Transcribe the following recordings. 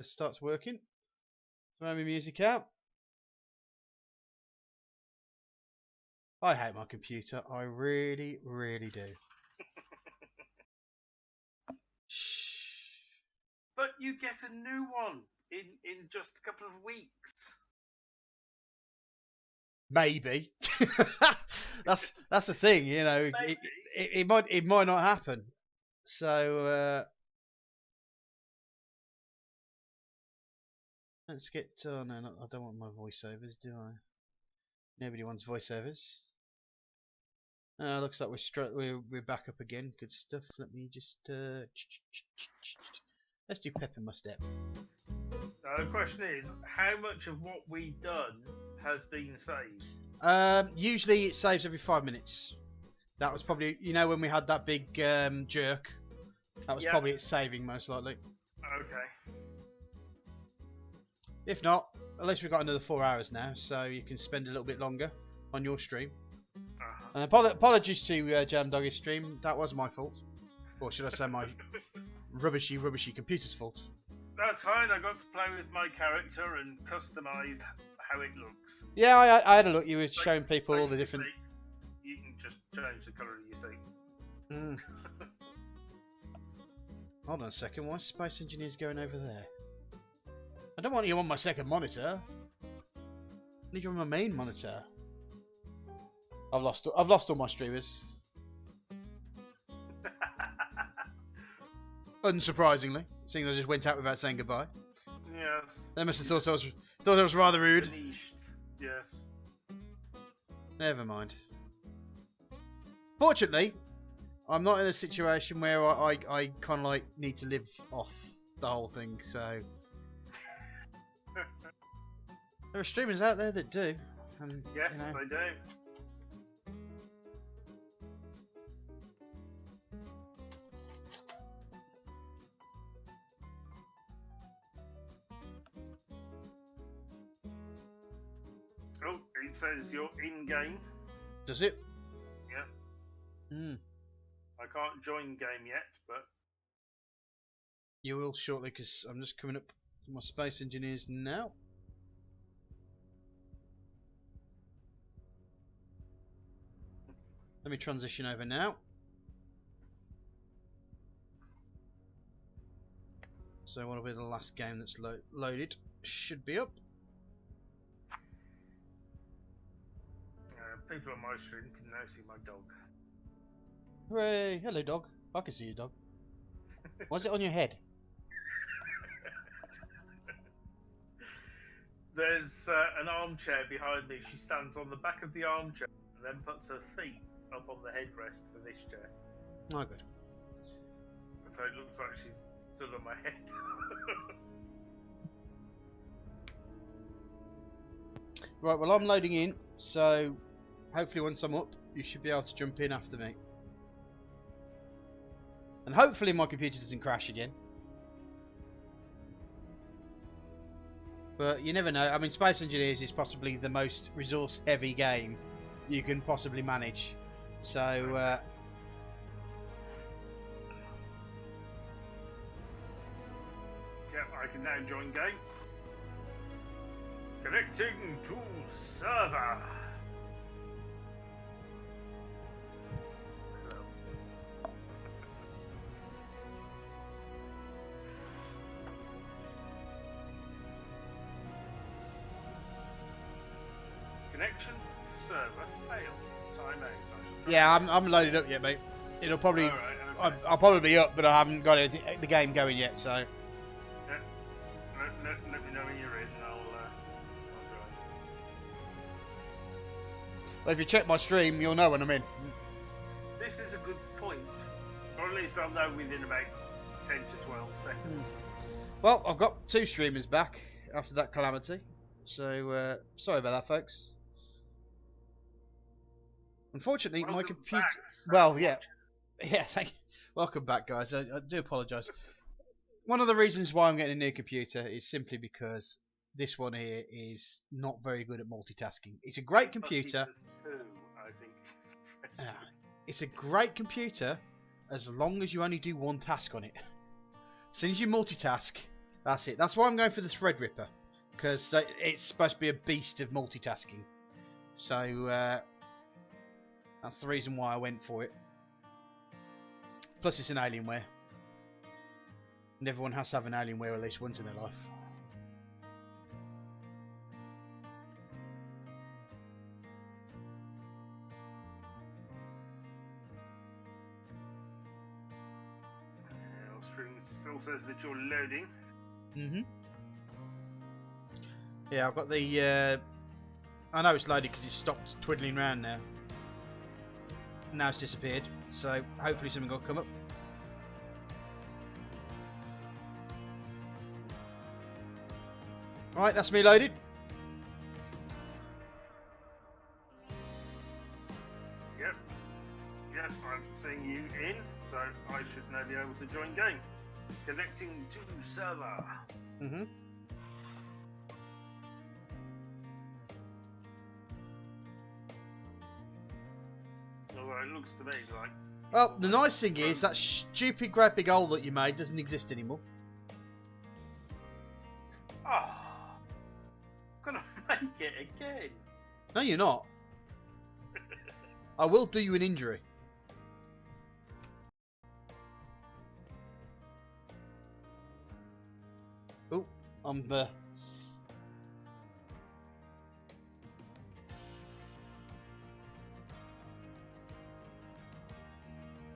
It starts working. Throw my music out. I hate my computer. I really, really do. Shh. But you get a new one in just a couple of weeks. Maybe. that's the thing, you know. It might not happen. So let's get. Oh no, I don't want my voiceovers, do I? Nobody wants voiceovers. Looks like we're back up again. Good stuff. Let me just let's do pep in my step. Now the question is, how much of what we've done has been saved? Usually it saves every 5 minutes. That was probably, you know, when we had that big jerk. That was probably it saving, most likely. Okay. If not, at least we've got another 4 hours now, so you can spend a little bit longer on your stream. And apologies to Jam Doggy's stream. That was my fault, or should I say my rubbishy computer's fault. That's fine. I got to play with my character and customise how it looks. Yeah, I had a look. You were showing people all the different. You can just change the colour of your seat. Hold on a second. Why is Space Engineers going over there? I don't want you on my second monitor. I need you on my main monitor. I've lost all my streamers. Unsurprisingly, seeing as I just went out without saying goodbye. Yes. They must have thought I was rather rude. Yes. Never mind. Fortunately, I'm not in a situation where I kind of like need to live off the whole thing. So there are streamers out there that do. And, yes, you know, they do. Oh, it says you're in game. Does it? Yeah. Hmm. I can't join game yet, but You will shortly, because I'm just coming up to my Space Engineers now. Let me transition over now. So what'll be the last game that's loaded? Should be up. people on my stream can now see my dog. Hooray! Hello, dog. I can see you, dog. Why's it on your head? There's an armchair behind me. She stands on the back of the armchair and then puts her feet up on the headrest for this chair. Oh, good. So it looks like she's still on my head. Right, well, I'm loading in, so hopefully once I'm up, you should be able to jump in after me. And hopefully my computer doesn't crash again. But you never know. I mean, Space Engineers is possibly the most resource-heavy game you can possibly manage. So, Yep, I can now join game. Connecting to server. Hello. Connection to server failed. Time out. yeah, I'm loaded up yet, mate. It'll probably, Alright, okay. I'll probably be up, but I haven't got the game going yet. So, Yeah. Let me know when you're in, and I'll join. well, if you check my stream, you'll know when I'm in. This is a good point, or at least I'll know within about 10 to 12 seconds. Well, I've got 2 streamers back after that calamity. So, sorry about that, folks. Unfortunately, my Welcome computer. back, Well, Stats yeah, Watcher. yeah. Welcome back, guys. I do apologise. One of the reasons why I'm getting a new computer is simply because this one here is not very good at multitasking. It's a great computer. Two, I think. It's a great computer as long as you only do one task on it. As soon as you multitask, That's it. That's why I'm going for the Threadripper, because it's supposed to be a beast of multitasking. So that's the reason why I went for it. Plus, it's an Alienware, and everyone has to have an Alienware at least once in their life. Still says that you're loading. Yeah, I've got the. I know it's loaded because it stopped twiddling around now. Now it's disappeared. So hopefully something will come up. Right, that's me loaded. Yep. Yep, I'm seeing you in, so I should now be able to join game. Connecting to server. Although it looks to me like... Well, the nice thing is that stupid graphic hole that you made doesn't exist anymore. Oh, gonna make it again. No, you're not. I will do you an injury. Oh, I'm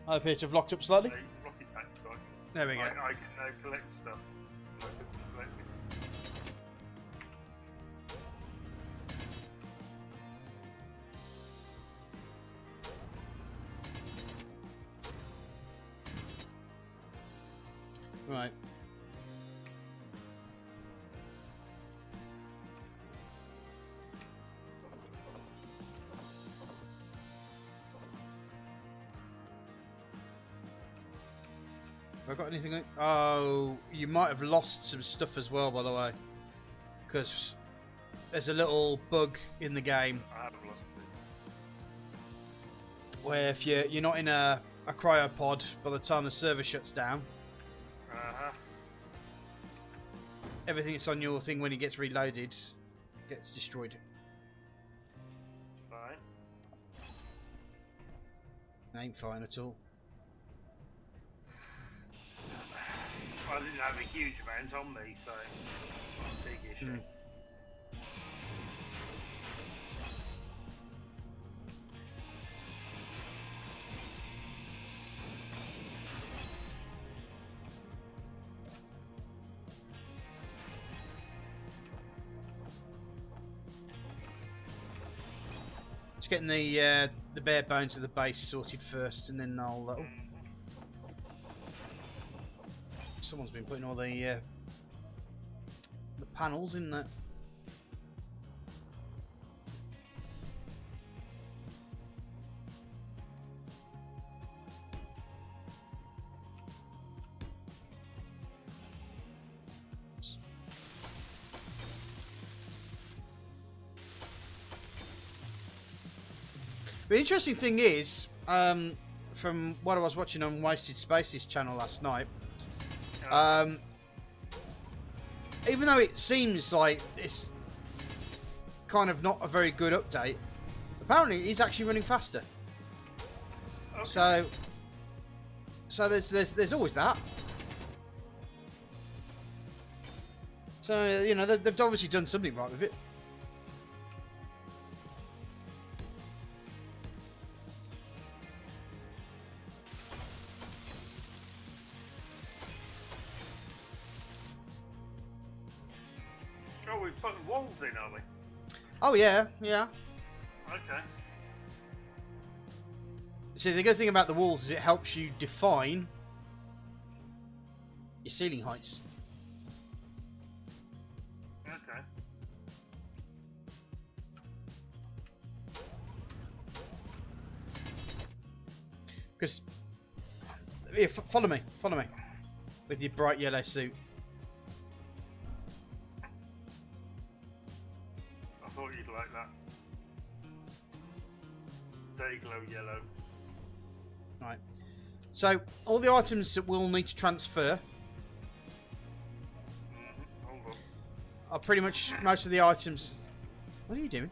I appear to have locked up slightly. Rocket pack, so There we go. I can now collect stuff. I can collect it. Right. Have I got anything? Oh, you might have lost some stuff as well, by the way, because there's a little bug in the game I have lost it. where if you're not in a cryopod by the time the server shuts down, everything that's on your thing when it gets reloaded gets destroyed. Fine. Ain't fine at all. I didn't have a huge amount on me, so it's a big issue. Just getting the bare bones of the base sorted first, and then I'll. Oh. Someone's been putting all the panels in there. The interesting thing is, from what I was watching on Wasted Spaces channel last night, even though it seems like it's kind of not a very good update, apparently it's actually running faster. Okay. So there's always that. So you know they've obviously done something right with it. Oh, we're putting walls in, are we? Oh yeah, yeah. Okay. See, the good thing about the walls is it helps you define your ceiling heights. Okay. Because, yeah, follow me, with your bright yellow suit. I thought you'd like that. Day glow yellow. Right. So all the items that we'll need to transfer are pretty much most of the items. What are you doing?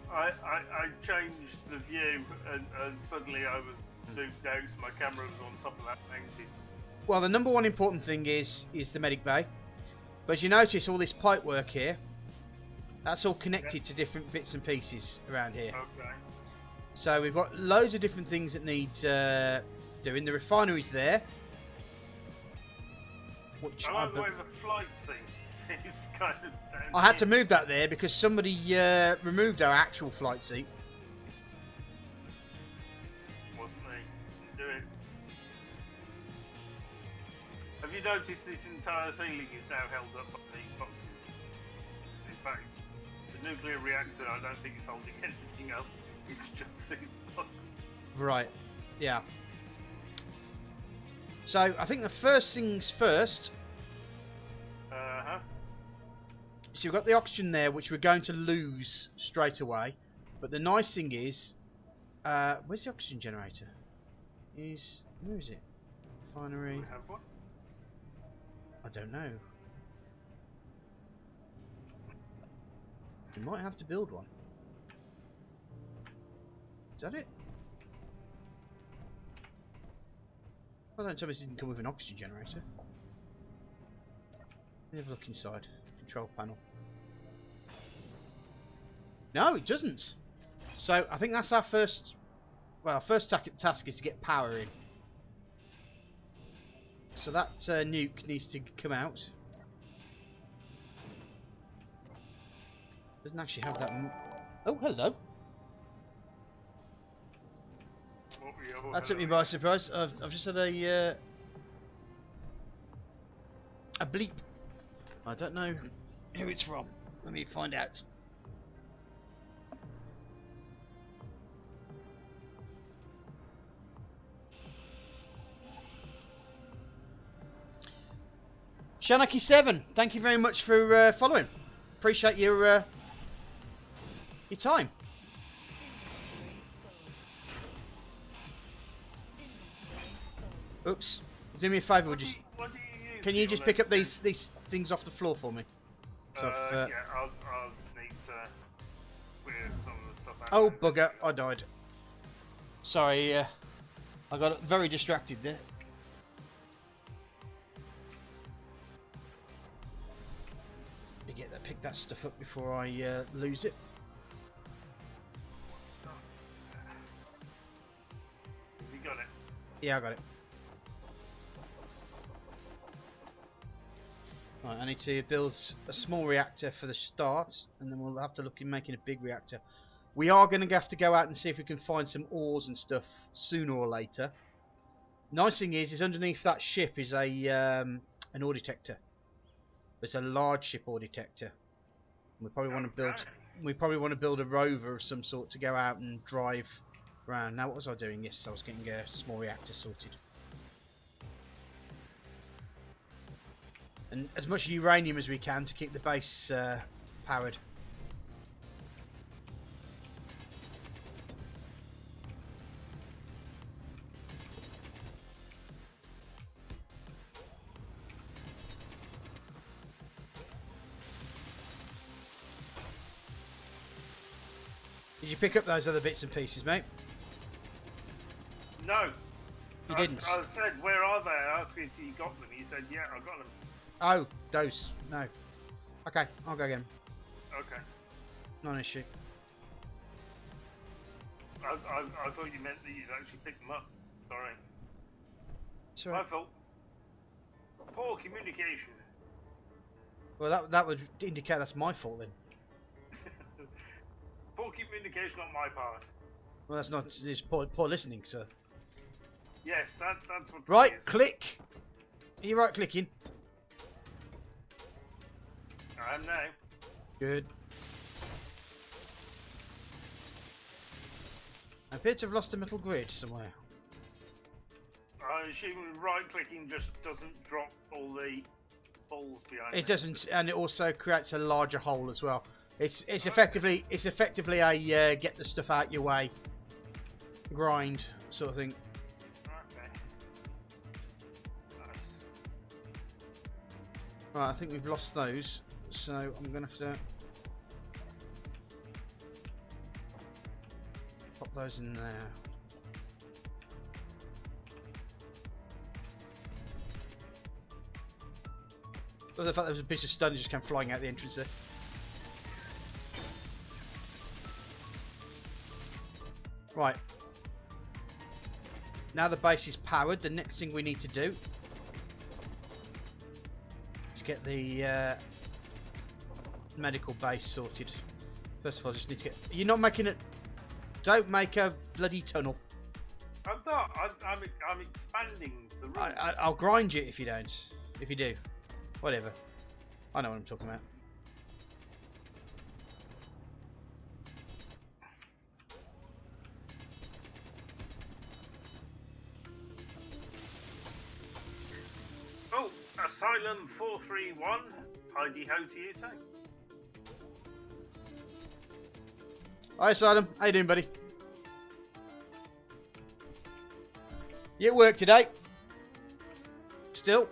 I changed the view and suddenly I was zoomed out, so my camera was on top of that mountain. Well, the number one important thing is the medic bay. But as you notice, all this pipe work here, that's all connected to different bits and pieces around here. Okay. So we've got loads of different things that need doing. The refinery's there. Which I like the way the flight scene is kind of down I had to here. move that there because somebody removed our actual flight seat. Wasn't me. Didn't do it. Have you noticed this entire ceiling is now held up by these boxes? In fact, the nuclear reactor, I don't think it's holding anything up. It's just these boxes. Right. Yeah. So I think the first things first. Uh-huh. So we've got the oxygen there, which we're going to lose straight away. But the nice thing is, where's the oxygen generator? Where is it? Refinery. We have one. I don't know. We might have to build one. Is that it? Well, don't tell me this didn't come with an oxygen generator. Let me have a look inside. Control panel. No, it doesn't. So I think that's our first. Well, our first task is to get power in. So that nuke needs to come out. Doesn't actually have that. Oh, hello. That took me by surprise. I've just had a bleep. I don't know who it's from. Let me find out. Shanaki7, thank you very much for following. Appreciate your time. Oops. Do me a favour, would you? What do you use Can you for just your pick up electricity? these things off the floor for me? So Yeah, I'll need to clear some of the stuff out. oh there. bugger! I died. Sorry, I got very distracted there. Let me pick that stuff up before I lose it. Stuff. Have you got it? Yeah, I got it. Right, I need to build a small reactor for the start, and then we'll have to look in making a big reactor. We are going to have to go out and see if we can find some ores and stuff sooner or later. Nice thing is underneath that ship is a an ore detector. It's a large ship ore detector. We probably want to build. Okay. We probably want to build a rover of some sort to go out and drive around. Now, what was I doing? Yes, I was getting a small reactor sorted. And as much uranium as we can to keep the base powered. Did you pick up those other bits and pieces, mate? No. You didn't? I said, where are they? I asked if you got them. You said, yeah, I got them. Oh, those. No. Okay, I'll go again. Okay. Not an issue. I thought you meant that you'd actually picked them up. Sorry. It's My alright. fault. Poor communication. Well, that would indicate that's my fault then. Poor communication on my part. Well, that's not. It's poor listening, sir. Yes, that's what Right, it is. click. Are you right clicking? I am now. Good. I appear to have lost a metal grid somewhere. I assume right-clicking just doesn't drop all the balls behind It doesn't, and it also creates a larger hole as well. It's effectively a get the stuff out your way, grind sort of thing. Okay. Nice. Right, I think we've lost those, so I'm going to have to pop those in there. Well, the fact there was a piece of stone just came flying out the entrance there. Right. Now the base is powered, the next thing we need to do is get the medical base sorted. First of all, I just need to get... You're not making it... Don't make a bloody tunnel. I'm not. I'm expanding the room. I'll grind you if you don't. If you do. Whatever. I know what I'm talking about. Oh, Asylum 431. Heidi ho to you too. Hi Asylum, how you doing, buddy? You at work today? Still?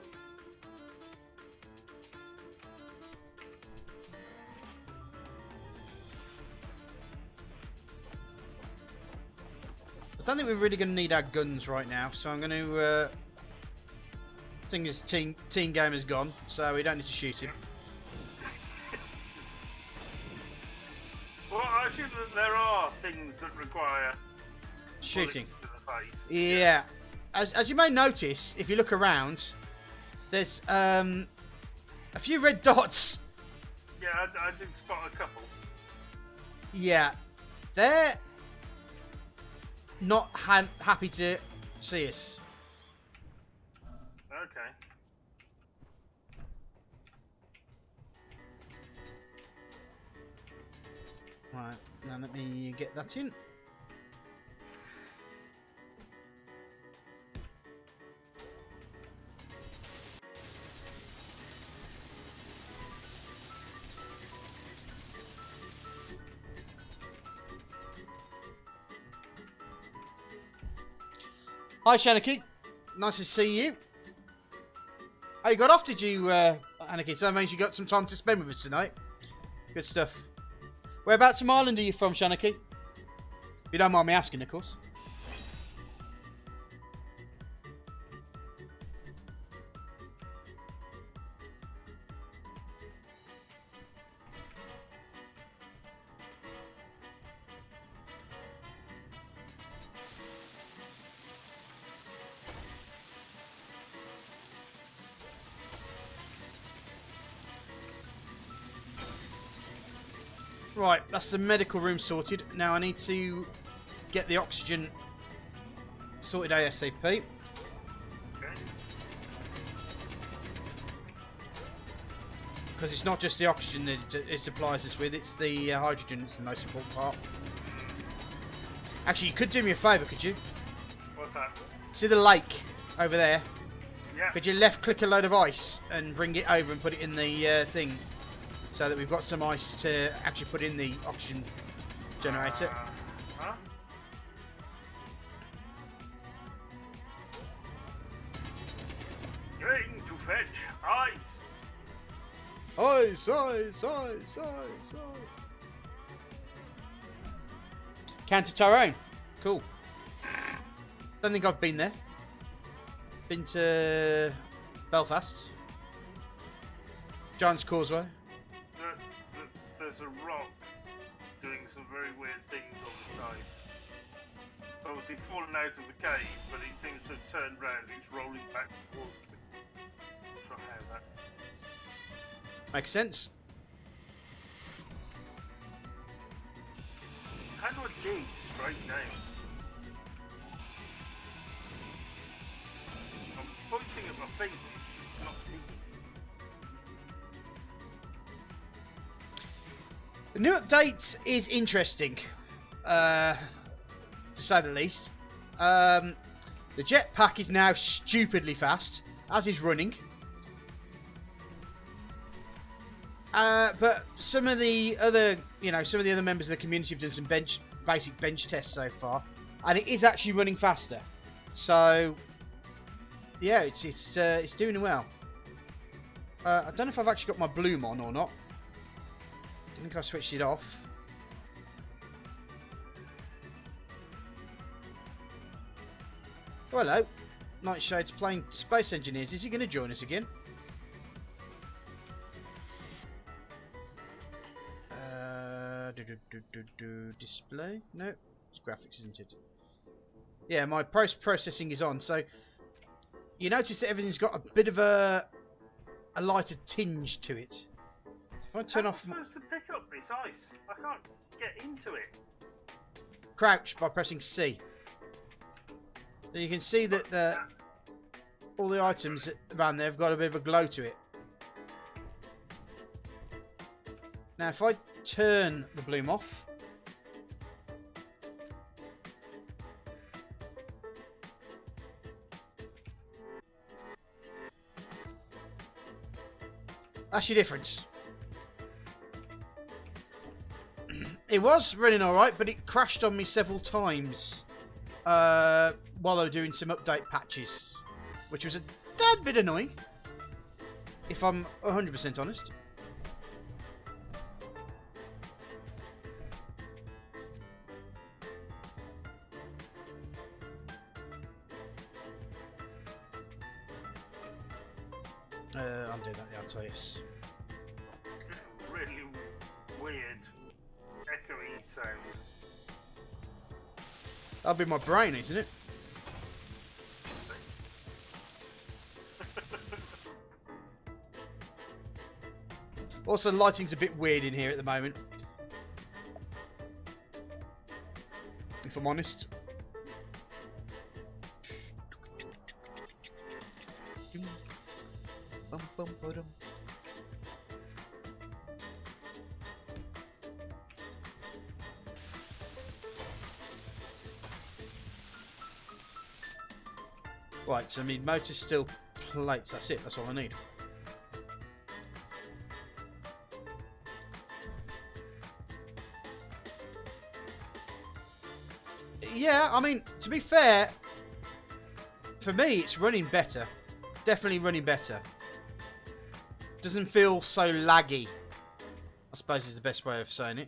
I don't think we're really going to need our guns right now, so I'm going to... thing is, Teen Gamer's gone, so we don't need to shoot him. Well, I assume that there are things that require Shooting. bullets to the face. Yeah. As you may notice, if you look around, there's a few red dots. Yeah, I did spot a couple. Yeah. They're not happy to see us. Okay. Right, now let me get that in. Hi Shanaki, nice to see you. How you got off, did you, Anarchy? So that means you got some time to spend with us tonight. Good stuff. Whereabouts in Ireland are you from, Shanaki? If you don't mind me asking, of course. Right, that's the medical room sorted. Now I need to get the oxygen sorted ASAP. Okay. Because it's not just the oxygen that it supplies us with, it's the hydrogen that's the most important part. Actually, you could do me a favour, could you? What's that? See the lake over there? Yeah. Could you left click a load of ice and bring it over and put it in the thing? So that we've got some ice to actually put in the oxygen generator. Huh? Going to fetch ice. Ice, ice, ice, ice, ice. Counter Tyrone. Cool. Don't think I've been there. Been to Belfast. Giant's Causeway. There's a rock doing some very weird things on the ice. It's obviously fallen out of the cave, but it seems to have turned round. It's rolling back towards me. Not sure how that is. Makes sense. How do I dig straight down? I'm pointing at my fingers, not digging. The new update is interesting, to say the least. The jetpack is now stupidly fast, as is running. But some of the other, some of the other members of the community have done some basic bench tests so far, and it is actually running faster. So, yeah, it's doing well. I don't know if I've actually got my bloom on or not. I think I switched it off. Oh, hello. Nightshade's playing Space Engineers. Is he going to join us again? Display? No, it's graphics, isn't it? Yeah, my processing is on. So you notice that everything's got a bit of a lighter tinge to it. If I turn off. How am I supposed to pick up this ice? I can't get into it. Crouch by pressing C. So you can see that all the items around there have got a bit of a glow to it. Now, if I turn the bloom off. That's your difference. It was running alright, but it crashed on me several times while I was doing some update patches, which was a tad bit annoying, if I'm 100% honest. Undo that, yeah, I'll tell you. Really weird, echoey sound. That'll be my brain, isn't it? Also, lighting's a bit weird in here at the moment, if I'm honest. Right, so I need motor steel plates, that's it, that's all I need. Yeah, I mean, to be fair, for me it's running better. Definitely running better. Doesn't feel so laggy, I suppose is the best way of saying it.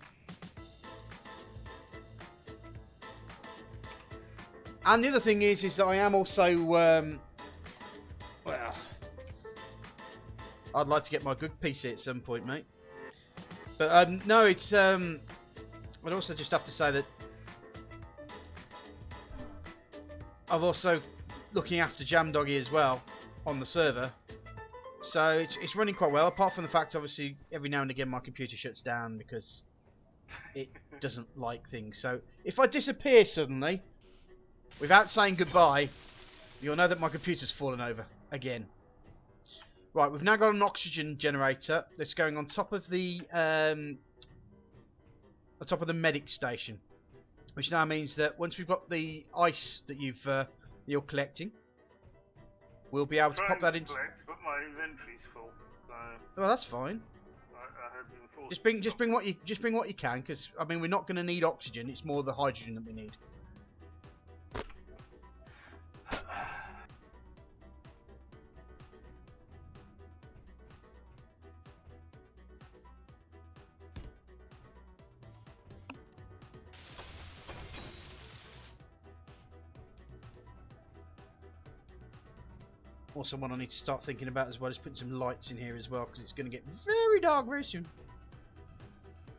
And the other thing is that I am also, well, I'd like to get my good PC at some point, mate. But no, it's, I'd also just have to say that I'm also looking after Jam Doggy as well on the server. So it's running quite well, apart from the fact, obviously, every now and again my computer shuts down because it doesn't like things. So if I disappear suddenly, without saying goodbye, you'll know that my computer's fallen over again. Right, we've now got an oxygen generator that's going on top of the medic station, which now means that once we've got the ice that you're collecting, we'll be able to pop that into. But my inventory's full. So well, that's fine. I have been forced. Just bring what you can, because I mean we're not going to need oxygen. It's more the hydrogen that we need. Also, what I need to start thinking about as well is putting some lights in here as well, because it's going to get very dark very soon.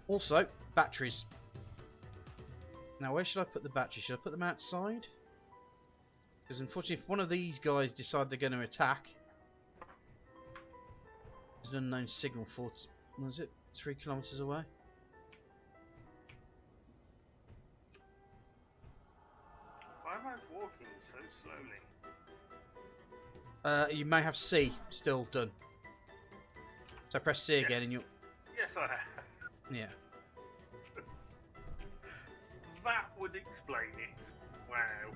Also, batteries. Now, where should I put the batteries? Should I put them outside? Because unfortunately, if one of these guys decide they're going to attack, there's an unknown signal for, what is it, 3 kilometers away? Why am I walking so slowly? You may have C still done. So press C again and you'll... Yes, I have. Yeah. That would explain it. Wow.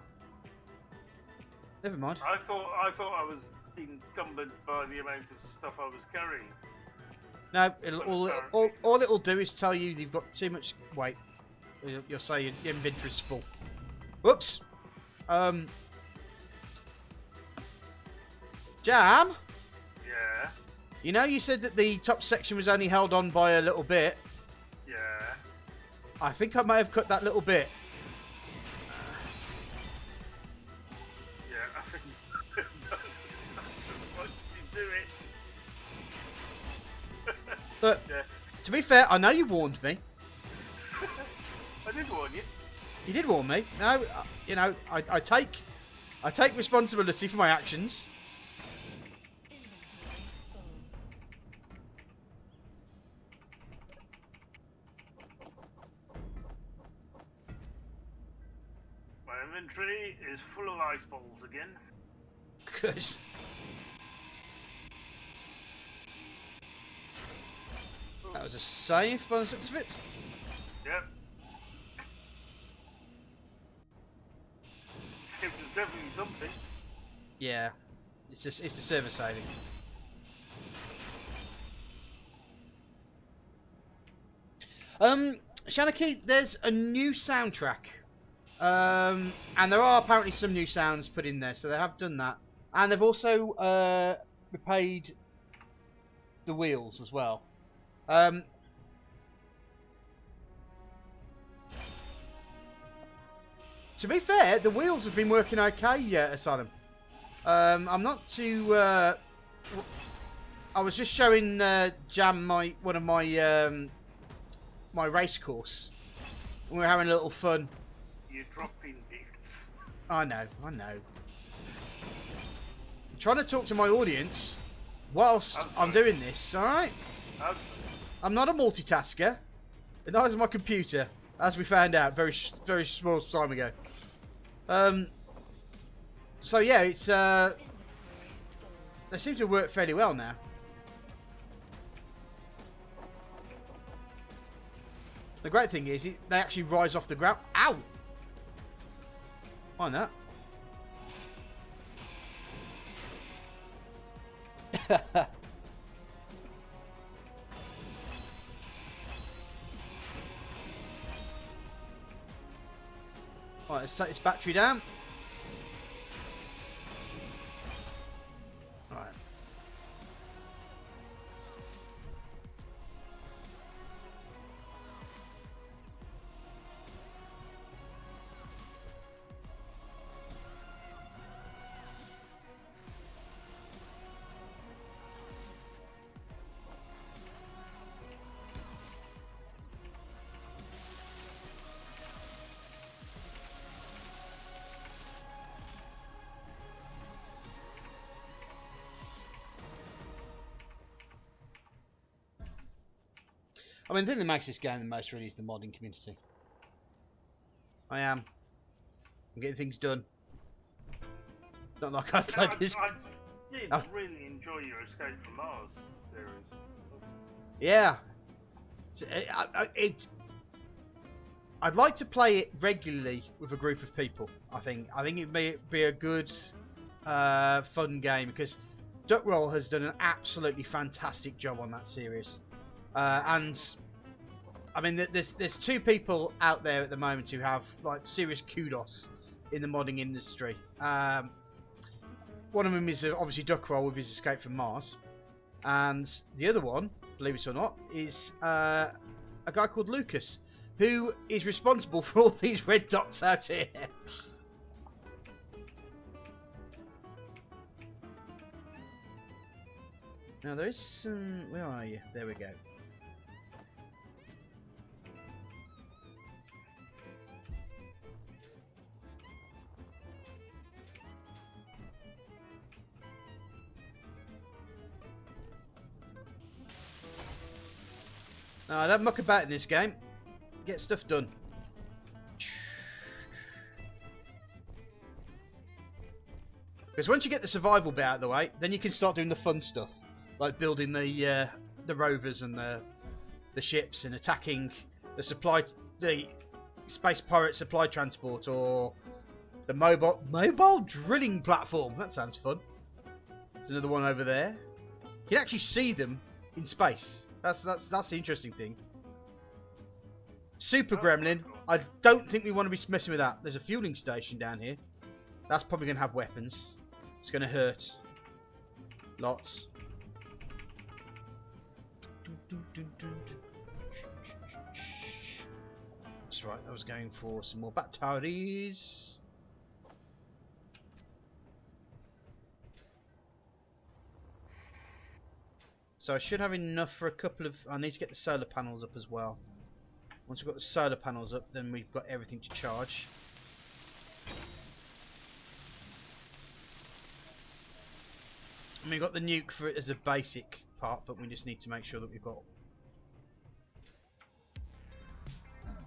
Never mind. I thought I was encumbered by the amount of stuff I was carrying. No, all it'll do is tell you you've got too much weight. You'll say your inventory's full. Whoops. Jam? Yeah. You know, you said that the top section was only held on by a little bit. Yeah. I think I may have cut that little bit. Yeah, I think. Why did you do it? But Yeah. to be fair, I know you warned me. I did warn you. You did warn me. No, you know, I take responsibility for my actions. My inventory is full of ice balls again. Good. That was a save by the looks of it. Yep. It was definitely something. Yeah, it's a server saving. Shanaki, there's a new soundtrack. And there are apparently some new sounds put in there, so they have done that. And they've also repaid the wheels as well. To be fair, the wheels have been working okay, Asylum. I'm not too... I was just showing Jam one of my my race course. And we were having a little fun. You're dropping bits. I know. I'm trying to talk to my audience whilst I'm doing this, alright? I'm not a multitasker. And neither is my computer, as we found out very small time ago. So yeah, it's they seem to work fairly well now. The great thing is, they actually rise off the ground. Ow! Find that. Right, let's take this battery down. Right. I mean, the thing that makes this game the most really is the modding community. I'm getting things done. Not like I've played this. I did really enjoy your Escape from Mars series. Yeah. I'd like to play it regularly with a group of people. I think it may be a good, fun game because Duckroll has done an absolutely fantastic job on that series. And I mean, there's two people out there at the moment who have like serious kudos in the modding industry. One of them is obviously Duckroll with his Escape from Mars, and the other one, believe it or not, is a guy called Lucas, who is responsible for all these red dots out here. Now there is some. Where are you? There we go. No, I don't muck about in this game. Get stuff done. Because once you get the survival bit out of the way, then you can start doing the fun stuff, like building the rovers and the ships and attacking the space pirate supply transport or the mobile drilling platform. That sounds fun. There's another one over there. You can actually see them in space. That's the interesting thing. Super Gremlin. I don't think we want to be messing with that. There's a fueling station down here. That's probably going to have weapons. It's going to hurt. Lots. That's right, I was going for some more batteries. So I should have enough for a couple of... I need to get the solar panels up as well. Once we've got the solar panels up, then we've got everything to charge. And we've got the nuke for it as a basic part, but we just need to make sure that we've got...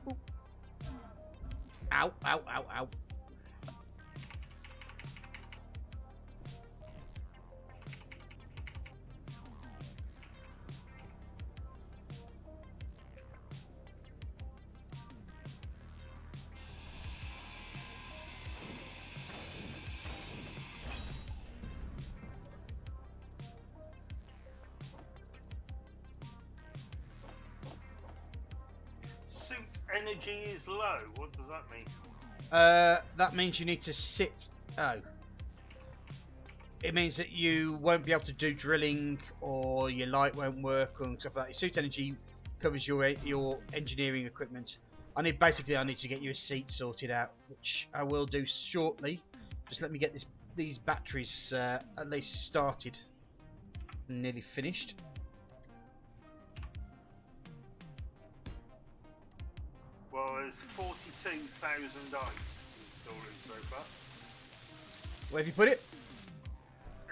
Ooh. Ow, ow, ow, ow. Energy is low. What does that mean? That means you need to sit... Oh. It means that you won't be able to do drilling, or your light won't work, and stuff like that. Your suit energy covers your engineering equipment. I need to get you a seat sorted out, which I will do shortly. Just let me get these batteries at least started and nearly finished. Well, there's 42,000 dice in storage so far. Where have you put it?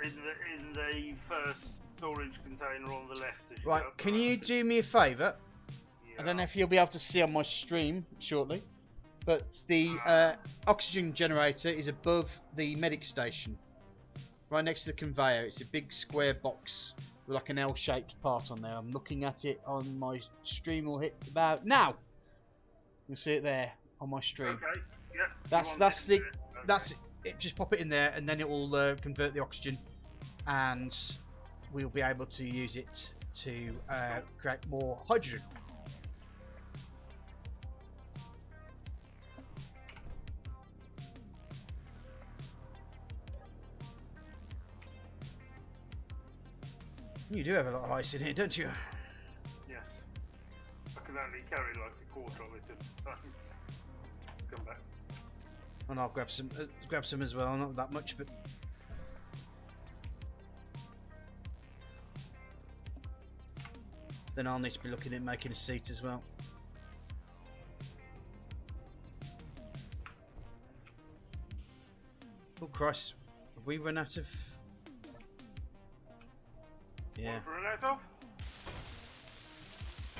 In the first storage container on the left. Right, can you do me a favour? Yeah. I don't know if you'll be able to see on my stream shortly, but the oxygen generator is above the medic station, right next to the conveyor. It's a big square box with like an L-shaped part on there. I'm looking at it on my stream. Will hit about now. You can see it there on my stream. Okay. Yeah. That's it. Just pop it in there, and then it will convert the oxygen, and we'll be able to use it to create more hydrogen. You do have a lot of ice in here, don't you? Yes. I can only carry like a quarter of it at a time. Come back. And I'll grab some as well. Not that much, but then I'll need to be looking at making a seat as well. Oh Christ, have we run out of... Yeah. What have we run out of?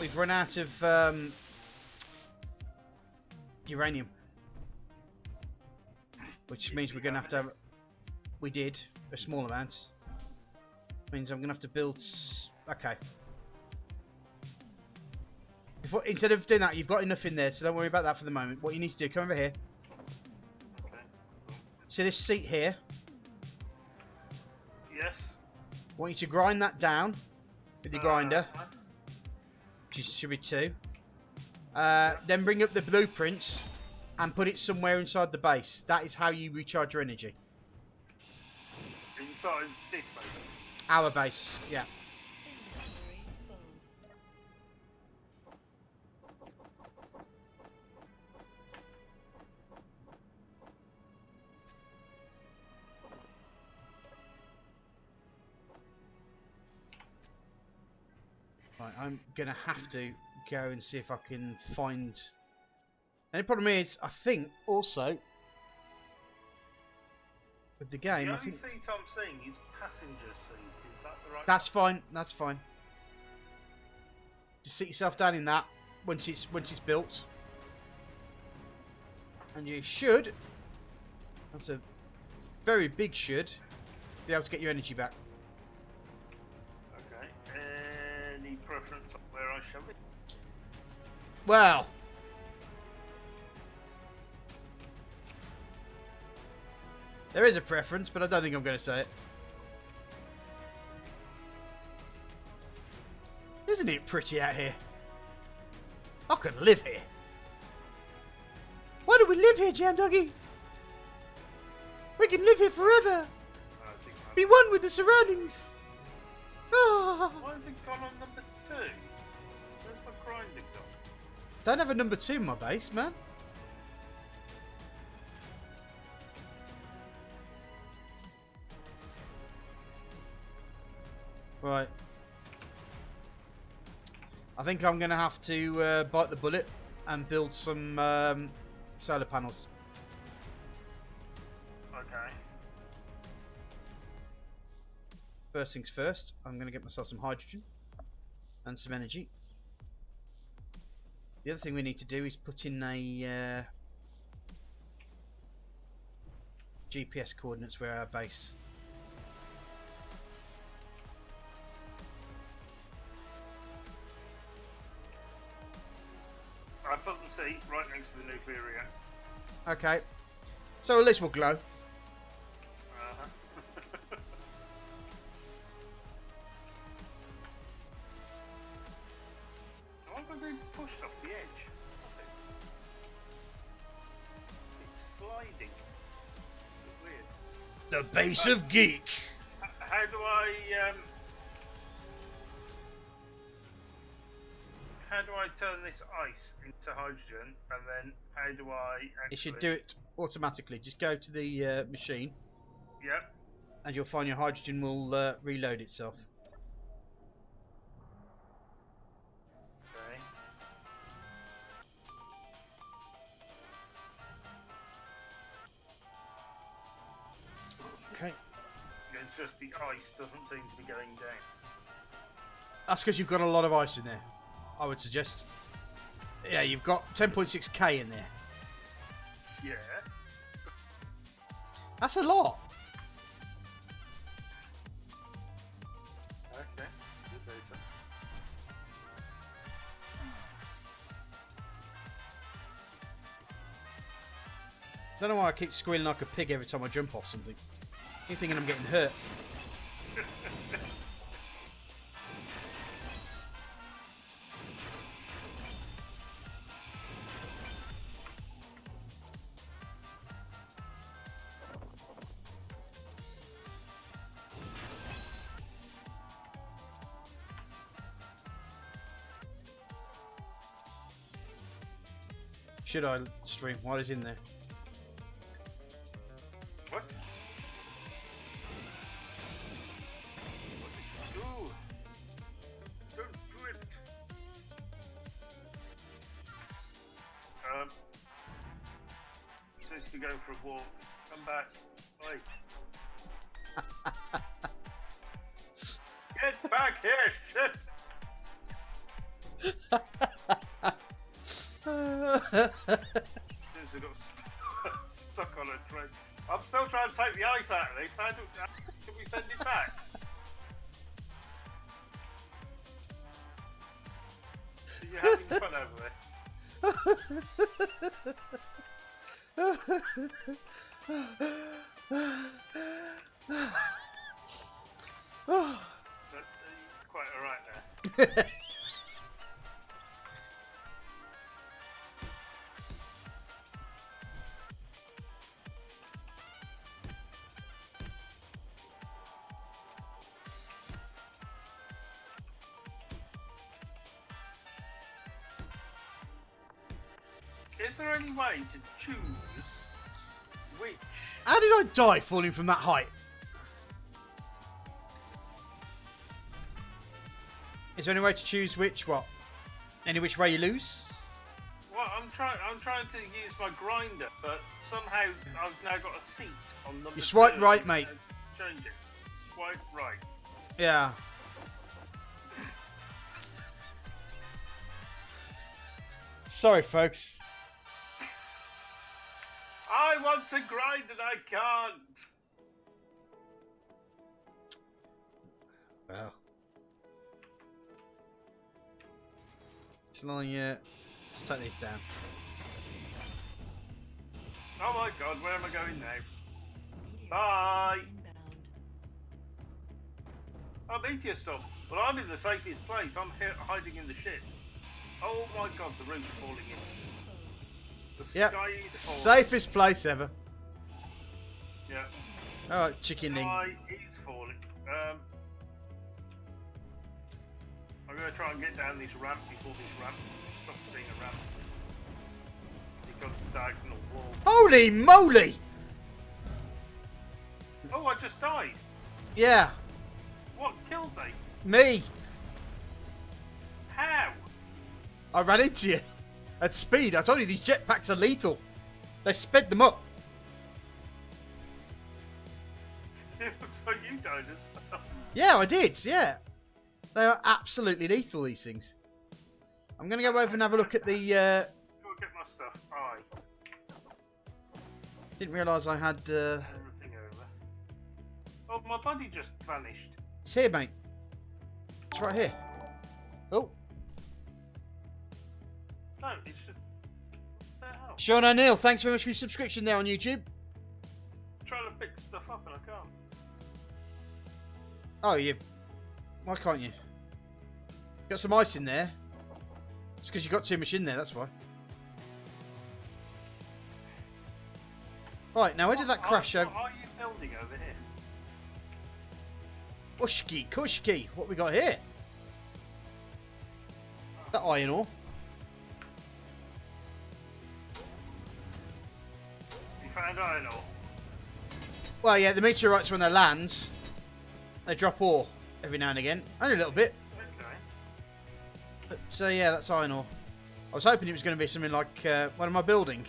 We've run out of uranium. Which means we're going to have... We did, a small amount. Means I'm going to have to build... Okay. Instead of doing that, you've got enough in there, so don't worry about that for the moment. What you need to do, come over here. Okay. See this seat here? Yes. I want you to grind that down with your grinder, which should be 2. Then bring up the blueprints and put it somewhere inside the base. That is how you recharge your energy. Inside this base? Our base, yeah. Right, I'm gonna have to go and see if I can find... And the problem is, I think also with the game, the I think seat I'm seeing is passenger seat. Is that the right? that's fine. That's fine. Just sit yourself down in that once it's built, and you should. That's a very big should be able to get your energy back. Okay. Any preference on where I shove it? Well, there is a preference, but I don't think I'm going to say it. Isn't it pretty out here? I could live here. Why do we live here, Jam Doggy? We can live here forever. Be one with the surroundings. Oh. Why has it gone on number 2? Where's my grinding done? Don't have a number 2 in my base, man. Right. I think I'm going to have to bite the bullet and build some solar panels. Okay. First things first, I'm going to get myself some hydrogen and some energy. The other thing we need to do is put in a GPS coordinates for our base. I put the seat right next to the nuclear reactor. Okay, so at least we'll glow. Why am I being pushed off the edge? It's sliding. It's weird. The base of geek. How do I turn this ice into hydrogen, and then how do I actually... It should do it automatically. Just go to the machine. Yep. And you'll find your hydrogen will reload itself. Okay. Okay. It's just the ice doesn't seem to be going down. That's because you've got a lot of ice in there, I would suggest. Yeah, you've got 10.6k in there. Yeah. That's a lot. Okay. You say so. Don't know why I keep squealing like a pig every time I jump off something. You're thinking I'm getting hurt. Should I stream while he's in there? What? What did you do? Don't do it. Since you're going for a walk, come back. Oi. Get back here, shit! Since I got stuck on a train. I'm still trying to take the ice out of this. How can we send it back? Are you having fun over there? Quite alright there. Is there any way to choose which... How did I die falling from that height? Is there any way to choose which what? Any which way you lose? Well, I'm trying to use my grinder, but somehow I've now got a seat on number 2. You swipe right, mate. Change it. Swipe right. Yeah. Sorry, folks. I want to grind and I can't. Well. Shall I, let's take these down. Oh my god, where am I going now? Bye! Oh, meteor storm. Well, I'm in the safest place. I'm here hiding in the ship. Oh my god, the roof's falling in. The sky is falling. Safest place ever. Yeah. Alright, chicken The ling. sky is falling. I'm going to try and get down this ramp before this ramp Stop being a ramp. Becomes a diagonal wall. Holy moly! Oh, I just died. Yeah, What killed me? me. How? I ran into you at speed. I told you these jetpacks are lethal. They sped them up. It looks like you died as well. Yeah, I did. Yeah, they are absolutely lethal. These things. I'm gonna go over and have a look at the. Go get my stuff. Aye. Didn't realise I had. Everything over. Oh, my body just vanished. It's here, mate. It's right here. Oh, No, it's just. What the hell? Sean O'Neill, thanks very much for your subscription there on YouTube. I'm trying to pick stuff up and I can't. Oh, you. Why can't you? Got some ice in there. It's because you got too much in there. That's why. Right, now where did that crash What over? are you building over here? Ushki, Kushki. What we got here? That iron ore. You found iron ore? Well, yeah, the meteorites when they land, they drop ore every now and again. Only a little bit. Okay. But yeah, that's iron ore. I was hoping it was going to be something like what am I building?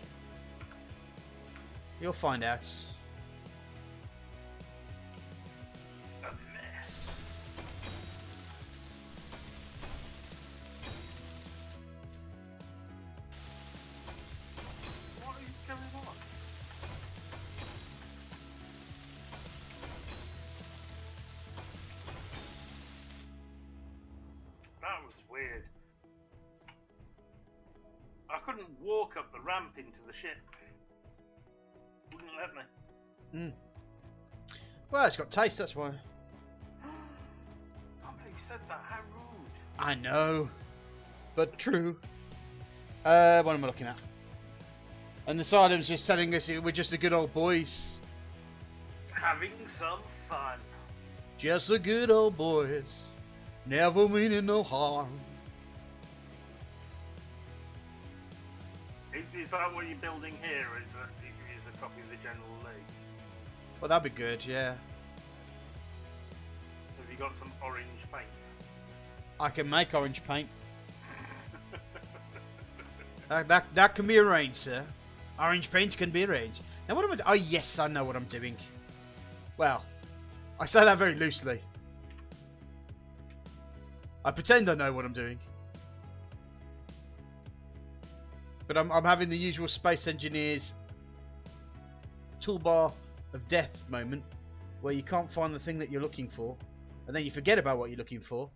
You'll find out. A mess. What is going on? That was weird. I couldn't walk up the ramp into the ship. Wouldn't let me. Well, it's got taste, that's why. I can't believe you said that. How rude. I know, but true. What am I looking at? And the Asylum's just telling us we're just the good old boys. Having some fun. Just the good old boys. Never meaning no harm. Is that what you're building here? Is a copy of the General League? Well, that'd be good, yeah. Have you got some orange paint? I can make orange paint. That can be arranged, sir. Orange paint can be arranged. Now, what am I doing? Oh, yes, I know what I'm doing. Well, I say that very loosely. I pretend I know what I'm doing. But I'm having the usual Space Engineers toolbar of death moment where you can't find the thing that you're looking for, and then you forget about what you're looking for,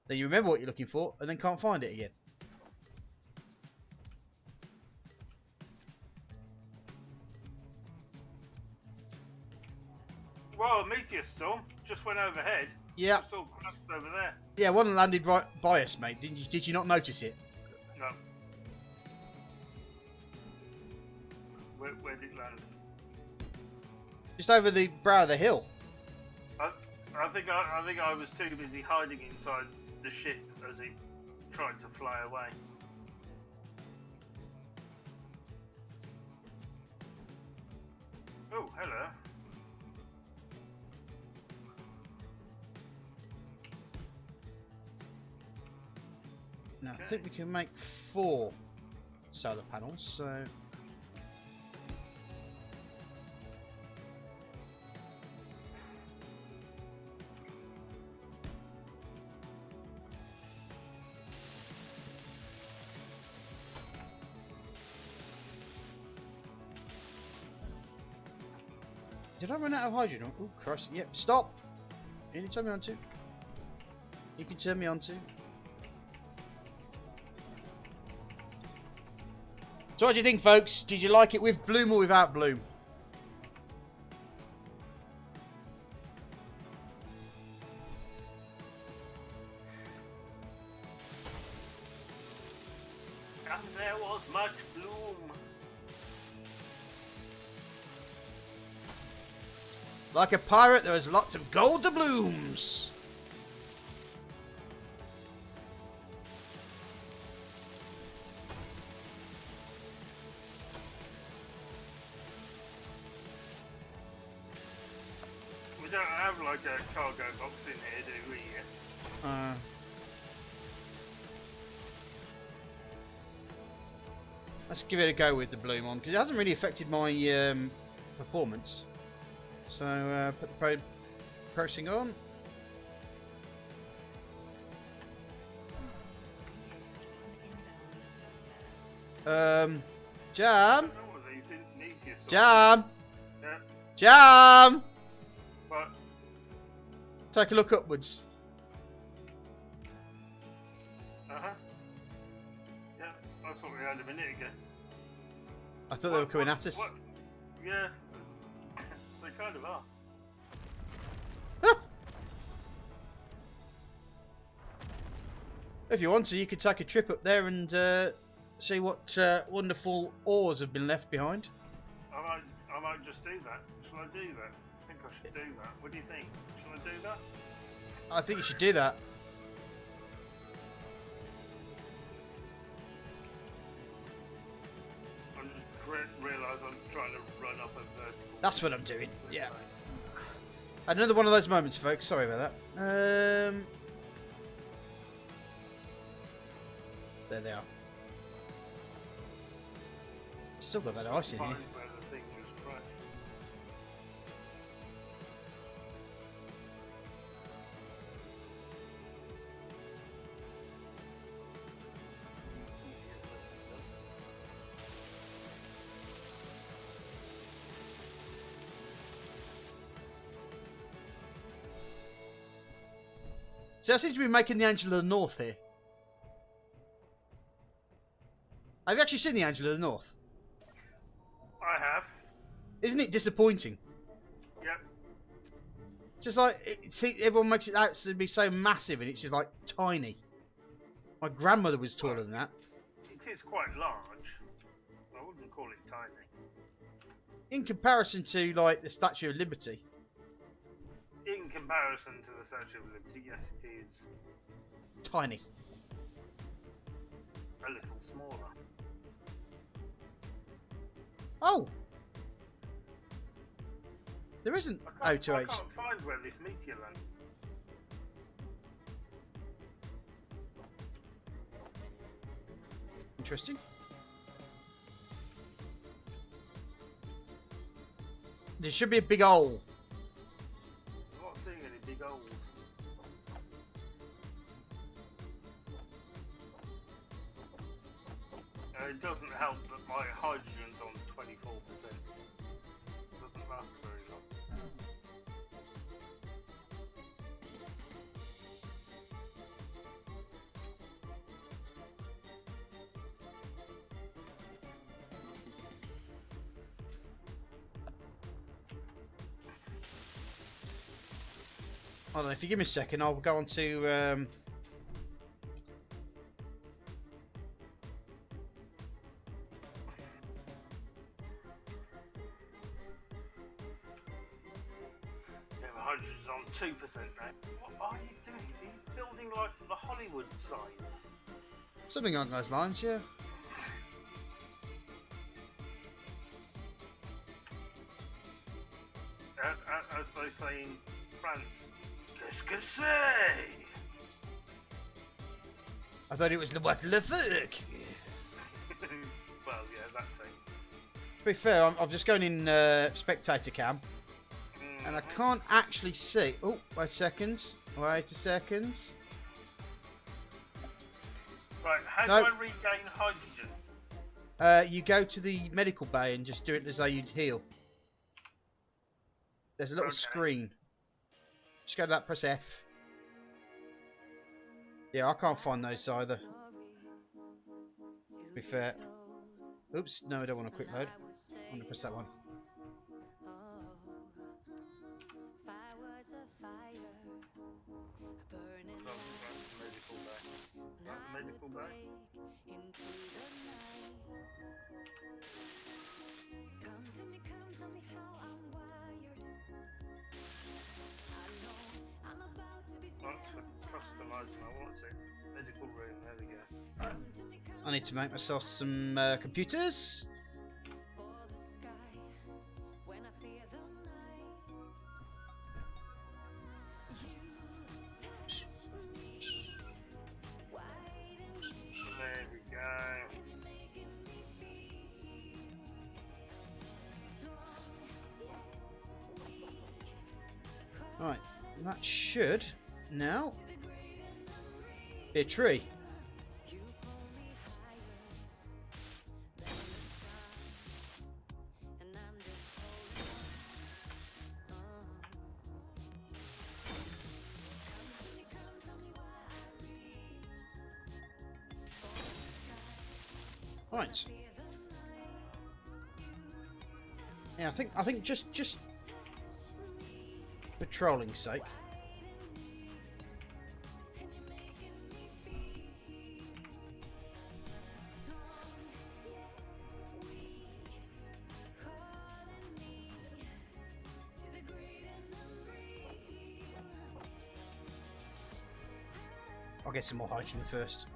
then you remember what you're looking for, and then can't find it again. Well, a meteor storm just went overhead. Yeah. Just all crashed over there. Yeah, one landed right by us, mate. Did you not notice it? No. Where did it land? Just over the brow of the hill. I think I was too busy hiding inside the ship as it tried to fly away. Oh, hello. Now I think we can make 4 solar panels, so did I run out of hydrogen? Oh Christ, yep, stop! You can turn me on to. You can turn me on to. So what do you think, folks? Did you like it with bloom or without bloom? And there was much bloom. Like a pirate, there was lots of gold doubloons. have like a cargo box in here, do we? Let's give it a go with the bloom on, because it hasn't really affected my performance. So put the processing on. Jam! Jam! Yeah. Jam! What? Take a look upwards. Uh-huh. Yeah, that's what we had a minute ago. I thought they were coming at us. What? Yeah, they kind of are. If you want to, you could take a trip up there and see what wonderful ores have been left behind. I might just do that. Shall I do that? I think I should do that. What do you think? Shall I do that? I think you should do that. I just realised I'm trying to run up a vertical. That's what I'm doing. Yeah. Another one of those moments, folks. Sorry about that. There they are. Still got that ice in here. Where the thing was crashed. See, I seem to be making the Angel of the North here. Have you actually seen the Angel of the North? I have. Isn't it disappointing? Yep. Just like, see, everyone makes it out to be so massive and it's just like tiny. My grandmother was taller than that. It is quite large. I wouldn't call it tiny. In comparison to like the Statue of Liberty. In comparison to the Statue of Liberty, yes, it is Tiny. a little smaller. Oh! There isn't I O2H. can't find where this meteor landed. Interesting. There should be a big hole. I'm not seeing any big holes. It doesn't help that my hydrogen's on 24%. Doesn't last very long. Hold on, if you give me a second, I'll go on to Yeah, the hydrogen's on 2% now. What are you doing? Are you building like the Hollywood sign? something along those lines, yeah. As they say in France, qu'est-ce que c'est? I thought it was the what the fuck. Well, yeah, that thing. To be fair, I've just gone in spectator cam, and I can't actually see. Oh, wait a second. Wait a second. Right, how No. do I regain hydrogen? You go to the medical bay and just do it as though you'd heal. There's a little Okay. screen. Just go to that, press F. Yeah, I can't find those either. To be fair. Oops, no, I don't want a quick load. I want to press that one. Medical bay. That's for customizing. I want it. Medical room. There we go. I need to make myself some computers. that should now be a tree. Right. Yeah, I think just for trolling's sake. I'll get some more hydrogen first.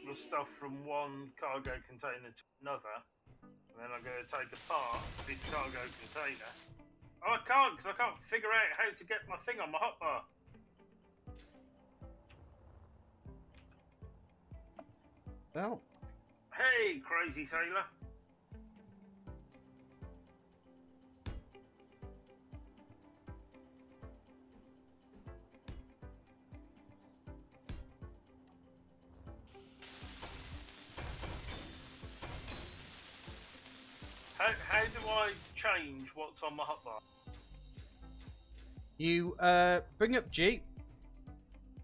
The stuff from one cargo container to another, and then I'm going to take apart this cargo container. Oh, I can't, because I can't figure out how to get my thing on my hotbar. Well. Hey, crazy sailor. How do I change what's on my hotbar? You bring up G.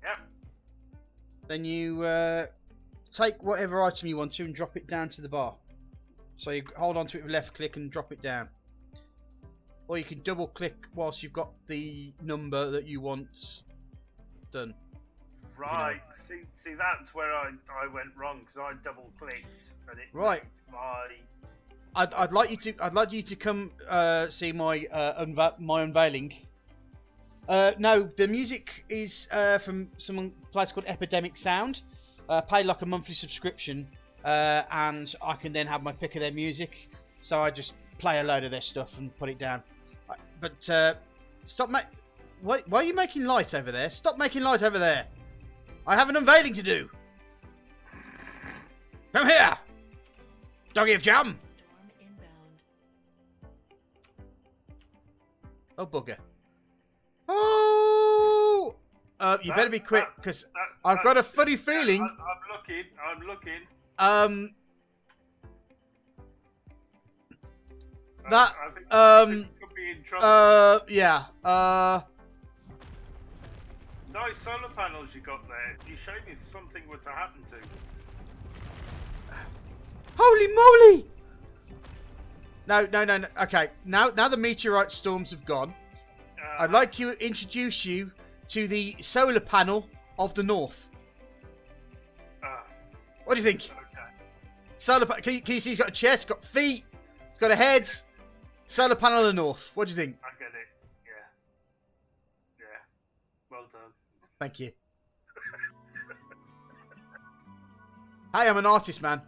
Yep. Then you take whatever item you want to and drop it down to the bar. So you hold on to it with left click and drop it down. Or you can double click whilst you've got the number that you want done. Right. You know. See, that's where I went wrong, because I double clicked and it right. My. I'd like you to come see my my unveiling. No, the music is from some place called Epidemic Sound. Pay like a monthly subscription, and I can then have my pick of their music. So I just play a load of their stuff and put it down. But stop why are you making light over there? Stop making light over there. I have an unveiling to do. Come here, doggy of jam. Oh, bugger. Oh! You better be quick, because I've got a funny feeling... I'm looking. That... I think you could be in trouble. Yeah. Nice solar panels you got there. You showed me if something were to happen to. Holy moly! No. Okay, now the meteorite storms have gone. I'd like to introduce you to the solar panel of the north. What do you think? Okay. Solar panel. Can you see? He's got a chest, he's got feet, he's got a head. Solar panel of the north. What do you think? I get it. Yeah. Well done. Thank you. Hey, I'm an artist, man.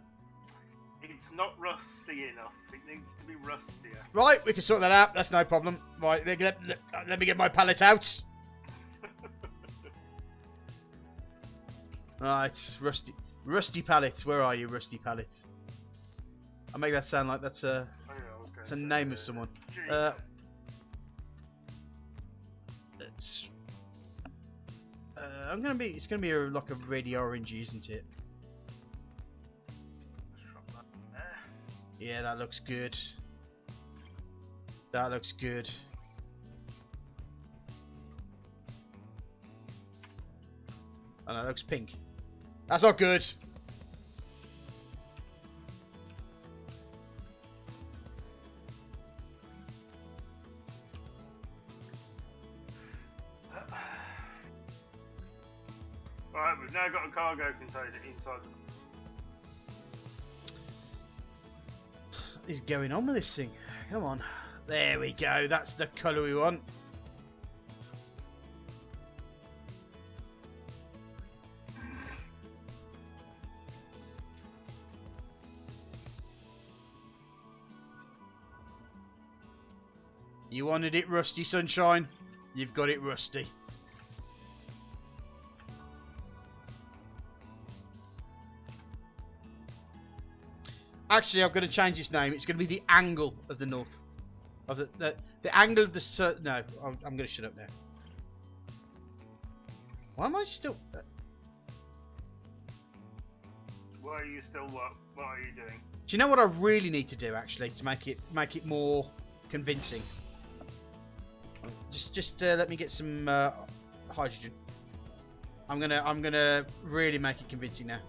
It's not rusty enough. It needs to be rustier. Right, we can sort that out. That's no problem. Right, let me get my palette out. Right, rusty palette. Where are you, rusty palette? I'll make that sound like that's a name of someone. It's It's gonna be like a radio orangey, isn't it? Yeah, that looks good. That looks good. And that looks pink. That's not good. Right, we've now got a cargo container inside the... What is going on with this thing? Come on. There we go. That's the colour we want. You wanted it rusty, sunshine. You've got it rusty. Actually, I'm going to change its name. It's going to be the angle of the north. Of the angle of the... No, I'm going to shut up now. Why am I still... Why are you still what? What are you doing? Do you know what I really need to do, actually, to make it more convincing? Just let me get some hydrogen. I'm gonna really make it convincing now.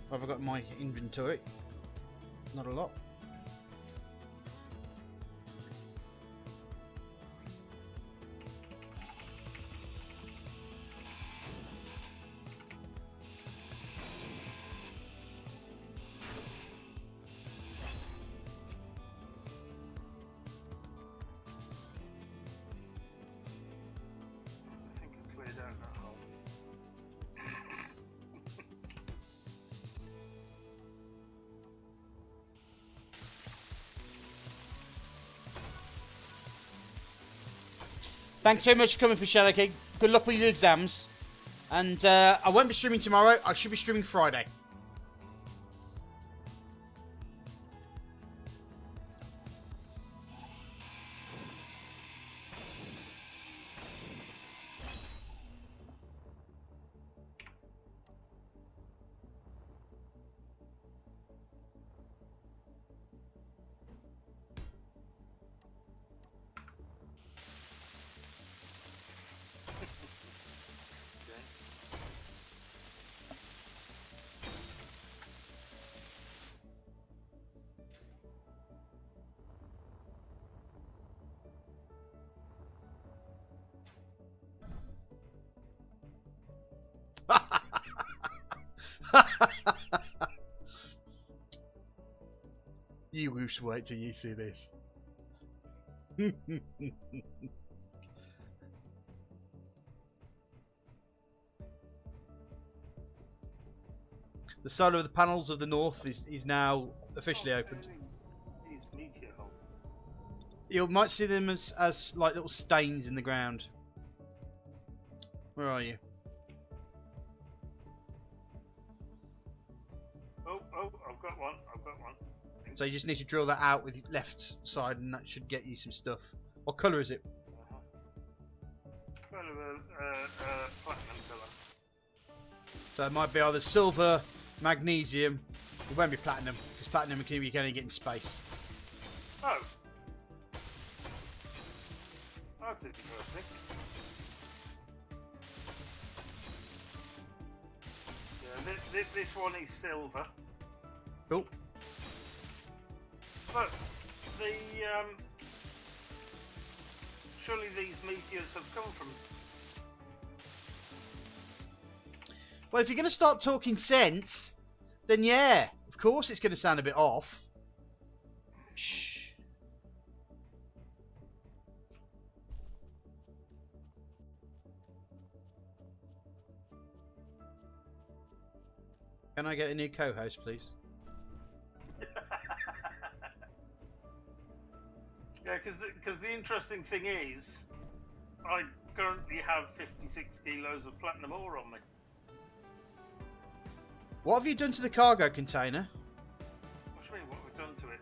What have I got in my inventory? Not a lot. I think I've cleared out that hole. Thanks so much for coming for Shadow King. Good luck with your exams. And I won't be streaming tomorrow. I should be streaming Friday. You just wait till you see this. The solar of the panels of the north is now officially opened. These meteor holes. You might see them as like little stains in the ground. Where are you? Oh, I've got one. I've got one. So you just need to drill that out with your left side, and that should get you some stuff. What colour is it? Kind of a platinum colour. So it might be either silver, magnesium. It won't be platinum, because platinum you can only get in space. Oh. That's interesting. Yeah, this one is silver. Cool. But the surely these meteors have come from. Well, if you're going to start talking sense, then yeah, of course it's going to sound a bit off. Shh. Can I get a new co-host, please? Yeah, because the interesting thing is, I currently have 56 kilos of platinum ore on me. What have you done to the cargo container? What do you mean, what we've done to it?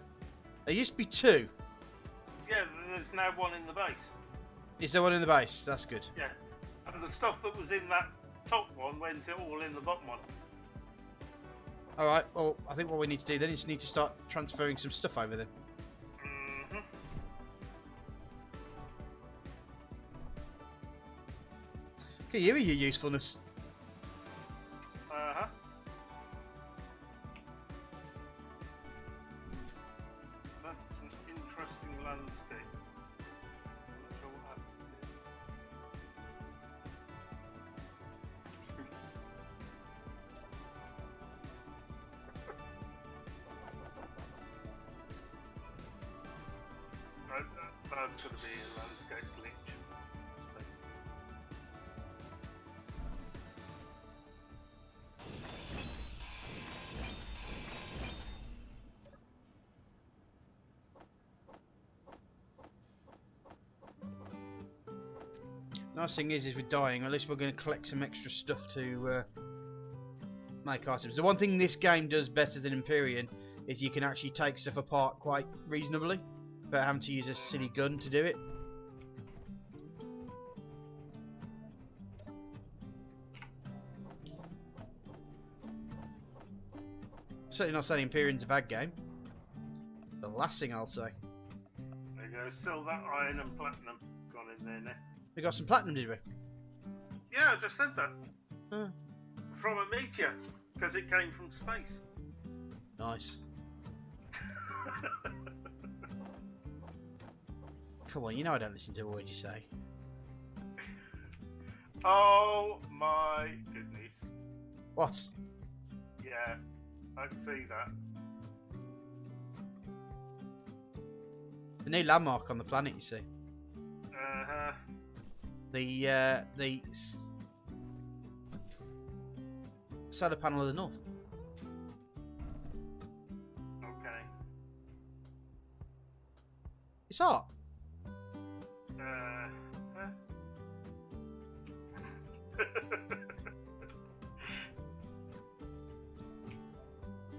There used to be two. Yeah, there's now one in the base. Is there one in the base? That's good. Yeah, and the stuff that was in that top one went all in the bottom one. Alright, well, I think what we need to do then is need to start transferring some stuff over then. Look at you and your usefulness. Uh-huh. That's an interesting landscape. I'm not sure what happened here. That's going to be a landscape glitch. Nice thing is we're dying. At least we're going to collect some extra stuff to make items. The one thing this game does better than Empyrean is you can actually take stuff apart quite reasonably, without having to use a silly gun to do it. Certainly not saying Empyrean's a bad game. The last thing I'll say. There you go. Still that iron and platinum gone in there now. We got some platinum, did we? Yeah, I just said that. Huh. From a meteor, because it came from space. Nice. Come on, you know I don't listen to a word you say. Oh my goodness. What? Yeah, I can see that. The new landmark on the planet, you see. Uh-huh. The solar panel of the north. Okay. It's art. Huh?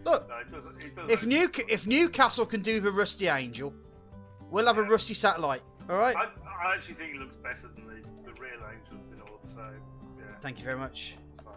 Look, No, it doesn't if Newcastle can do the Rusty Angel, we'll have a Rusty Satellite. All right. I actually think it looks better than the real Angel of the North, so yeah. Thank you very much. It's fine.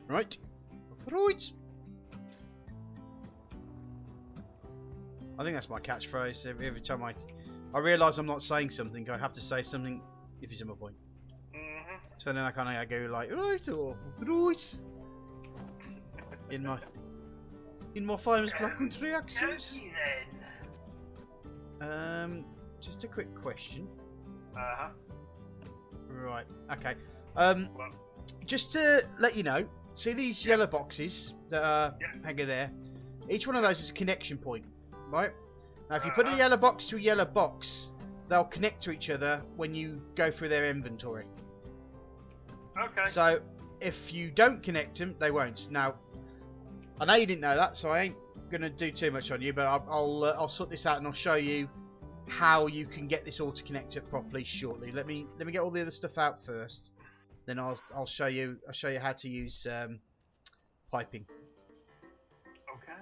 Right. Right. I think that's my catchphrase. Every time I realise I'm not saying something, I have to say something. If you see my point. Mm-hmm. So then I kind of go like right or right in my famous Black Country accent. Just a quick question. Uh-huh. Right. Okay. Well, Just to let you know, see these yellow boxes that are hanging there? Each one of those is a connection point, right? Now, if you put a yellow box to a yellow box, they'll connect to each other when you go through their inventory. okay. So, if you don't connect them, they won't. Now, I know you didn't know that, so I ain't gonna do too much on you, but I'll sort this out and I'll show you how you can get this all to connect up properly shortly. Let me get all the other stuff out first. Then I'll show you how to use piping. Okay.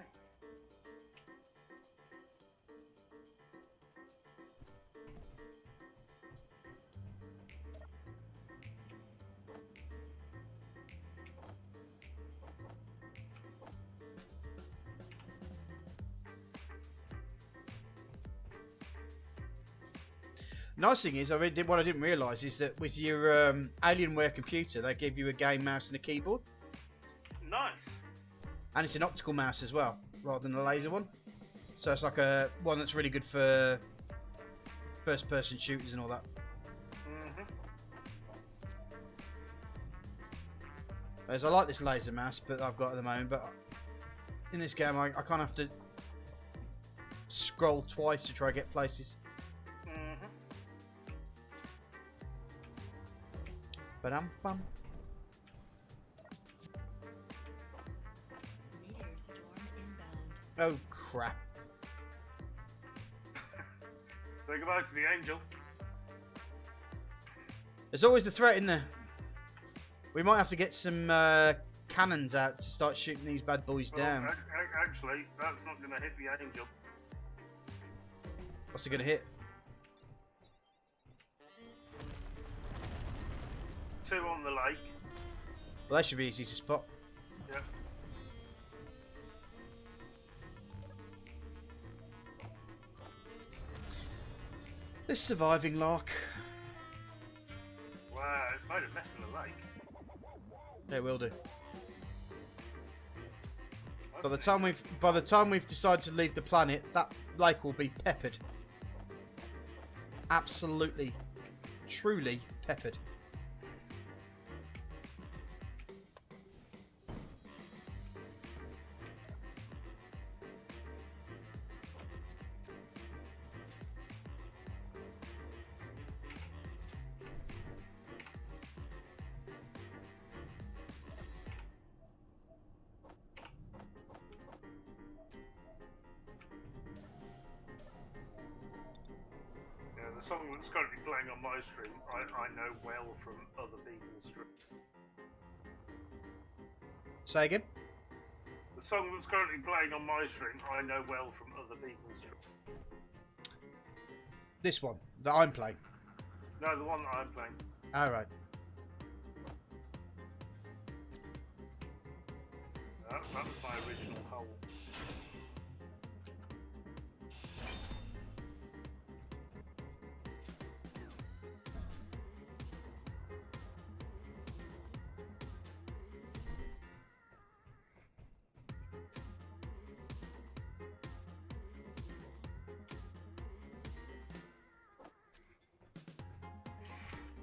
Nice thing is, what I didn't realise is that with your Alienware computer, they give you a game mouse and a keyboard, Nice. and it's an optical mouse as well, rather than a laser one. So it's like a one that's really good for first-person shooters and all that. Mm-hmm. Whereas I like this laser mouse, but I've got at the moment. But in this game, I kind of have to scroll twice to try to get places. Ba-dum-bum. Meteor storm inbound. Oh crap. Say goodbye to the angel. There's always the threat in there. We might have to get some cannons out to start shooting these bad boys down. Actually, that's not going to hit the angel. What's it going to hit? 2 on the lake. Well, that should be easy to spot. Yep. This surviving lark. Wow, it's made a mess in the lake. It will do. By the time we've decided to leave the planet, that lake will be peppered. Absolutely, truly peppered. The song that's currently playing on my stream, I know well from other people's streams. Say again? The song that's currently playing on my stream, I know well from other people's streams. This one that I'm playing. No, the one that I'm playing. Alright. That was my original hole.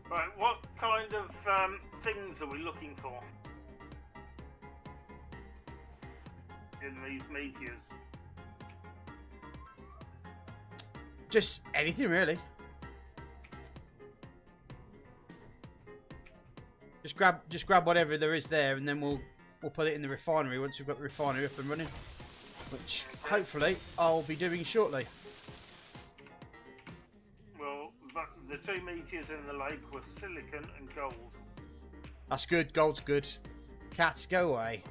Right, what kind of things are we looking for in these meteors? Just anything really. Just grab whatever there is there, and then we'll put it in the refinery once we've got the refinery up and running, which hopefully I'll be doing shortly. Well, the 2 meteors in the lake were silicon and gold. That's good. Gold's good. Cats, go away.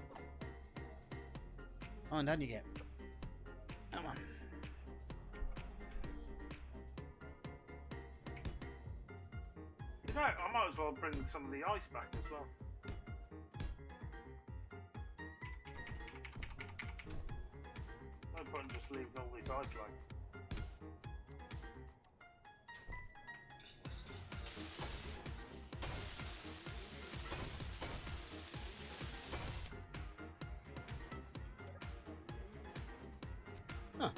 Oh, and down you get. Come on. You know, I might as well bring some of the ice back as well. No point in just leaving all this ice like. Huh.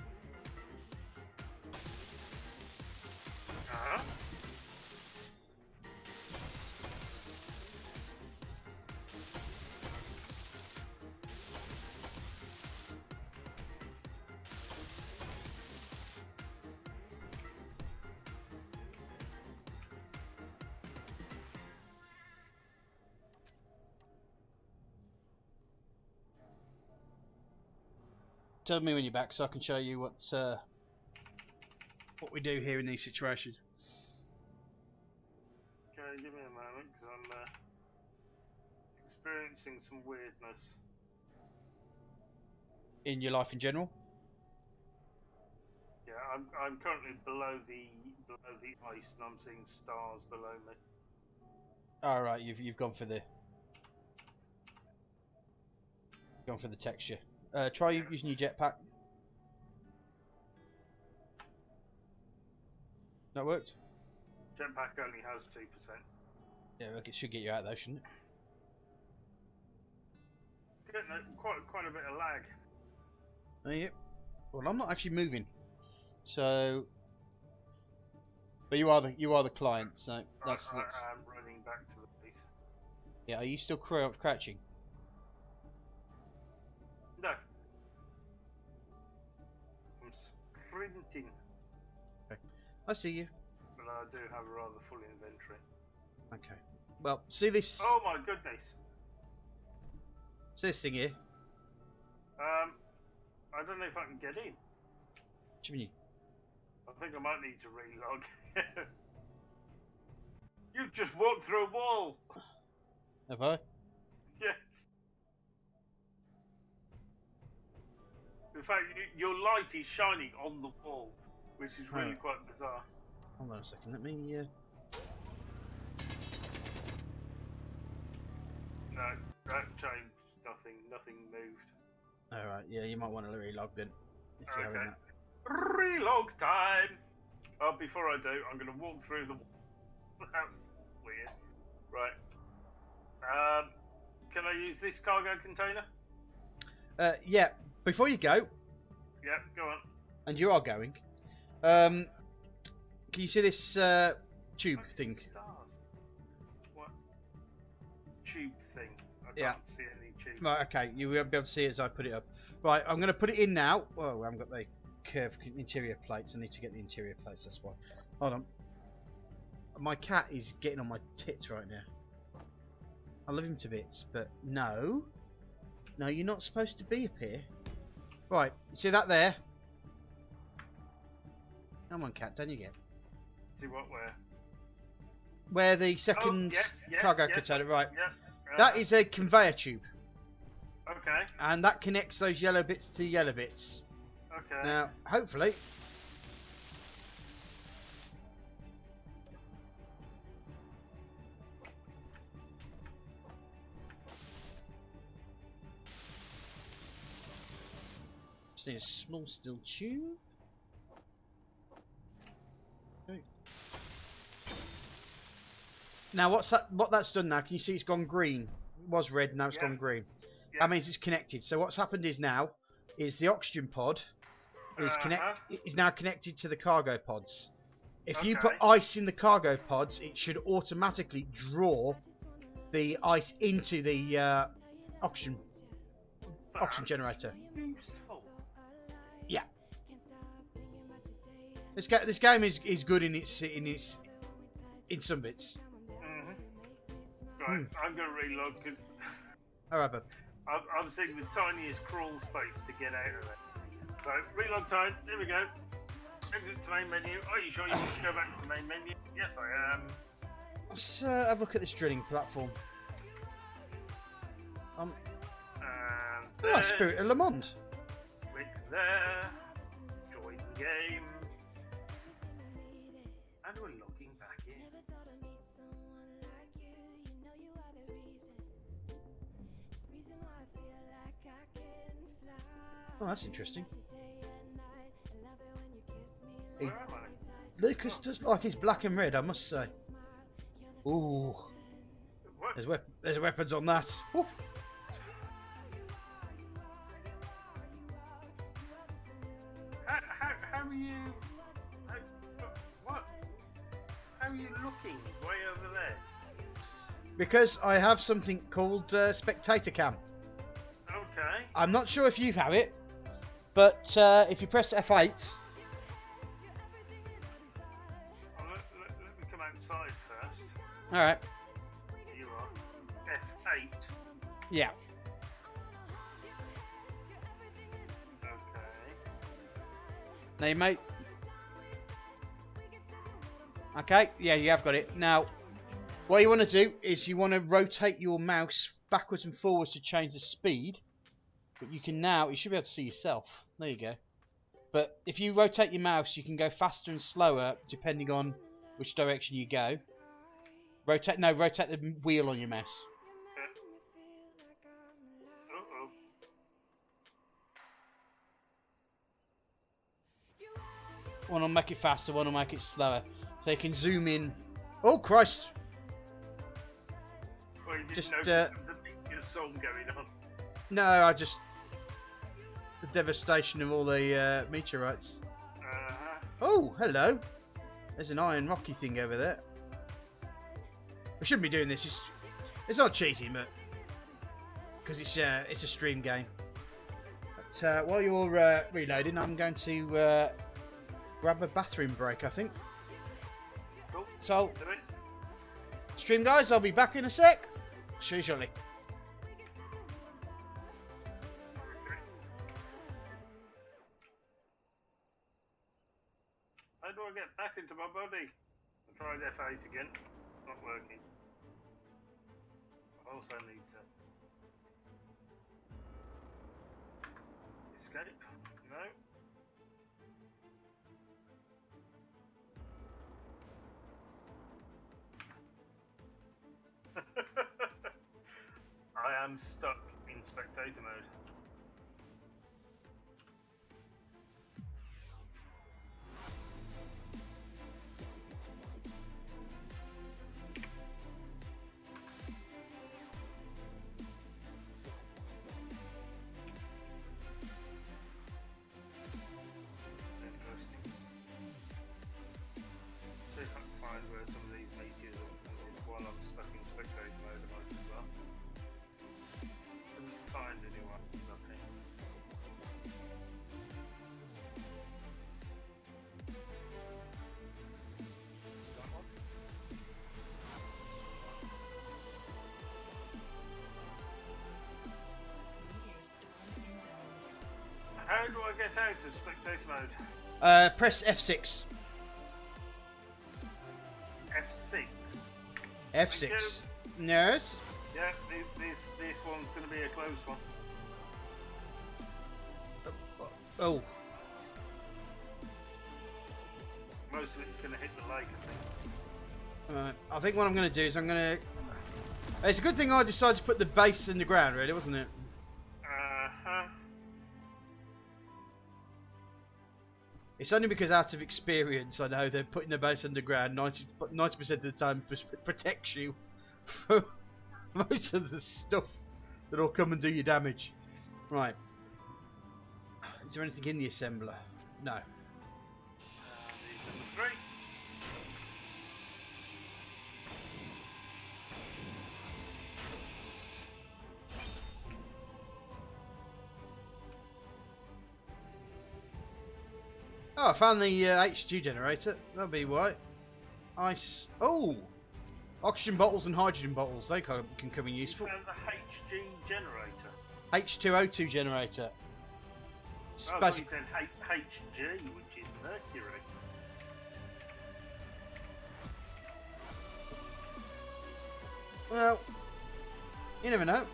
Uh-huh. Tell me when you're back so I can show you what we do here in these situations. Okay, give me a moment because I'm experiencing some weirdness. In your life in general? Yeah, I'm currently below the ice and I'm seeing stars below me. Alright, you've gone for the texture. Try using your jetpack. That worked? Jetpack only has 2%. Yeah, look, it should get you out though, shouldn't it? Getting quite a bit of lag. Yep. Well, I'm not actually moving, so. But you are the client, so that's. I'm running back to the base. Yeah, are you still crouching? No. I'm sprinting. Okay. I see you. But I do have a rather full inventory. Okay. Well, see this. Oh my goodness. See this thing here. I don't know if I can get in. What do you mean? I think I might need to relog. You've just walked through a wall. Have I? Yes. In fact, your light is shining on the wall, which is really quite bizarre. Hold on a second. Let me. No, that changed nothing. Nothing moved. All right. Yeah, you might want to relog then. If you're having Okay. that. Relog time! Oh, before I do, I'm going to walk through the wall. That's weird. Right. Can I use this cargo container? Yeah. Before you go, Yeah, go on. and you are going. Can you see this tube What's thing? the stars? What? Tube thing. I Yeah. can't see any tube. Right. Okay. You won't be able to see it as I put it up. Right. I'm going to put it in now. Oh, I haven't got the curved interior plates. I need to get the interior plates. That's why. Hold on. My cat is getting on my tits right now. I love him to bits, but no. No, you're not supposed to be up here. Right, you see that there? Come on, cat, down you get. See what, where? Where the second yes, cargo container, right. Yeah. That is a conveyor tube. Okay, And that connects those yellow bits to yellow bits. okay. Now, hopefully... Just need a small steel tube. Okay. Now, what that's done now, can you see it's gone green? It was red, now it's Yeah. gone green. Yeah. That means it's connected. So what's happened is now, is the oxygen pod is now connected to the cargo pods. If you put Okay. ice in the cargo pods, it should automatically draw the ice into the oxygen That's generator. Useful. Yeah. This game is good in some bits. Right, I'm going to reload because However, I'm seeing the tiniest crawl space to get out of it. So, reload time. Here we go. Exit to main menu. Are you sure you want to go back to the main menu? Yes, I am. let's have a look at this drilling platform. And Oh, there, Spirit of Le Monde. click there. Join the game. And we're logging back in. Oh, that's interesting. Where am I? Lucas does like his black and red, I must say. Ooh, What? there's weapons on that. Ooh. How are you? What? How are you looking way over there? Because I have something called Spectator Cam. Okay. I'm not sure if you have it, but if you press F8, Well, let me come outside first. alright, You are. F8. yeah. Okay. Now you may... Okay, yeah, you have got it. Now, what you want to do is you want to rotate your mouse backwards and forwards to change the speed. But you can now, you should be able to see yourself. There you go. But if you rotate your mouse, you can go faster and slower depending on which direction you go. Rotate the wheel on your mouse. Uh-oh. One will make it faster, one will make it slower. So you can zoom in. Oh Christ! Well, you didn't Just, notice there was a big song going on. No, I just... The devastation of all the meteorites. Uh-huh. Oh, hello. There's an iron rocky thing over there. We shouldn't be doing this. It's not cheating, but... Because it's a stream game. But while you're reloading, I'm going to grab a bathroom break, I think. Cool. So, Do it. stream guys, I'll be back in a sec. See you shortly. Okay. How do I get back into my body? I tried F8 again. Not working. I also need to escape. No. I am stuck in spectator mode. It's interesting. See if I can find where some of these meteors are while I'm stuck in spectator mode. I might as well. Couldn't find anyone. Nothing. That one? Meteor storm inbound. How do I get out of spectator mode? Press F6. F6. F6. Nurse. Yeah, this one's going to be a close one. Oh. Most of it's going to hit the lake, I think. I think what I'm going to do is I'm going to... It's a good thing I decided to put the base in the ground, really, wasn't it? Uh-huh. It's only because out of experience I know they're putting the base underground 90% of the time protects you from most of the stuff that'll come and do you damage. Right. Is there anything in the assembler? No. Need number 3. Oh, I found the H2 generator. That'll be why. Ice. Oh! Oxygen bottles and hydrogen bottles. They can come in You useful. found the HG generator. H2O2 generator. Oh, I thought you said HG, which is mercury. Well, you never know.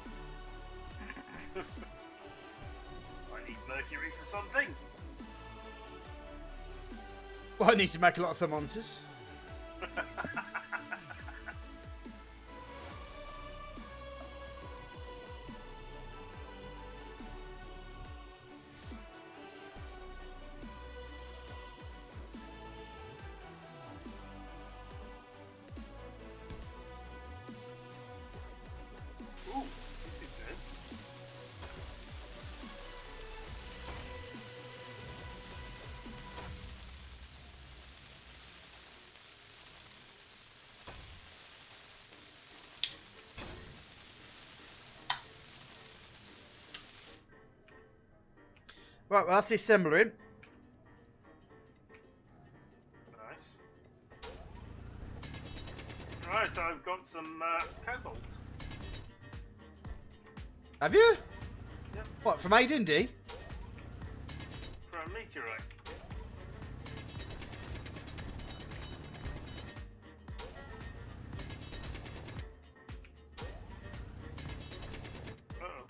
I need mercury for something. Well, I need to make a lot of thermometers. Ooh, this is good. Right, well, that's the assembler in. Nice. Right, I've got some cobalt. Have you? Yep. What, from AD&D? For a meteorite. Uh-oh.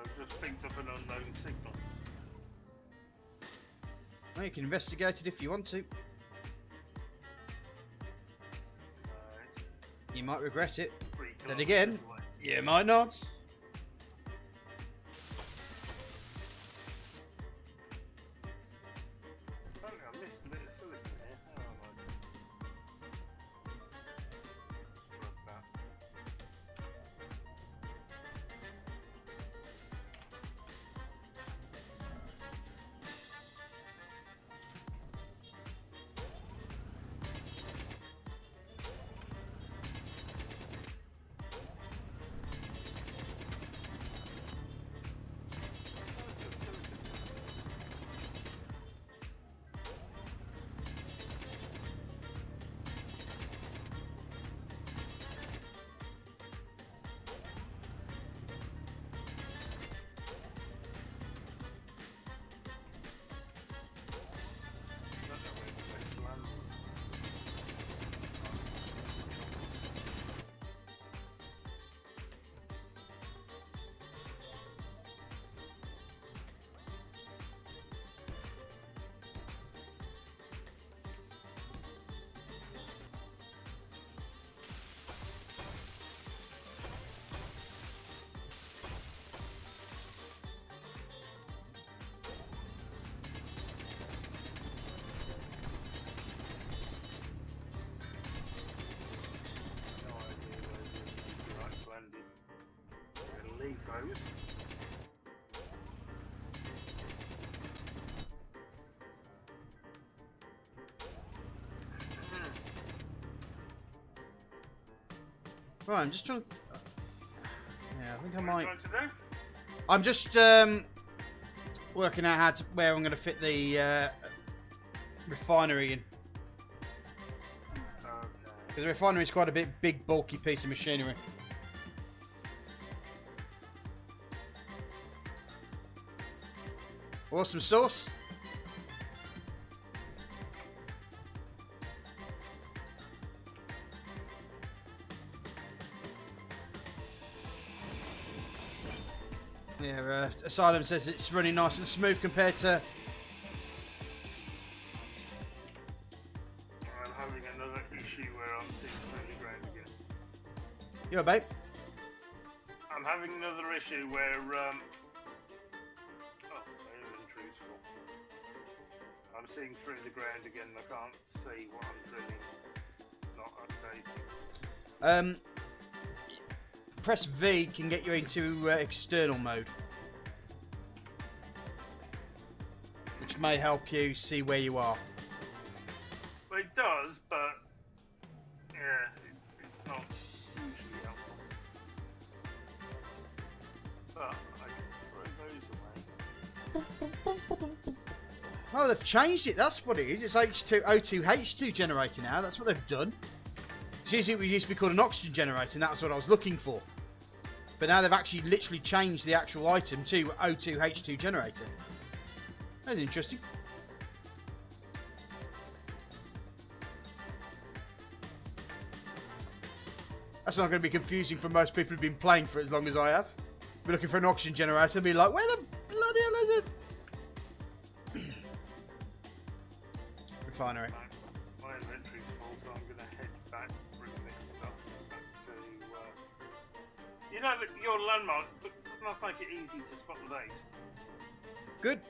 I've just picked up an unknown signal. Well, you can investigate it if you want to. Right. You might regret it. 3 Then kilometers again, away. you might not. Apparently I missed a bit of silicon here. How am I? Grab that. defos. Right, I'm just trying to... yeah, I think I What are you might... trying to do? I'm just working out where I'm going to fit the refinery in. Okay. Because the refinery is quite a big, bulky piece of machinery. Awesome sauce. Yeah, Asylum says it's running nice and smooth compared to... I'm having another issue where I'm seeing totally ground again. Yo, babe. I'm having another issue where oh, my inventory's full. I'm seeing through the ground again. I can't see what I'm drilling. Not updating. Press V can get you into external mode, which may help you see where you are. Well, it does, but yeah, it's not usually helpful. But I can throw those away. Oh, they've changed it. That's what it is. It's O2H2 generator now. That's what they've done. Usually it used to be called an oxygen generator, and that's what I was looking for. But now they've actually literally changed the actual item to O2H2 generator. That's interesting. That's not going to be confusing for most people who've been playing for as long as I have. Be looking for an oxygen generator and be like, where the bloody hell is it? Refinery. My inventory's full, so I'm going to head back, bring this stuff back to. You know that your landmark does not make it easy to spot the base. Good.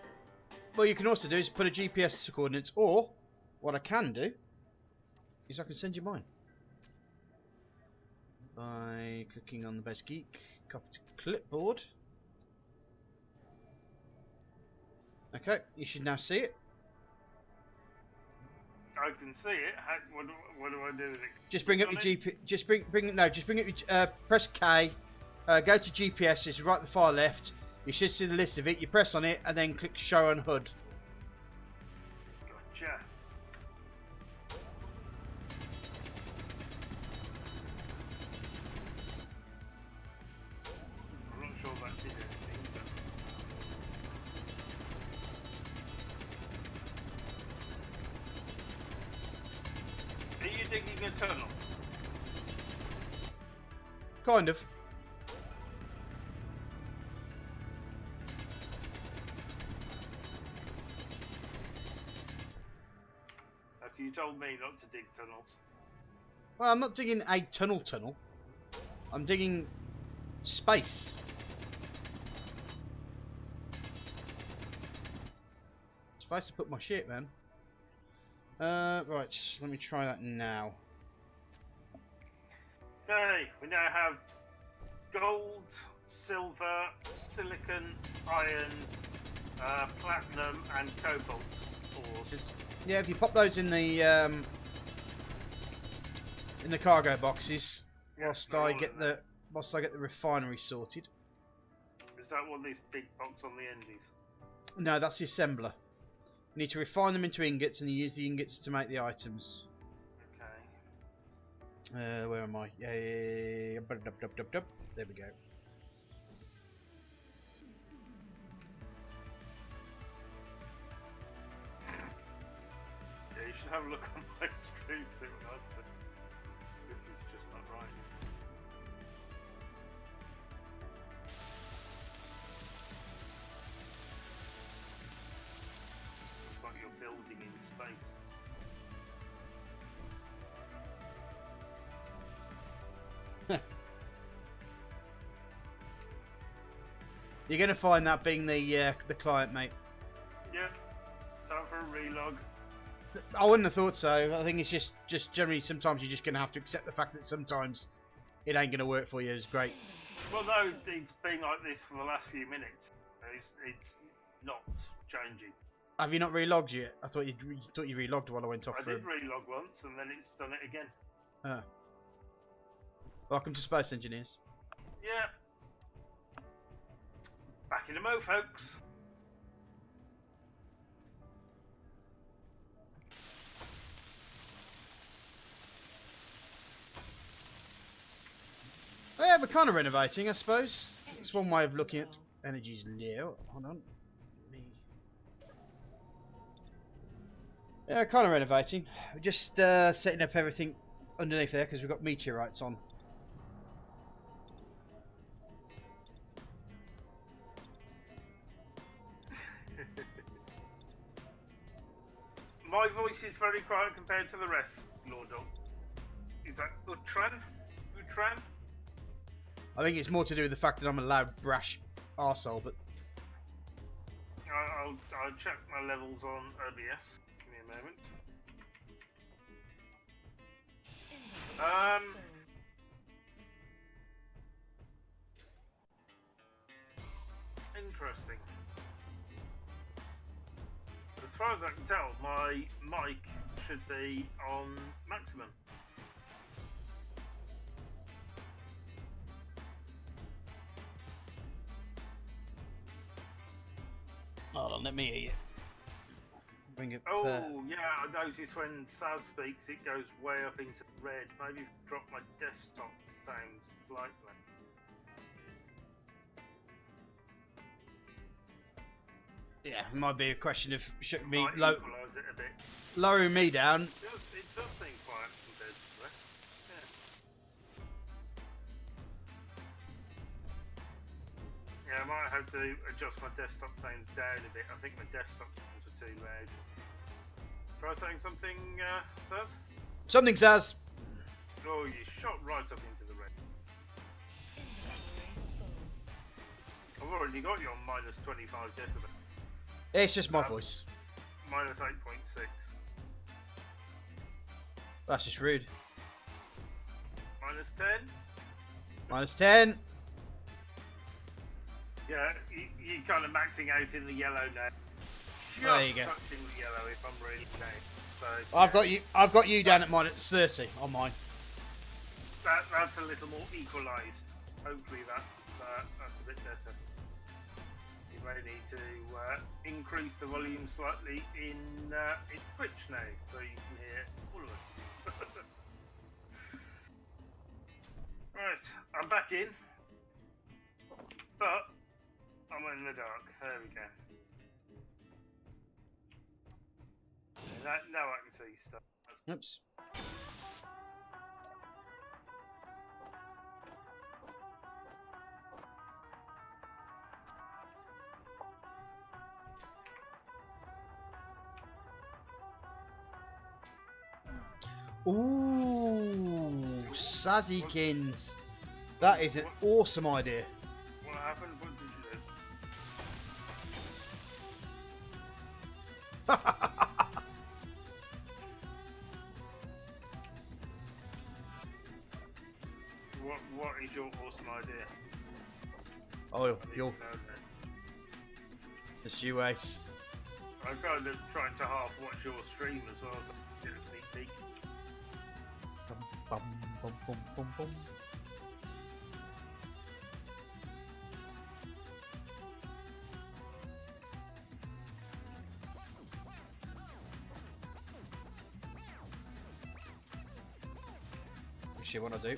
What you can also do is put a GPS coordinates, or what I can do is I can send you mine by clicking on the base geek, copy to clipboard. Okay, you should now see it. I can see it. What do I do with it? Just bring up your GP. Just bring up your. Press K. Go to GPS. It's right at the far left. You should see the list of it. You press on it and then click Show on HUD. Gotcha. I'm not sure that did anything, but... Are you digging a tunnel? Kind of. After you told me not to dig tunnels. Well, I'm not digging a tunnel. I'm digging space. Space to put my shit, man. Right, let me try that now. Okay, we now have gold, silver, silicon, iron, platinum, and cobalt ores. Yeah, if you pop those in the cargo boxes, whilst I get the refinery sorted. Is that what this big box on the end is? No, that's the assembler. You need to refine them into ingots, and you use the ingots to make the items. Okay. Where am I? Yeah. There we go. Yeah, you should have a look on my stream, see what I've done. This is just not right. Looks like you're building in space. You're going to find that being the client, mate. Yeah. Time for a relog. I wouldn't have thought so. I think it's just generally sometimes you're just going to have to accept the fact that sometimes it ain't going to work for you. It's great. Well, no, it's been like this for the last few minutes. It's not changing. Have you not relogged yet? I thought you relogged while I went off. I did relog once, and then it's done it again. Ah. Welcome to Space Engineers. Yeah. Back in the mo, folks. Oh, yeah, we're kind of renovating, I suppose. It's one way of looking at energy's low. Hold on. Me. Yeah, kind of renovating. We're just setting up everything underneath there because we've got meteorites on. My voice is very quiet compared to the rest, Lord Dog. Is that Utran? Utran? I think it's more to do with the fact that I'm a loud, brash arsehole, but I'll check my levels on OBS. Give me a moment. Interesting. As far as I can tell, my mic should be on maximum. hold on, let me hear you. Bring it. Oh, yeah, I noticed when Saz speaks, it goes way up into the red. Maybe drop my desktop sounds slightly. Yeah, it might be a question of me Might equalise it a bit. lowering me down. It does seem quiet compared to the rest. Yeah. Yeah, I might have to adjust my desktop sounds down a bit. I think my desktop sounds are too loud. Try saying something, Saz? Something says. Oh, you shot right up into the red. I've already got you on minus 25 decibels. It's just my voice. Minus 8.6. That's just rude. Minus 10? Minus 10. Yeah, you're kind of maxing out in the yellow now. Just There you go. touching the yellow if I'm really down. So I've got you down at minus 30 on mine. That's a little more equalised. Hopefully that's a bit better. You may need to increase the volume slightly in Twitch now, so you can hear all of us. Right, I'm back in, but I'm in the dark. There we go. Now I can see stuff. Oops. Ooh, Sazzykins. That is an awesome idea. What happened? What did you do? What is your awesome idea? Oh, you're it's you, Ace. I'm kind of trying to half watch your stream as well, so I can get a sneak peek. Bum, bum, bum, bum, bum. See what I do.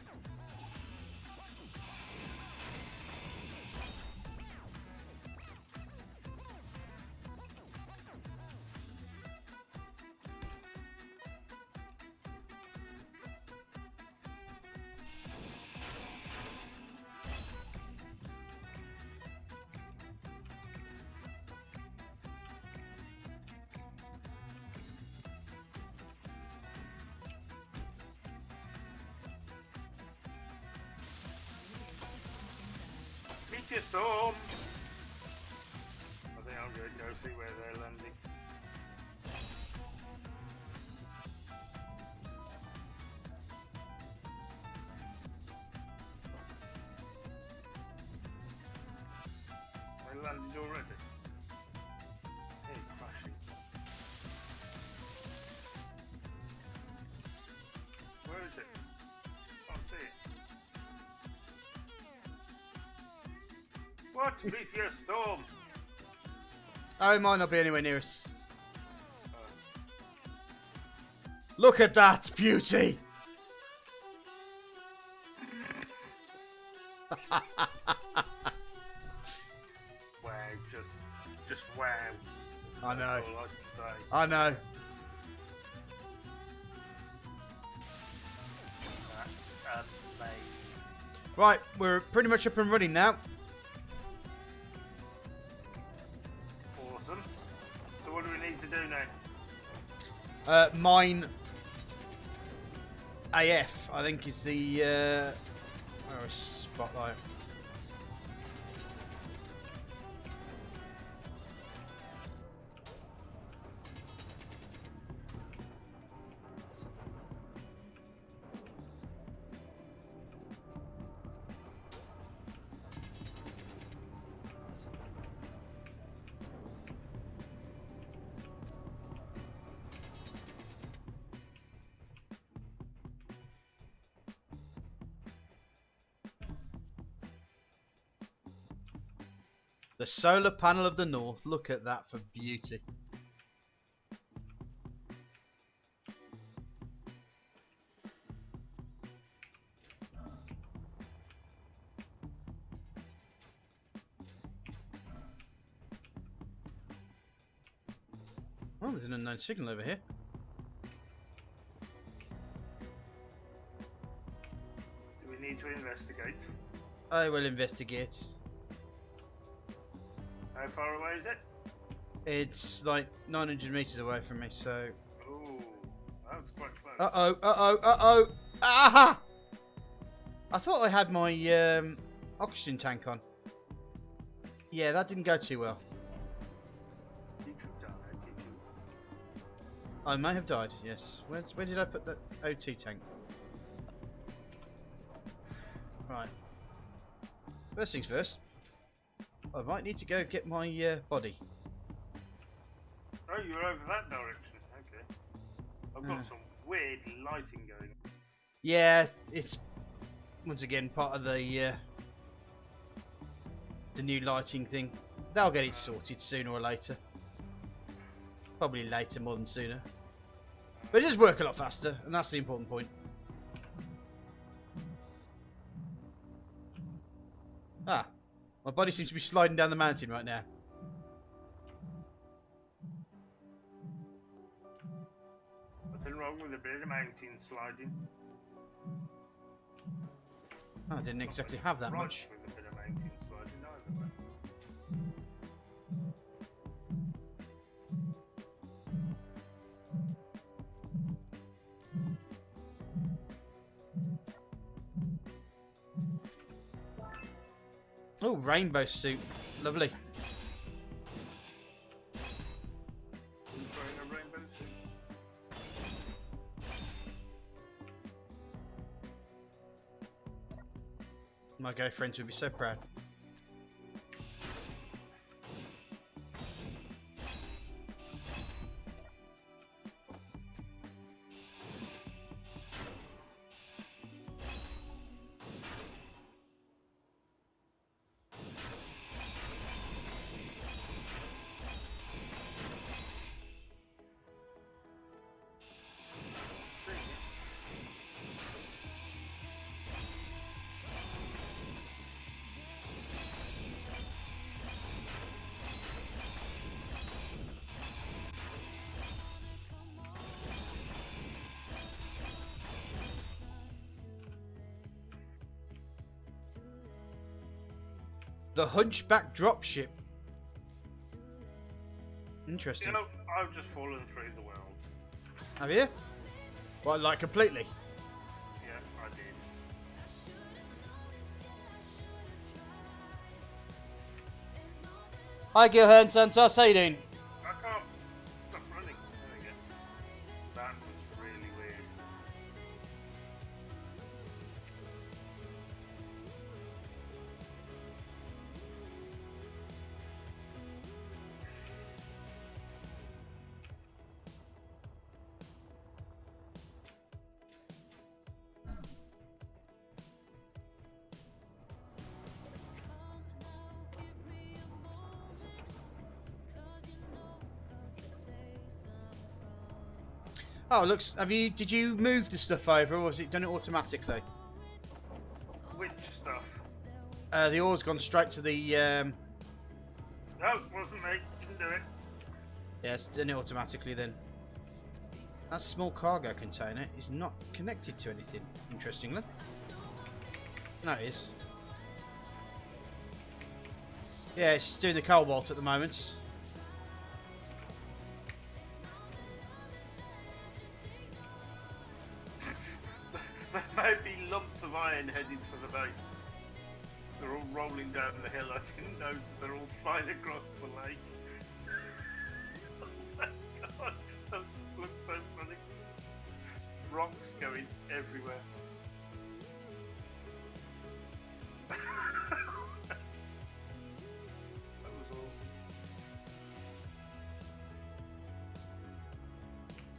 Meteor storm! I think I'm going to go see where they're landing. landed already? Hey, crashing. Where is it? Can't see it. What? Meteor storm! Oh, it might not be anywhere near us. Oh. Look at that beauty! Wow, just wow. I know. That's all I can say. I know. That's amazing. Right, we're pretty much up and running now. Awesome. So what do we need to do now? Mine AF, I think, is the where is spotlight? The solar panel of the north. Look at that for beauty. Oh, there's an unknown signal over here. Do we need to investigate? I will investigate. How far away is it? It's like 900 meters away from me, so. Ooh, that's quite close. Uh-oh. Aha! I thought I had my oxygen tank on. Yeah, that didn't go too well. Did you die? Did you? I may have died, yes. Where did I put the OT tank? Right. First things first. I might need to go get my body. Oh, you're over that direction. Okay. I've got some weird lighting going on. Yeah, it's once again part of the new lighting thing. They'll get it sorted sooner or later. Probably later more than sooner. But it does work a lot faster, and that's the important point. Ah, my body seems to be sliding down the mountain right now. Nothing wrong with a bit of mountain sliding. Oh, I didn't exactly have that Right much. with a bit of mountain sliding either, but Oh, rainbow suit. Lovely. who's wearing a rainbow suit? My girlfriend would be so proud. The Hunchback Dropship. Interesting. You know, I've just fallen through the world. Have you? Well, like completely. Yeah, I did. Hi, Gilhern Santos. How you doing? I can't stop running. There we go. That was really weird. Oh, looks. Did you move the stuff over, or has it done it automatically? Which stuff? The ore's gone straight to the. No, wasn't me. Didn't do it. Yeah, it's done it automatically then. That small cargo container is not connected to anything, interestingly. No, it is. Yeah, it's doing the cobalt at the moment. There may be lumps of iron heading for the base. They're all rolling down the hill. I didn't notice they're all flying across the lake. Oh my god, that just looks so funny. Rocks going everywhere. That was awesome.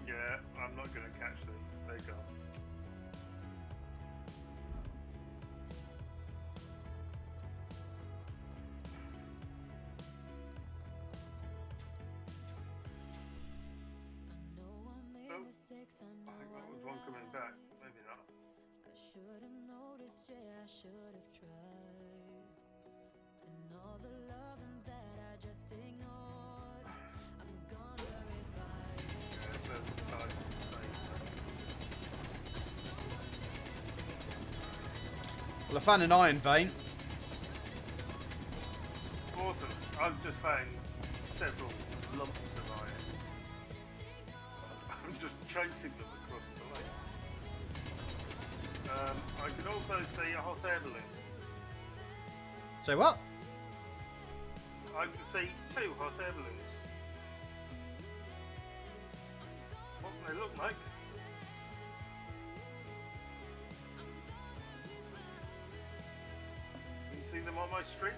Yeah, I'm not going to catch them. They go. I think that was one coming back. Maybe not. I should have noticed, yeah, I should have tried. And all the loving that I just ignored, I'm gonna revive it. Yeah, so the size is the same. Well, I found an iron vein. Awesome. I've just found several lumps of iron. I'm just chasing them across the lake. I can also see a hot air balloon. Say what? I can see 2 hot air balloons. What do they look like? Can you see them on my stream?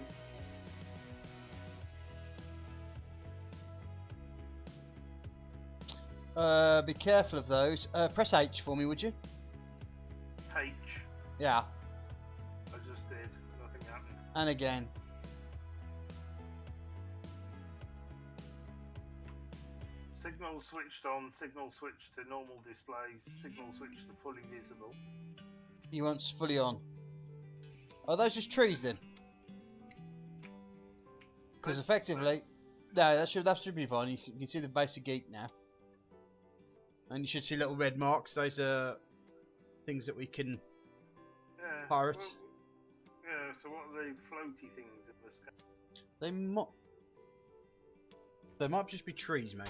Be careful of those. Press H for me, would you? H. Yeah, I just did. Nothing happened. and again. Signal switched on, signal switched to normal display, signal switched to fully visible. You want fully on. Are those just trees then? Because effectively, no, that should be fine. You can see the basic geek now, and you should see little red marks. Those are things that we can Yeah. pirate. Well, yeah, so what are the floaty things in the sky? They might just be trees, mate.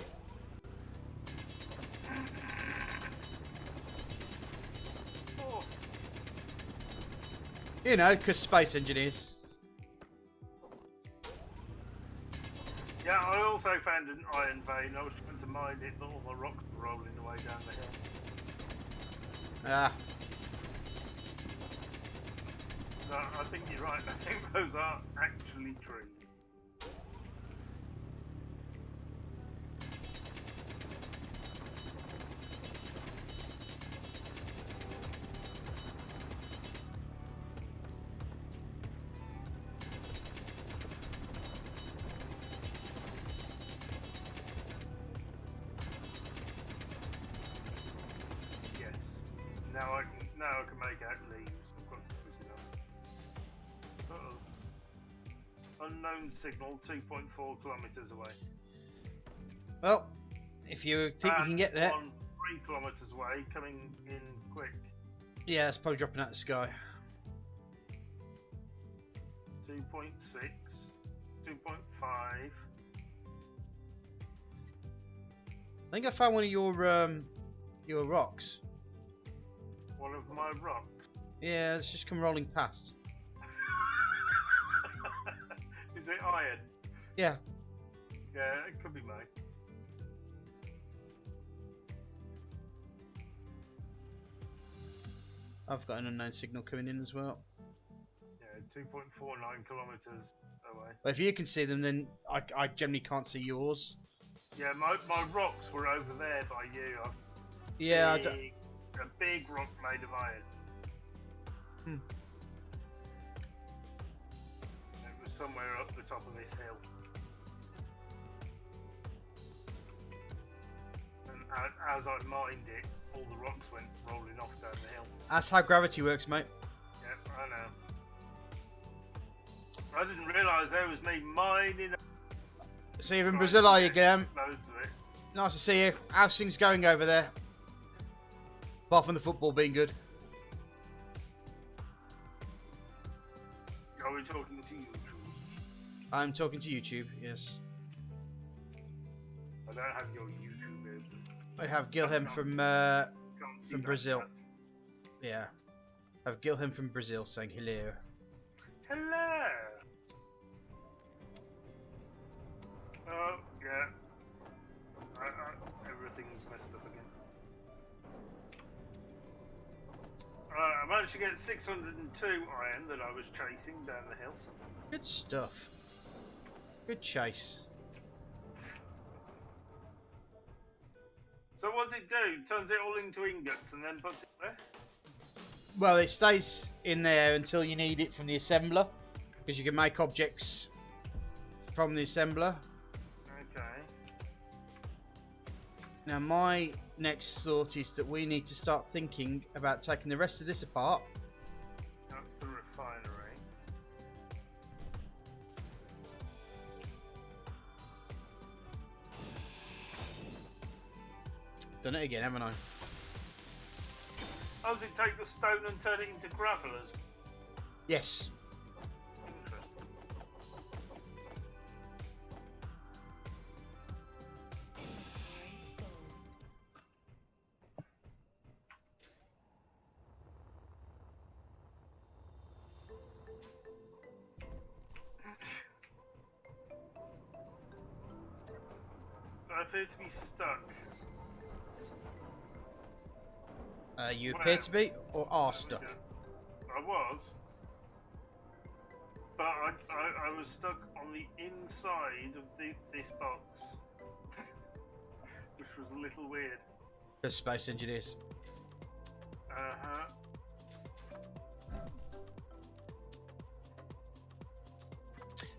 Oh, You know, because space engineers. yeah, I also found an iron vein. I was trying to mine it, but all the rocks were rolling away down the hill. Ah, So I think you're right. I think those are actually trees. Yes. Now I can make out leaves. I've got to push it up. Uh-oh. Unknown signal 2.4 kilometres away. well, if you think you can get there, 3 kilometres away, coming in quick. yeah, it's probably dropping out of the sky. 2.6, 2.5. I think I found one of your rocks. One of my rocks. Yeah, it's just come rolling past. Is it iron? Yeah. Yeah, it could be mine. I've got an unknown signal coming in as well. Yeah, 2.49 kilometres away. But if you can see them, then I generally can't see yours. Yeah, my rocks were over there by you. Yeah, I A big rock made of iron. Hmm. It was somewhere up the top of this hill. And as I mined it, all the rocks went rolling off down the hill. That's how gravity works, mate. Yeah, I know. I didn't realise there was me mining. See you in Brazil, are you, Graham? Loads of it. Nice to see you. How's things going over there? Apart from the football being good. Are we talking to YouTube? I'm talking to YouTube, yes. I don't have your YouTube open. I have Gilhem from Can't see from that Brazil. chat. Yeah. I have Gilhem from Brazil saying hello. Hello. Oh yeah. Everything's messed up again. I managed to get 602 iron that I was chasing down the hill. Good stuff. Good chase. So what does it do? Turns it all into ingots and then puts it there? Well, it stays in there until you need it from the assembler, because you can make objects from the assembler. Okay. Now my next thought is that we need to start thinking about taking the rest of this apart. That's the refinery. Done it again, haven't I? How does it take the stone and turn it into gravelers? Yes. Interesting. I appear to be stuck. You appear to be, or are stuck. I was. But I was stuck on the inside of this box. Which was a little weird. The space engineers. Uh-huh.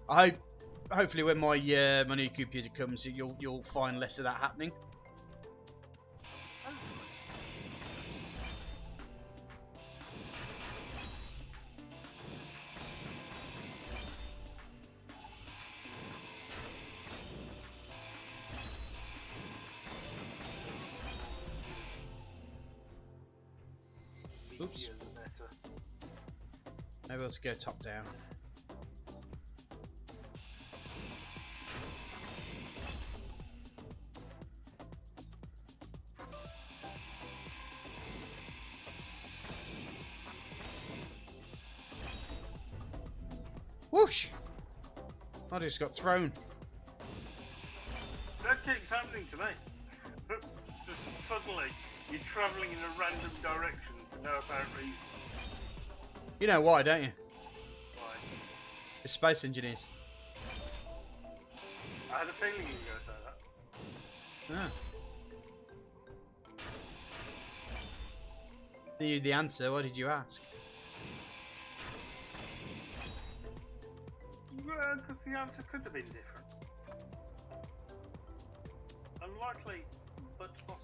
I hope, hopefully, when my my new computer comes, you'll find less of that happening. Oops. Easier the better. Maybe I'll to go top down. Whoosh! I just got thrown. That keeps happening to me. Just suddenly, you're travelling in a random direction for no apparent reason. You know why, don't you? Why? The space engineers. I had a feeling you were going to say that. Ah. Knew the answer. Why did you ask? Well, because the answer could have been different. Unlikely, but possible.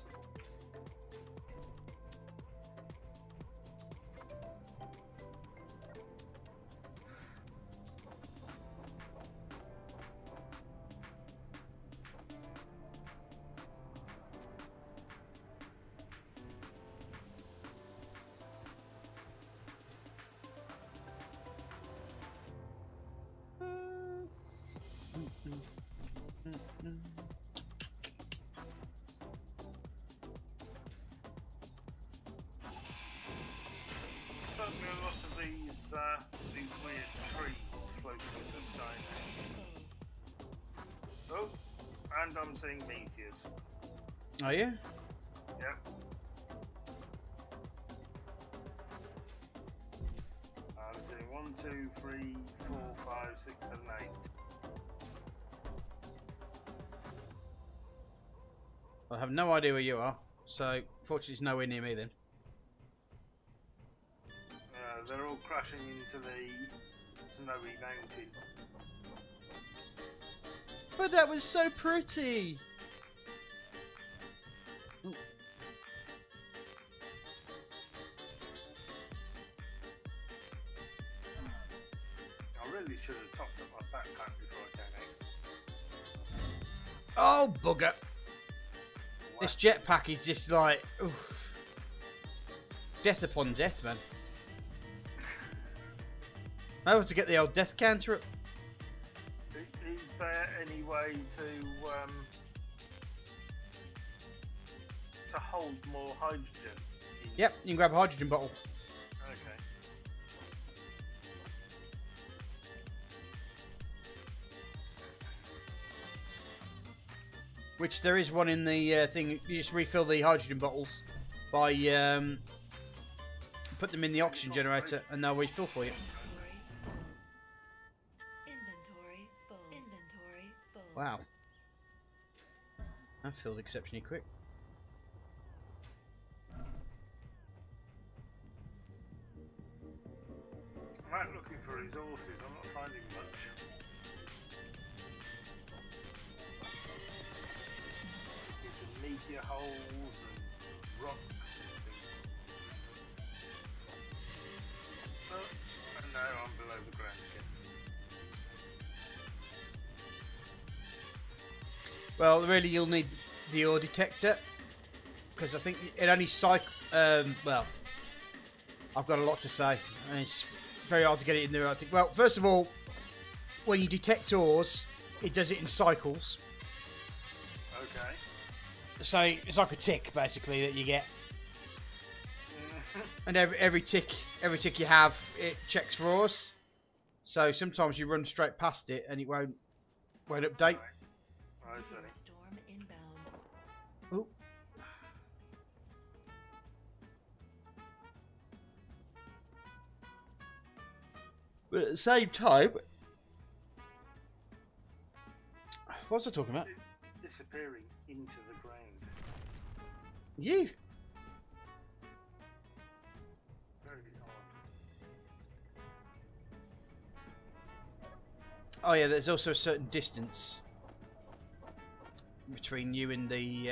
Certainly a lot of these weird trees floating in the sky now. Oh, and I'm seeing meteors. Are you? Yep. I'm seeing 1, 2, 3, 4, 5, 6, 7, 8. I have no idea where you are, so fortunately it's nowhere near me then. They're all crashing into the snowy mountain. But that was so pretty! Oh, really should have topped up my backpack before I came out. Oh, bugger. Wow. This jetpack is just like... oof. Death upon death, man. I'm able to get the old death counter up. Is there any way to hold more hydrogen? Yep, you can grab a hydrogen bottle. Okay. Which there is one in the thing. You just refill the hydrogen bottles by put them in the oxygen generator and they'll refill for you. Inventory full. Inventory full. Wow. That filled exceptionally quick. I'm out looking for resources, I'm not finding much. Looking for meteor holes and rocks and things. Oh, and now I'm below the ground again. Well, really, you'll need the ore detector because I think it only well, I've got a lot to say, and it's very hard to get it in there. I think. Well, first of all, when you detect ores, it does it in cycles. Okay. So it's like a tick, basically, that you get. And every tick you have, it checks for ores. So sometimes you run straight past it and it won't update. I see. Storm inbound. Oh. But at the same time, what was I talking about? Disappearing into the ground. You. Very odd. Oh yeah, there's also a certain distance between you and the.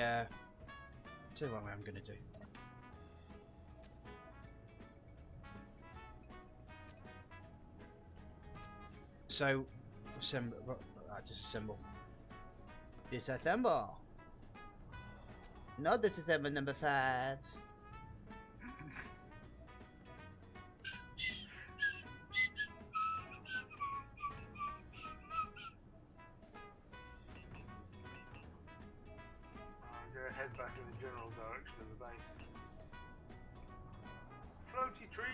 Tell you what I'm going to do. So, assemble. Disassemble. Disassemble. Not disassemble number 5. I'm going to head back in the general direction of the base. Floaty tree!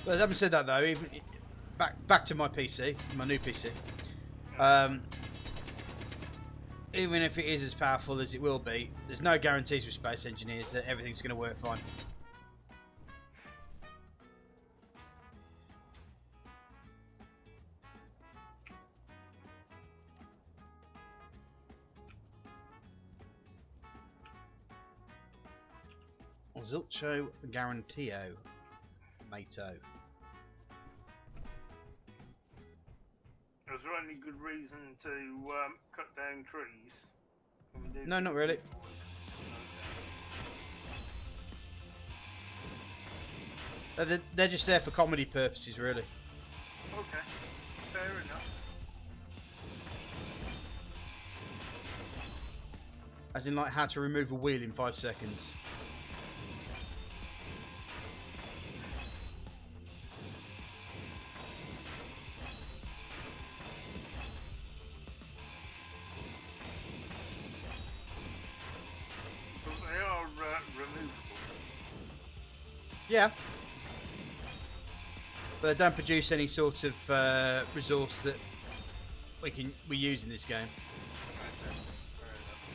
But having said that though, even back to my PC, my new PC. Even if it is as powerful as it will be, there's no guarantees with space engineers that everything's going to work fine. Zulcho Garantio, Mato. Was there any good reason to cut down trees? No, not really. They're just there for comedy purposes, really. Okay, fair enough. As in, like, how to remove a wheel in 5 seconds. But they are removable. Yeah. But they don't produce any sort of resource that we use in this game. Fair enough.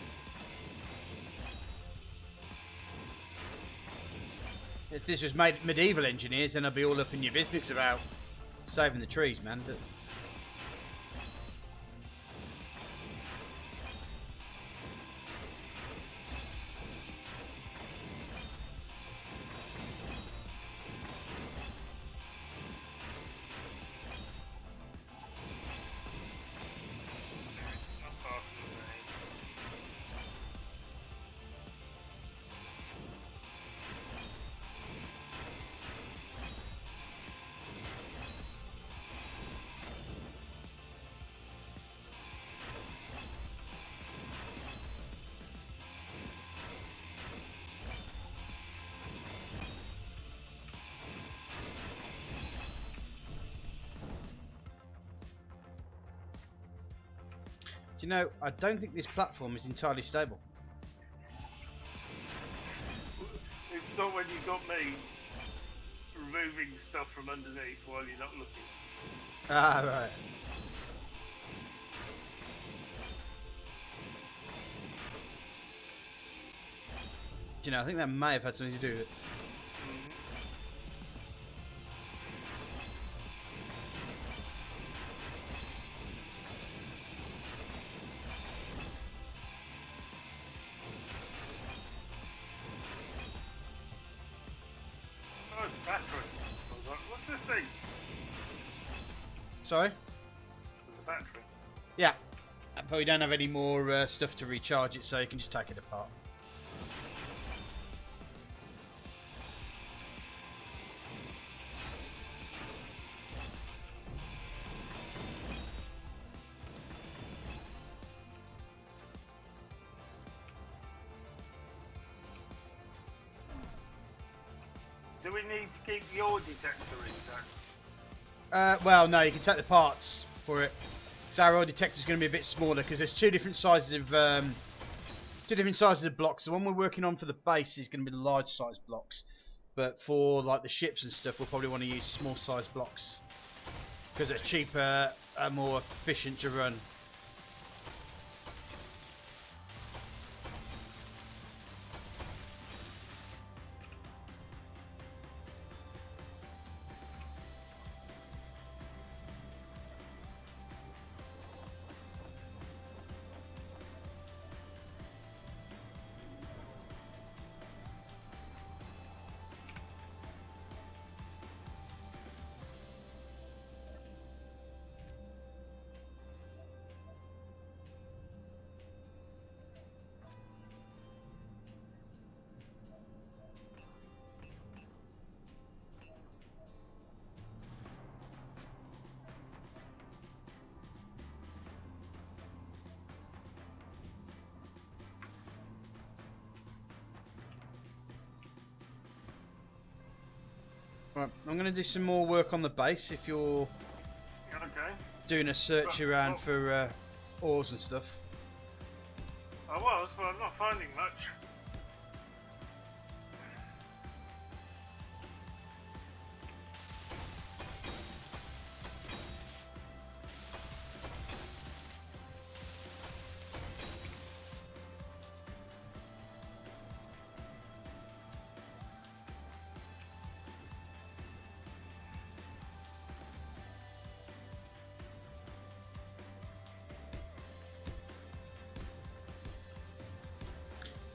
If this was made medieval engineers, then I'd be all up in your business about saving the trees, man. But you know, I don't think this platform is entirely stable. It's not when you've got me removing stuff from underneath while you're not looking. Ah, right. Do you know, I think that may have had something to do with it. Oh, it's a battery. Hold on. What's this thing? Sorry? There's a battery. Yeah. But we don't have any more stuff to recharge it, so you can just take it apart. Do we need to keep the ore detector intact? Well, no, you can take the parts for it. So our ore detector is going to be a bit smaller because there's two different sizes of blocks. The one we're working on for the base is going to be the large size blocks, but for like the ships and stuff, we'll probably want to use small size blocks because they're cheaper and more efficient to run. Right, I'm going to do some more work on the base if you're Okay. doing a search around for ores and stuff. I was, but I'm not finding much.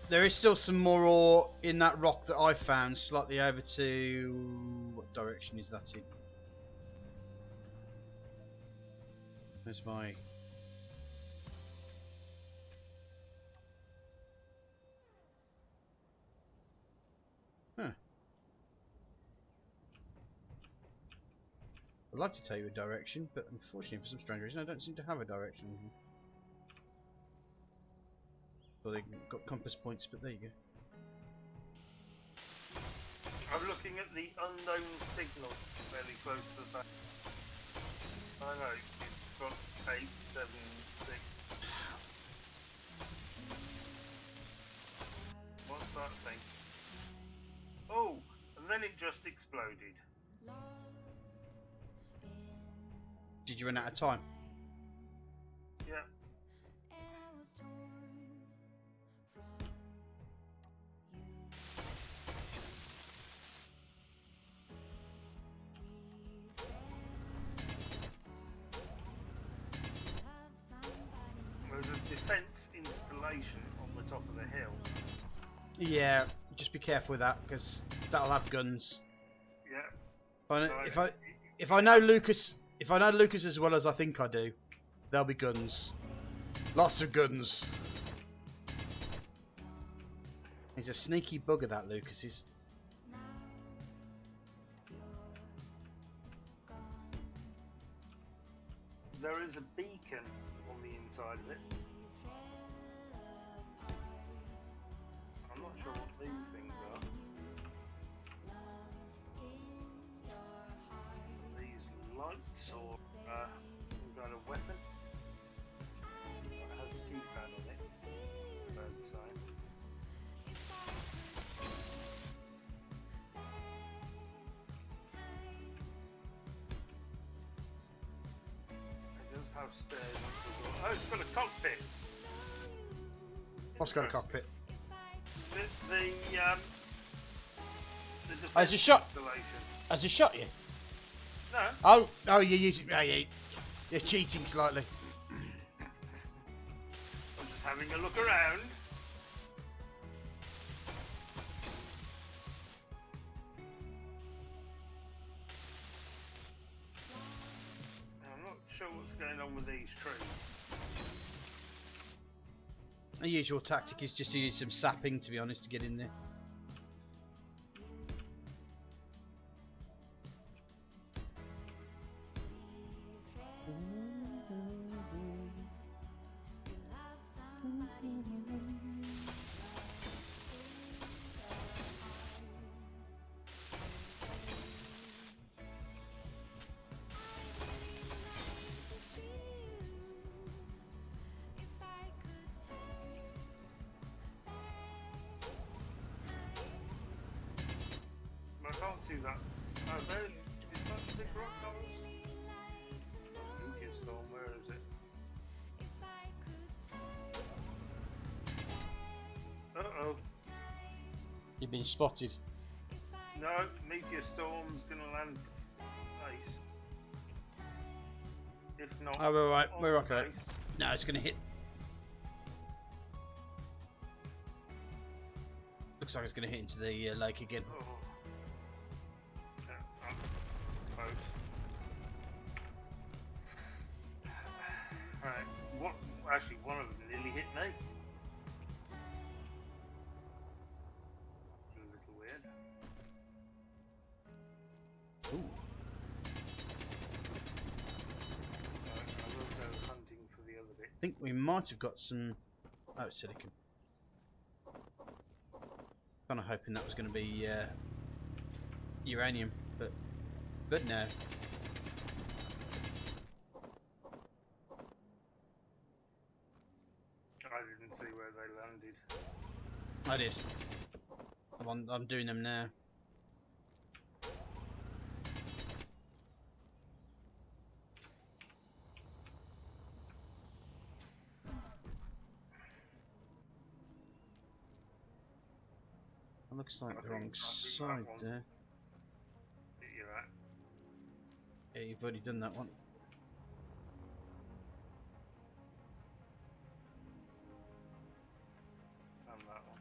There is still some more ore in that rock that I found, slightly over to... what direction is that in? Where's my... Huh. I'd like to tell you a direction, but unfortunately for some strange reason I don't seem to have a direction. Well, they've got compass points, but there you go. I'm looking at the unknown signal fairly close to the back. I know, it's got 876. What's that thing? Oh, and then it just exploded. Did you run out of time? Yeah. There's a defence installation on the top of the hill. Yeah, just be careful with that because that'll have guns. Yeah. If I know Lucas as well as I think I do, there'll be guns. Lots of guns. He's a sneaky bugger, that Lucas is. There is a beacon on the inside of it. I'm not sure what these things are. These lights or some kind of weapon. It has Bad sign. It does have stairs onto the door. Oh, it's got a cockpit. What's got a cockpit? The Has he shot? installation. Has he shot you? No. Oh, you're using. Oh, you're cheating slightly. I'm just having a look around. I'm not sure what's going on with these trees. The usual tactic is just to use some sapping, to be honest, to get in there. I can't see that. Oh, there is that the big rock holes? Meteor storm, where is it? Uh-oh. You've been spotted. No, meteor storm's gonna land base. If not, Oh, we're right. on We're okay. base. No, it's going to hit. Looks like it's going to hit into the lake again. Oh. Yeah, I'm close. Right, what? Actually, one of them nearly hit me. A little weird. Ooh. Right, I will go hunting for the other bit. I think we might have got some. Oh, it's silicon. Kind of hoping that was going to be uranium, but no. I didn't see where they landed. I did. I'm doing them now. It looks like I the wrong think side that one. there. You're right. Yeah, you've already done that one. And that one.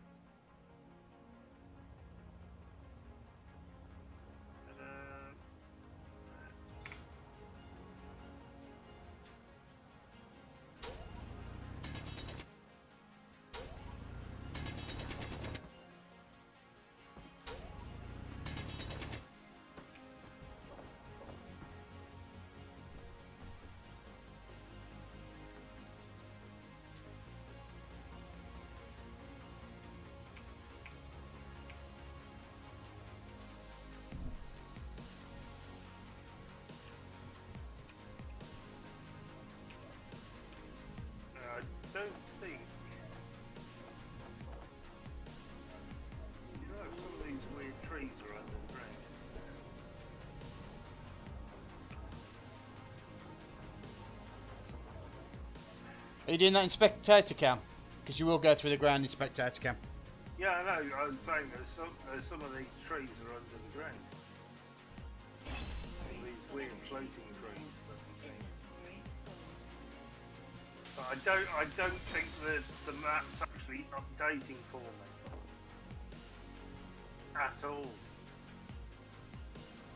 I don't think. You know, some of these weird trees are under the ground. Are you doing that in spectator cam? Because you will go through the ground in spectator cam. Yeah, I know. I'm saying some of these trees are under the ground. These weird floating trees. Inventory full. But I don't think the map's actually updating for me at all.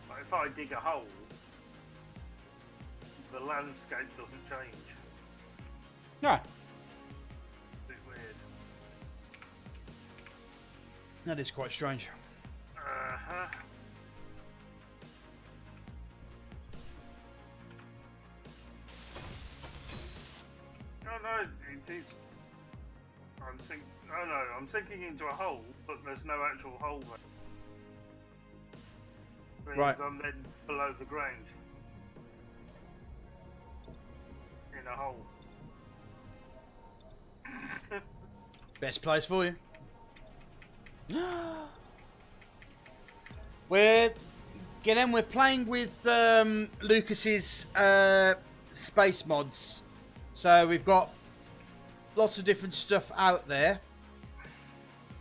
Like if I dig a hole, the landscape doesn't change. No, Bit weird. that is quite strange. Uh-huh. No, it is. I'm sinking into a hole, but there's no actual hole there. Means Right. I'm then below the ground. In a hole. Best place for you. We're playing with Lucas's space mods, so we've got lots of different stuff out there,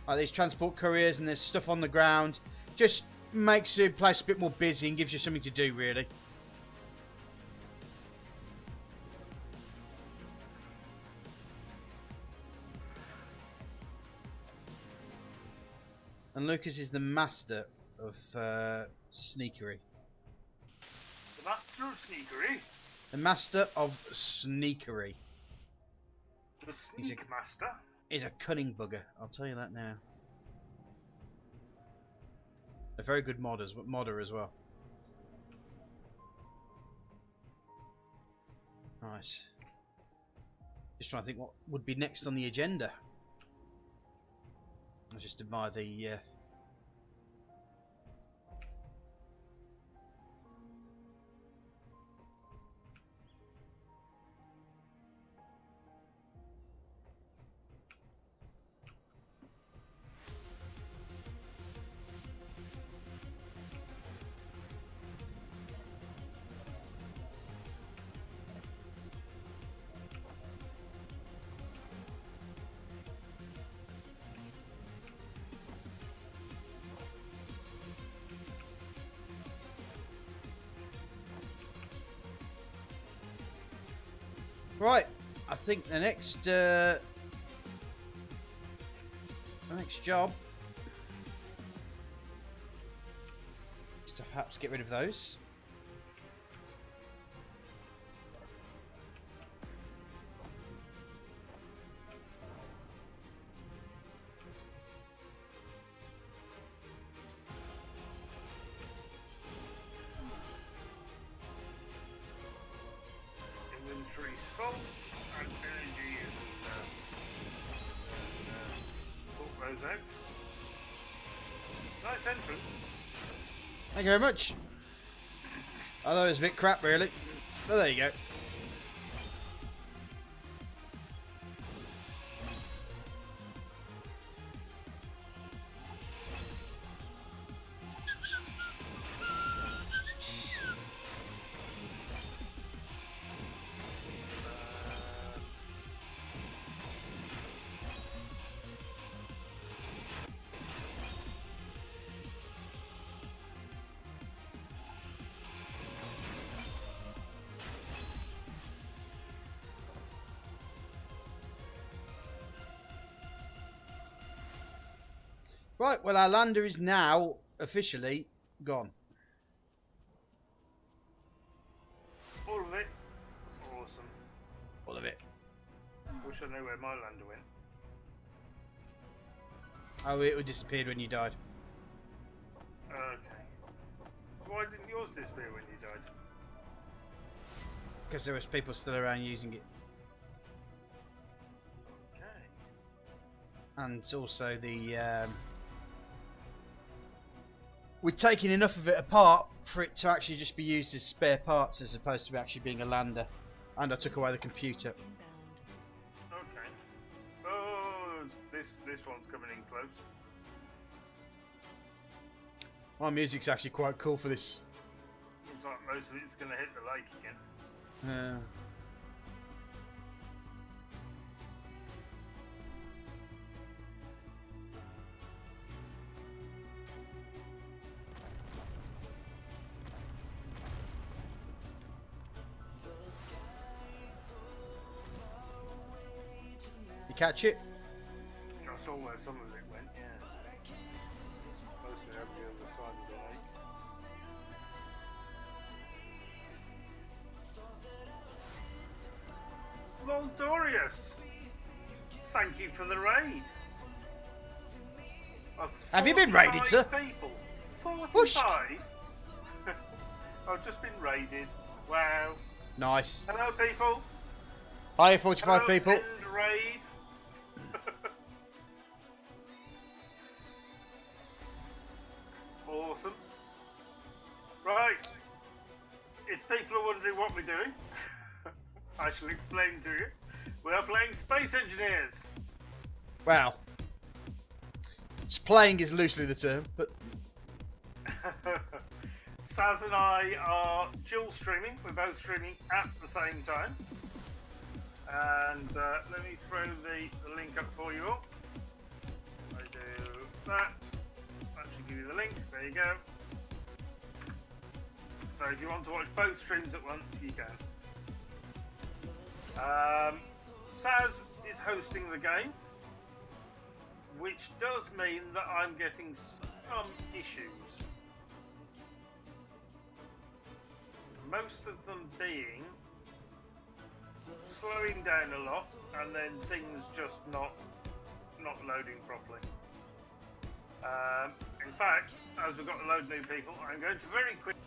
like these transport couriers, and there's stuff on the ground. Just makes the place a bit more busy and gives you something to do, really. And Lucas is the master of sneakery. The master of sneakery? The master of sneakery. The sneak master? He's a cunning bugger, I'll tell you that now. A very good modder as well. Nice. Just trying to think what would be next on the agenda. I just admire the right. I think the next job is to perhaps get rid of those. Inventory's full, and energy is put those out. Nice entrance. Thank you very much. I thought it was a bit crap, really. Oh, there you go. Right, well, our lander is now officially gone. All of it. Awesome. All of it. Wish I knew where my lander went. Oh, it disappeared when you died. Okay. Why didn't yours disappear when you died? Because there was people still around using it. Okay. And also the... we'd taken enough of it apart for it to actually just be used as spare parts as opposed to actually being a lander. And I took away the computer. Okay. Oh, this one's coming in close. My music's actually quite cool for this. Looks like most of it's going to hit the lake again. You catch it? I saw where some of it went, yeah. Mostly over the other side of the lake. Voldorius! Thank you for the raid. Have you been raided, sir? People. 45? I've just been raided. Wow. Nice. Hello, people. Hiya, 45 Hello, people. End raid. Awesome. Right. If people are wondering what we're doing, I shall explain to you. We are playing Space Engineers. Well, playing is loosely the term, but Saz and I are dual streaming. We're both streaming at the same time. And let me throw the link up for you all. I do that. That should give you the link. There you go. So if you want to watch both streams at once, you can. Saz is hosting the game, which does mean that I'm getting some issues. Most of them being slowing down a lot, and then things just not loading properly. In fact, as we've got to load new people, I'm going to very quickly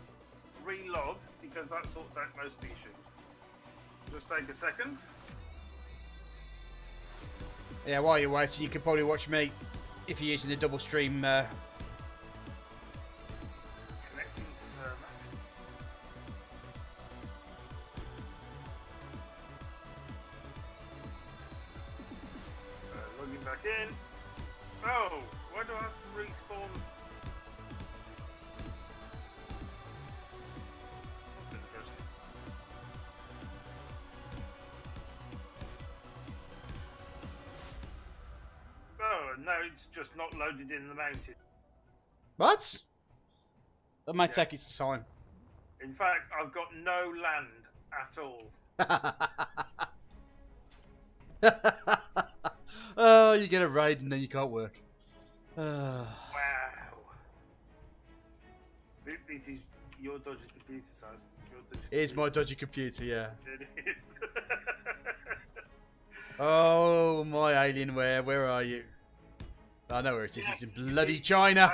relog because that sorts out most of the issues. Just take a second. yeah, while you're waiting, you can probably watch me if you're using the double stream. Connecting to server. Logging back in. Oh, why do I have to respawn? That's interesting. Oh, no, it's just not loaded in the mountain. What? That might Yeah. take its time. In fact, I've got no land at all. Oh, you get a raid and then you can't work. Wow. This is your dodgy computer size. Here's my dodgy computer, yeah. It is. Oh, my Alienware, where are you? I know where it is. Yes, It's in bloody China.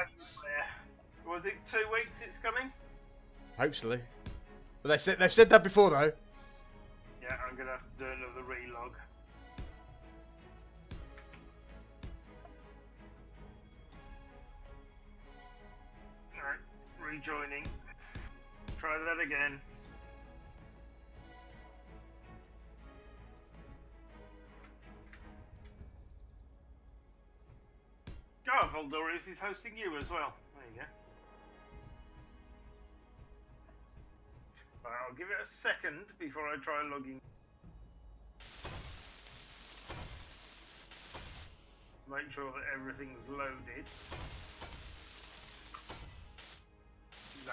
Was it 2 weeks it's coming? Hopefully. But they've said that before though. Yeah, I'm gonna have to do another relog. Alright, rejoining. Try that again. Oh, Voldorius is hosting you as well. There you go. Right, I'll give it a second before I try logging. Make sure that everything's loaded. No.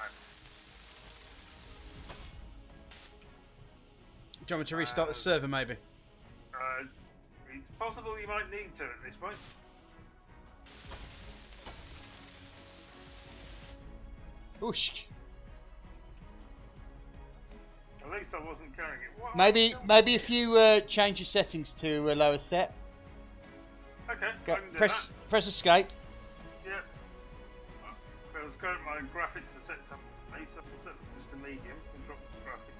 Do you want me to restart the server maybe? It's possible you might need to at this point. Oosh. At least I wasn't carrying it. What Maybe if you change your settings to a lower set. Okay, Go, I can do press escape. that. Yeah. Because currently my graphics are set up. I set them just to medium and drop the graphic.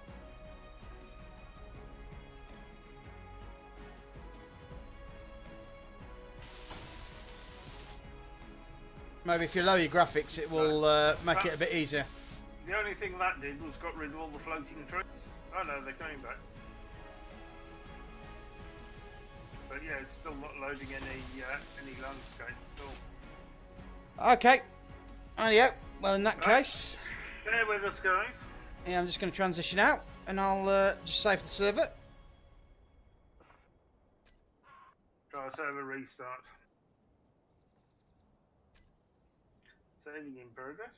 Maybe if you lower your graphics, it will make it a bit easier. The only thing that did was got rid of all the floating trees. Oh no, they're coming back. But yeah, it's still not loading any landscape at all. Okay. Anyhow, well in that Right. case, Bear with us, guys. yeah, I'm just going to transition out and I'll just save the server. Try a server restart. Saving in progress.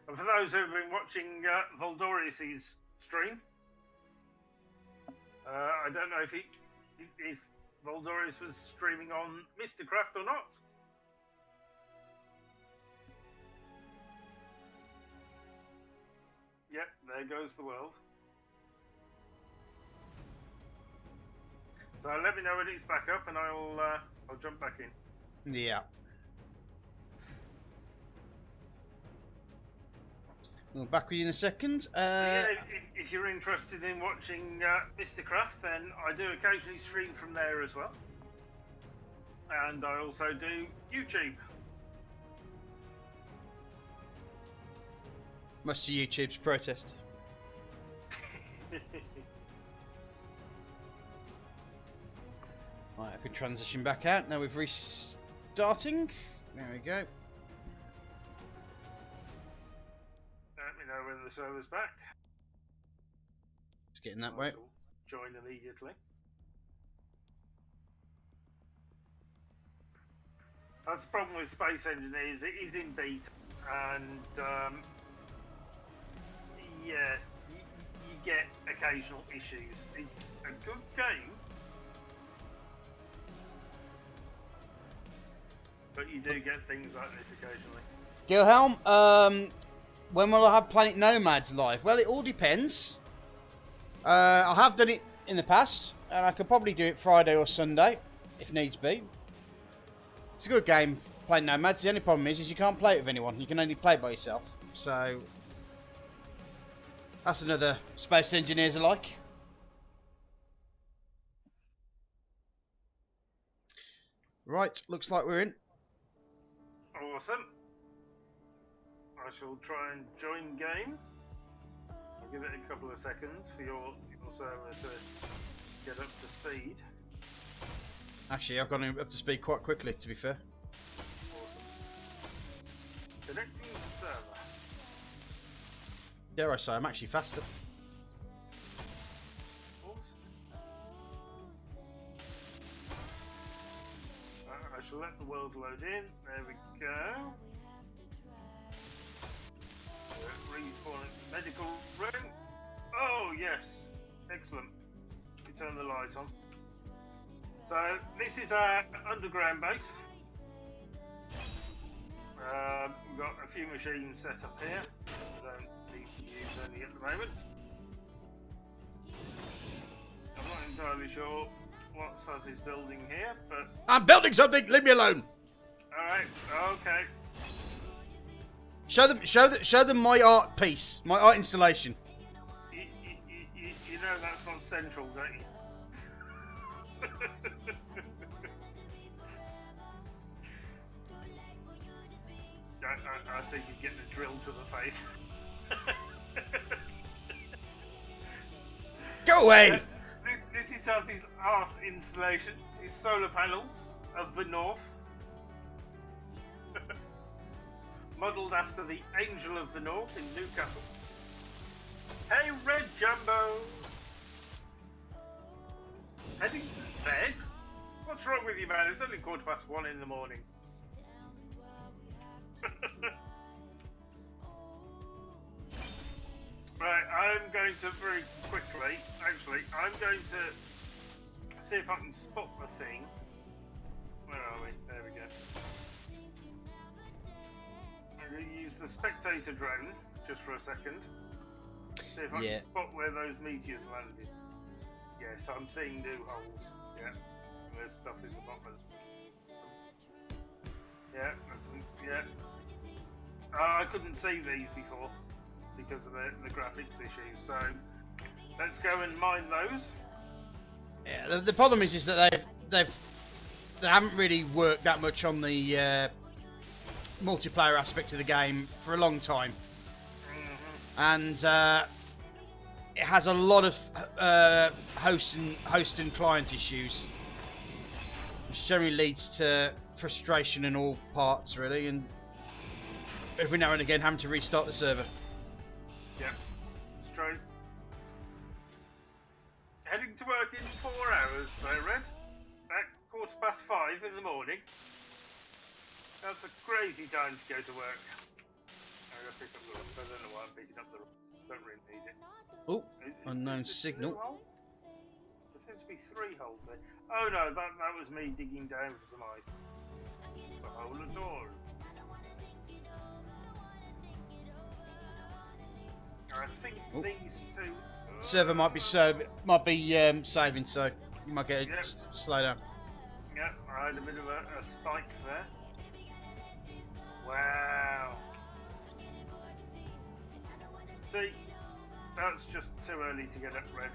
And for those who have been watching Voldorius' stream, I don't know if Voldorius was streaming on Mr. or not. Yep, there goes the world. So let me know when it's back up, and I'll jump back in. Yeah. We'll back with you in a second. Yeah, if you're interested in watching Mr. then I do occasionally stream from there as well. And I also do YouTube. Much to YouTube's protest. Right, I can transition back out. Now we've restarting. There we go. Let me know when the server's back. It's getting that I way. shall join immediately. That's the problem with Space Engineers. It is in beta, and yeah, you get occasional issues. It's a good game, but you do get things like this occasionally. Gilhelm, when will I have Planet Nomads live? Well, it all depends. I have done it in the past, and I could probably do it Friday or Sunday, if needs be. It's a good game, Planet Nomads. The only problem is you can't play it with anyone. You can only play it by yourself. So, that's another Space Engineers alike. Right, looks like we're in. Awesome. I shall try and join game. I'll give it a couple of seconds for your server to get up to speed. Actually, I've gone up to speed quite quickly, to be fair. Awesome. Connecting to server. Dare I say, I'm actually faster. Awesome. I shall let the world load in. There we go. Respawn medical room. Oh yes, excellent. We turn the lights on. So this is our underground base. We've got a few machines set up here. I don't need to use any at the moment. I'm not entirely sure what Saz is building here, but I'm building something. Leave me alone. all right, okay. Show them my art piece, my art installation. You know that's not central, don't you? I think you're getting a drill to the face. Go away! This is Tazzy's art installation. His solar panels of the north. Modelled after the Angel of the North in Newcastle. Hey, Red Jumbo! Heading to bed? What's wrong with you, man? It's only 1:15 in the morning. Right, I'm going to very quickly, actually, I'm going to see if I can spot the thing. Where are we? There we go. I'm going to use the spectator drone just for a second. See if I can spot where those meteors landed. Yes, I'm seeing new holes. Yeah, there's stuff in the bottom. Yeah, yeah. I couldn't see these before because of the graphics issues. So let's go and mine those. Yeah, the problem is that they haven't really worked that much on the multiplayer aspect of the game for a long time, and it has a lot of host and client issues, which generally leads to frustration in all parts, really, and every now and again having to restart the server. Yeah, it's true. Heading to work in 4 hours, I read. At 5:15 in the morning. That's a crazy time to go to work. I'm going to pick up the rock. I don't know why I'm picking up the rock. Don't really need it. Oh, unknown signal. There seems to be 3 holes there. Oh no, that was me digging down for some ice. The hole at door. I think these two. Server might be saving, so you might get it slow down. Yep, I had a bit of a spike there. Wow. See, that's just too early to get up red.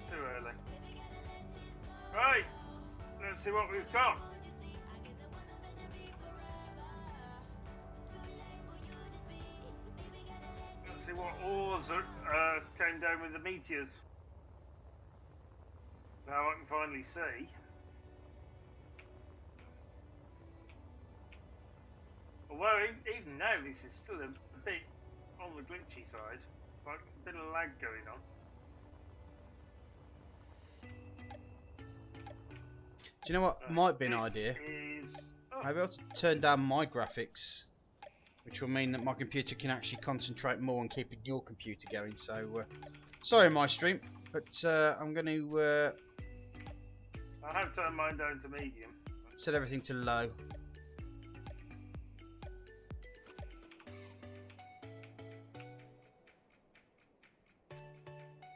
Too early. Right, let's see what we've got. Let's see what ores came down with the meteors. Now I can finally see. Although even now this is still a bit on the glitchy side, like a bit of lag going on. Do you know what might be an idea? Maybe I'll turn down my graphics, which will mean that my computer can actually concentrate more on keeping your computer going. So, sorry, my stream, but I'm going to I have turned mine down to medium. set everything to low.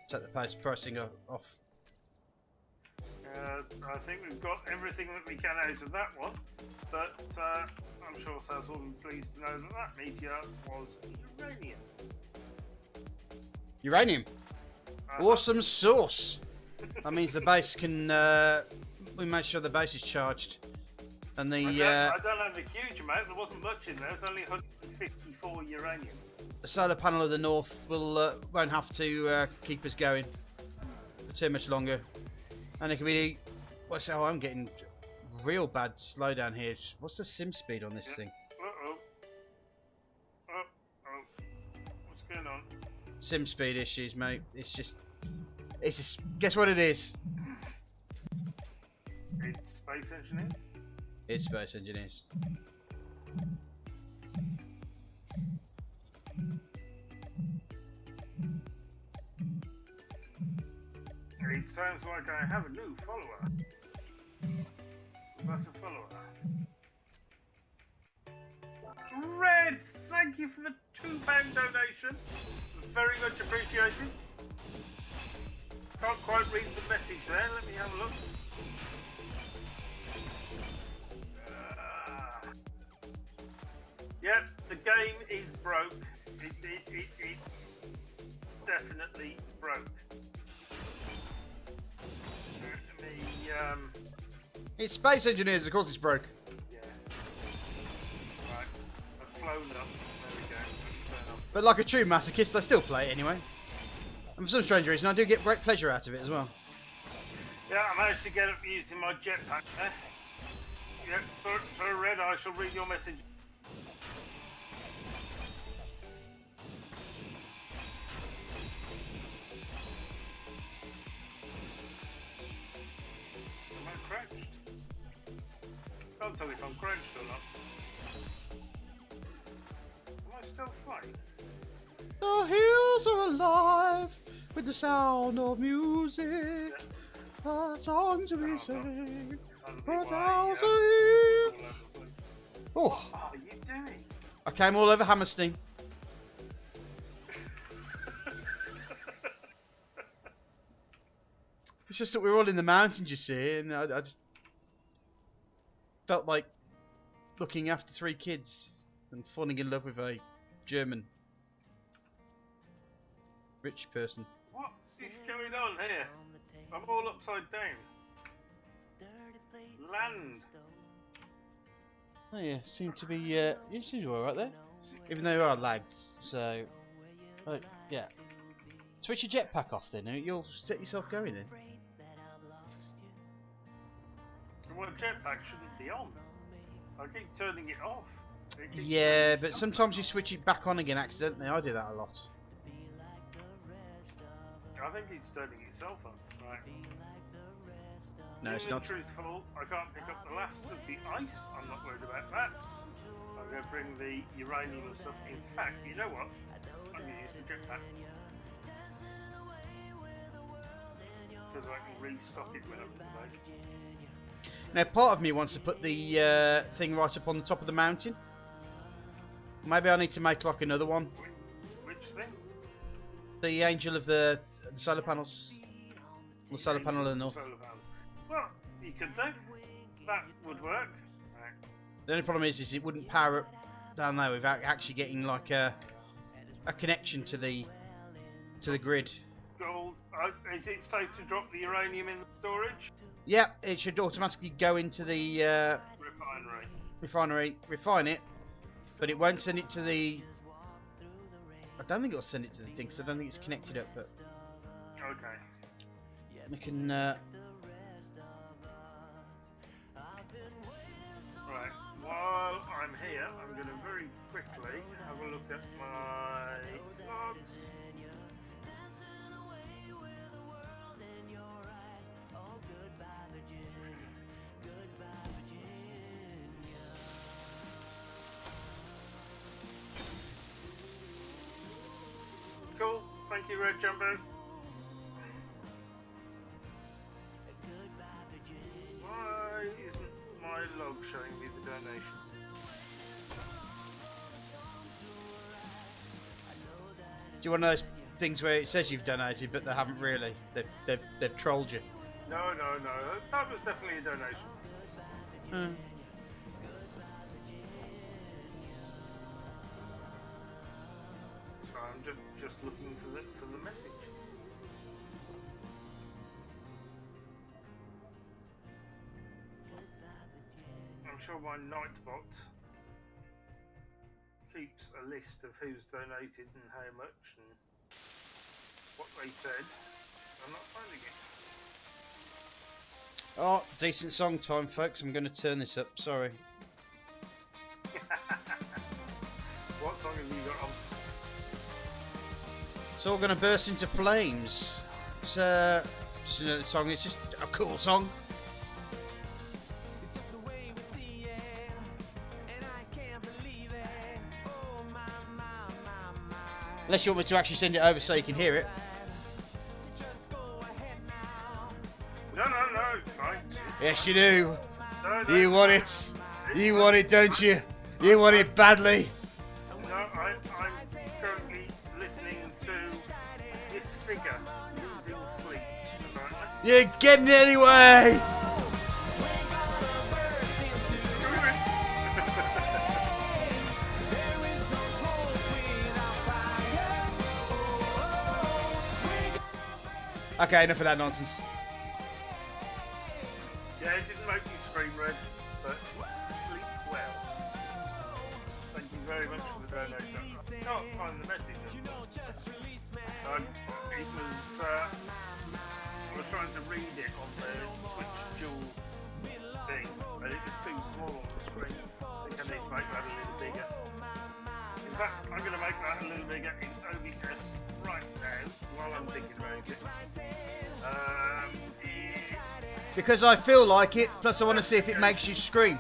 Set the post pricing off. I think we've got everything that we can out of that one, but I'm sure Saz will be pleased to know that that meteor was uranium. Uranium. Awesome sauce. That means the base can. We make sure the base is charged, and the. I don't have a huge amount. There wasn't much in there. It's only 154 uranium. The solar panel of the north won't have to keep us going for too much longer, and it can be. Oh, I'm getting real bad slowdown here. What's the sim speed on this thing? What's going on? Sim speed issues, mate. It's just. Guess what it is? It's Space Engineers. It's Space Engineers. It sounds like I have a new follower. Is that a follower? Red, thank you for the £2 donation. Very much appreciated. Can't quite read the message there. Let me have a look. Yep, the game is broke. It's definitely broke. It's Space Engineers, of course it's broke. Yeah. Right. I've flown up. There we go. Turn off. But like a true masochist, I still play it anyway. And for some strange reason, I do get great pleasure out of it as well. Yeah, I managed to get up using my jetpack there. Yep, so Red, I shall read your message. Am I crouched? Can't tell if I'm crouched or not. Am I still flying? The hills are alive with the sound of music. A song to be sing for 1,000 years. Oh, What are you doing? I came all over Hammerstein. It's just that we're all in the mountains, you see, and I just felt like looking after 3 kids and falling in love with a German rich person. What is going on here? I'm all upside down. Land. Oh yeah, seem to be. You seem to be alright there, even though there are lags. So, yeah. Switch your jetpack off then. You'll set yourself going then. Well, jetpack shouldn't be on. I keep turning it off. Yeah, but sometimes you switch it back on again accidentally. I do that a lot. I think it's turning itself on. Right. No, it's Being not. truthful, I can't pick up the last of the ice. I'm not worried about that. I'm going to bring the uranium and stuff. In fact, you know what? I'm going to use the jetpack. Because I can restock it when I'm in the base. Now, part of me wants to put the thing right up on the top of the mountain. Maybe I need to make like another one. Which thing? The angel of the solar panels. The solar panel of the north. Solar panel. Well, you could do. That would work. Right. The only problem is it wouldn't power up down there without actually getting like a connection to the grid. Gold. Is it safe to drop the uranium in the storage? Yeah, it should automatically go into the Refinery. refinery, refine it, but it won't send it to the. I don't think it'll send it to the thing because I don't think it's connected up. But Okay. we can. Right. While I'm here, I'm going to very quickly have a look at my logs. Cool. Thank you, Red Jumbo. Why isn't my log showing me the donation? Do you want those things where it says you've donated, but they haven't really? They've trolled you. No. That was definitely a donation. So I'm just looking for the message. I'm sure my Nightbot keeps a list of who's donated and how much and what they said. I'm not finding it. Oh, decent song time, folks. I'm going to turn this up. Sorry. What song have you got on? It's all going to burst into flames. It's just another song. It's just a cool song. Unless you want me to actually send it over so you can hear it. No, it's fine. Yes, you do. No, You want it. You want it, don't you? You want it badly. No, I'm currently listening to this figure losing sleep, apparently. You're getting it anyway. Okay, enough of that nonsense. Yeah, it didn't make me scream, Red, but sleep well. Thank you very much for the donation. I can't find the message. I was trying to read it on the Twitch dual thing, but it was too small on the screen. I think I need to make that a little bigger. In fact, I'm going to make that a little bigger in OBS right now while I'm thinking about it. Because I feel like it, plus I want to see if it makes you scream.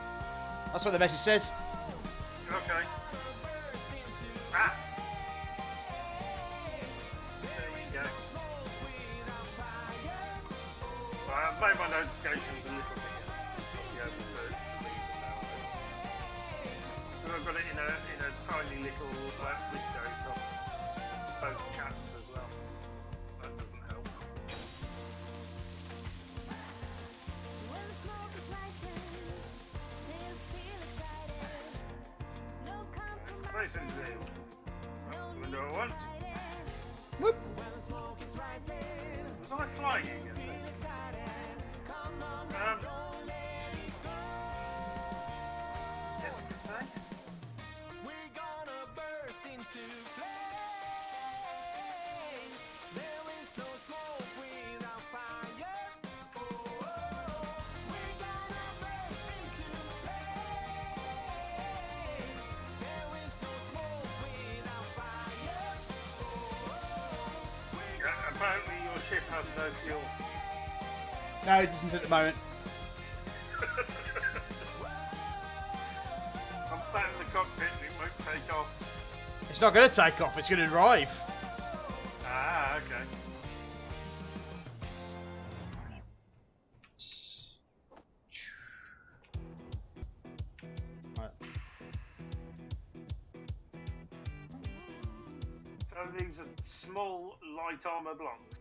That's what the message says. Okay. Ah! There we go. Well, I've made my notifications a little bit. Yeah, to read them now. Because I've got it in a tiny little window, so both chats as well. That doesn't help. Very sensitive. That's the window I want. Whoop. Was I flying again? Yes, to say. We're gonna burst into flames. There is no smoke without fire. Oh, we're gonna burst into flames. There is no smoke without fire. Yeah, apparently your ship has no fuel. No, it doesn't at the moment. I'm sat in the cockpit and it won't take off. It's not going to take off. It's going to drive. Ah, okay. Right. So these are small light armor blocks.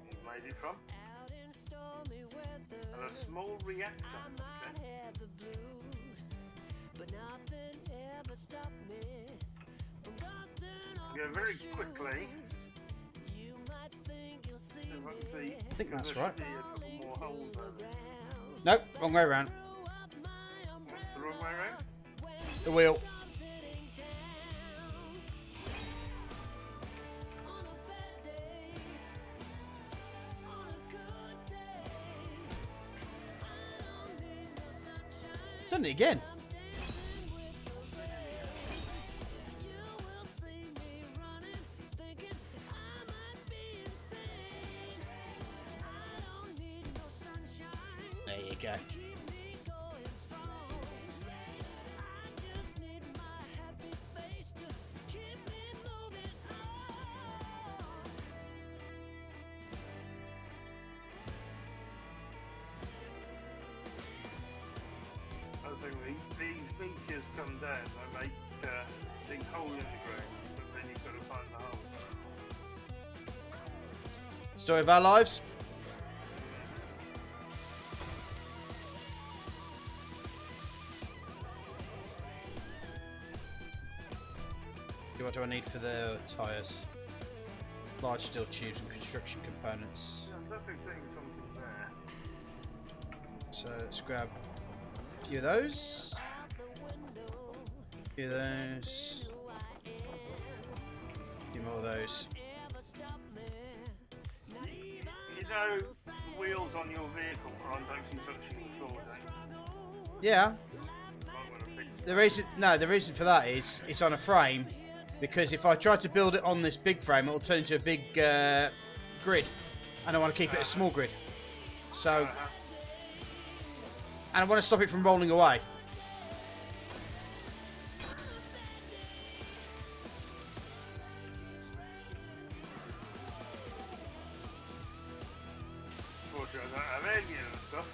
You've made it from. And a small reactor. Okay. Go very quickly. I think that's There right. should be a couple more holes over there. Nope, wrong way around. What's the wrong way around? The wheel. done it again. There you go. I was thinking these features come down, they make a big hole in the ground, but then you've got to find the hole. Story of our lives. What do I need for the tyres? Large steel tubes and construction components. Yeah, I'm definitely seeing something there. So let's grab a few of those. A few of those. A few more of those. You know, the wheels on your vehicle aren't actually touching the floor, don't you? Yeah. Might want to fix The reason for that is it's on a frame, because if I try to build it on this big frame, it'll turn into a big grid, and I want to keep it a small grid. So, and I want to stop it from rolling away. Fortunately, I don't have any of the stuff.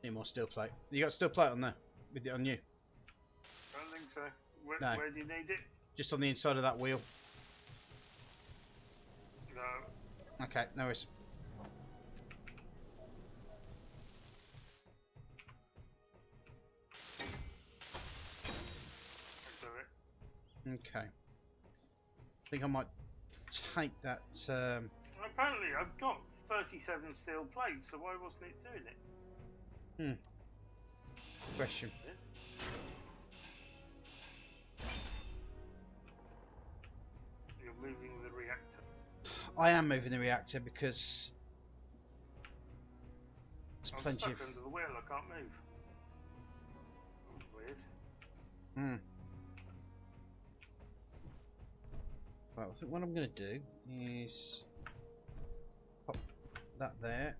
Need more steel plate. You got steel plate on there? With it on you? I don't think so. Where, No. where do you need it? Just on the inside of that wheel. No. Okay, no worries. I'll do it. Okay. I think I might take that. Well, apparently, I've got 37 steel plates, so why wasn't it doing it? Question. You're moving the reactor. I am moving the reactor because there's I'm plenty stuck of. under the wheel, I can't move. That's weird. Well, I think what I'm going to do is pop that there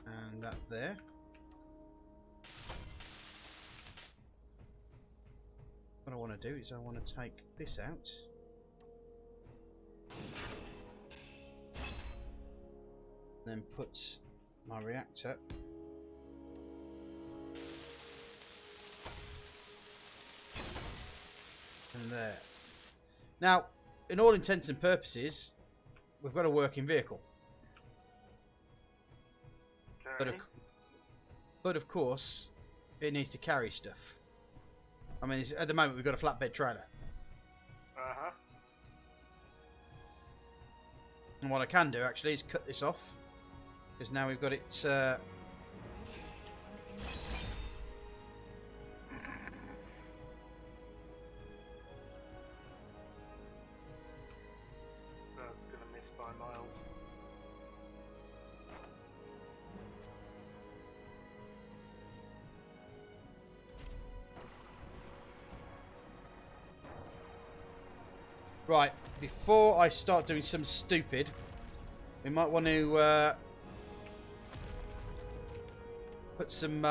and that there. What I want to do is I want to take this out. Then put my reactor in there. Now, in all intents and purposes, we've got a working vehicle. Okay. But of course, it needs to carry stuff. I mean, at the moment we've got a flatbed trailer. Uh-huh. And what I can do actually is cut this off, because now we've got it. That's gonna miss by miles. Right, before I start doing some stupid, we might want to put some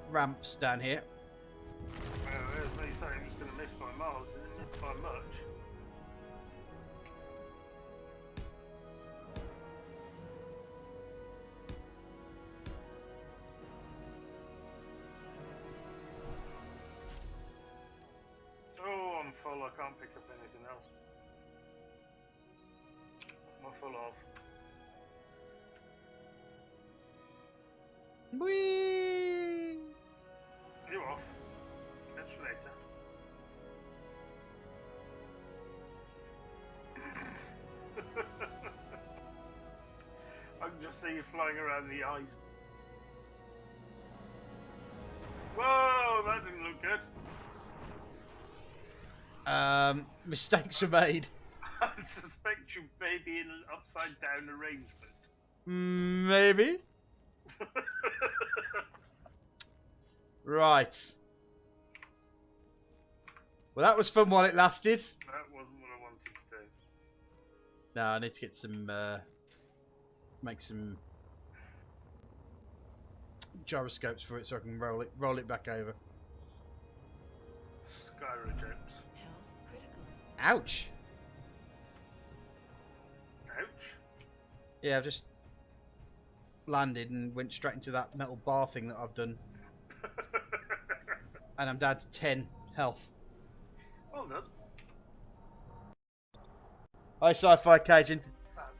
ramps down here. Well, there's me saying it was gonna miss by miles, it didn't miss by much. can't pick up anything else. My full off. Whee! You off. Catch you later. I can just see you flying around the ice. Whoa, that didn't look good. Mistakes were made. I suspect you may be in an upside down arrangement. Maybe. Right. Well, that was fun while it lasted. That wasn't what I wanted to do. No, I need to get some, make some gyroscopes for it so I can roll it back over. Skyrogems. Ouch. Ouch. Yeah, I've just landed and went straight into that metal bar thing that I've done, and I'm down to 10 health. Well done. Hi, Sci-Fi Cajun.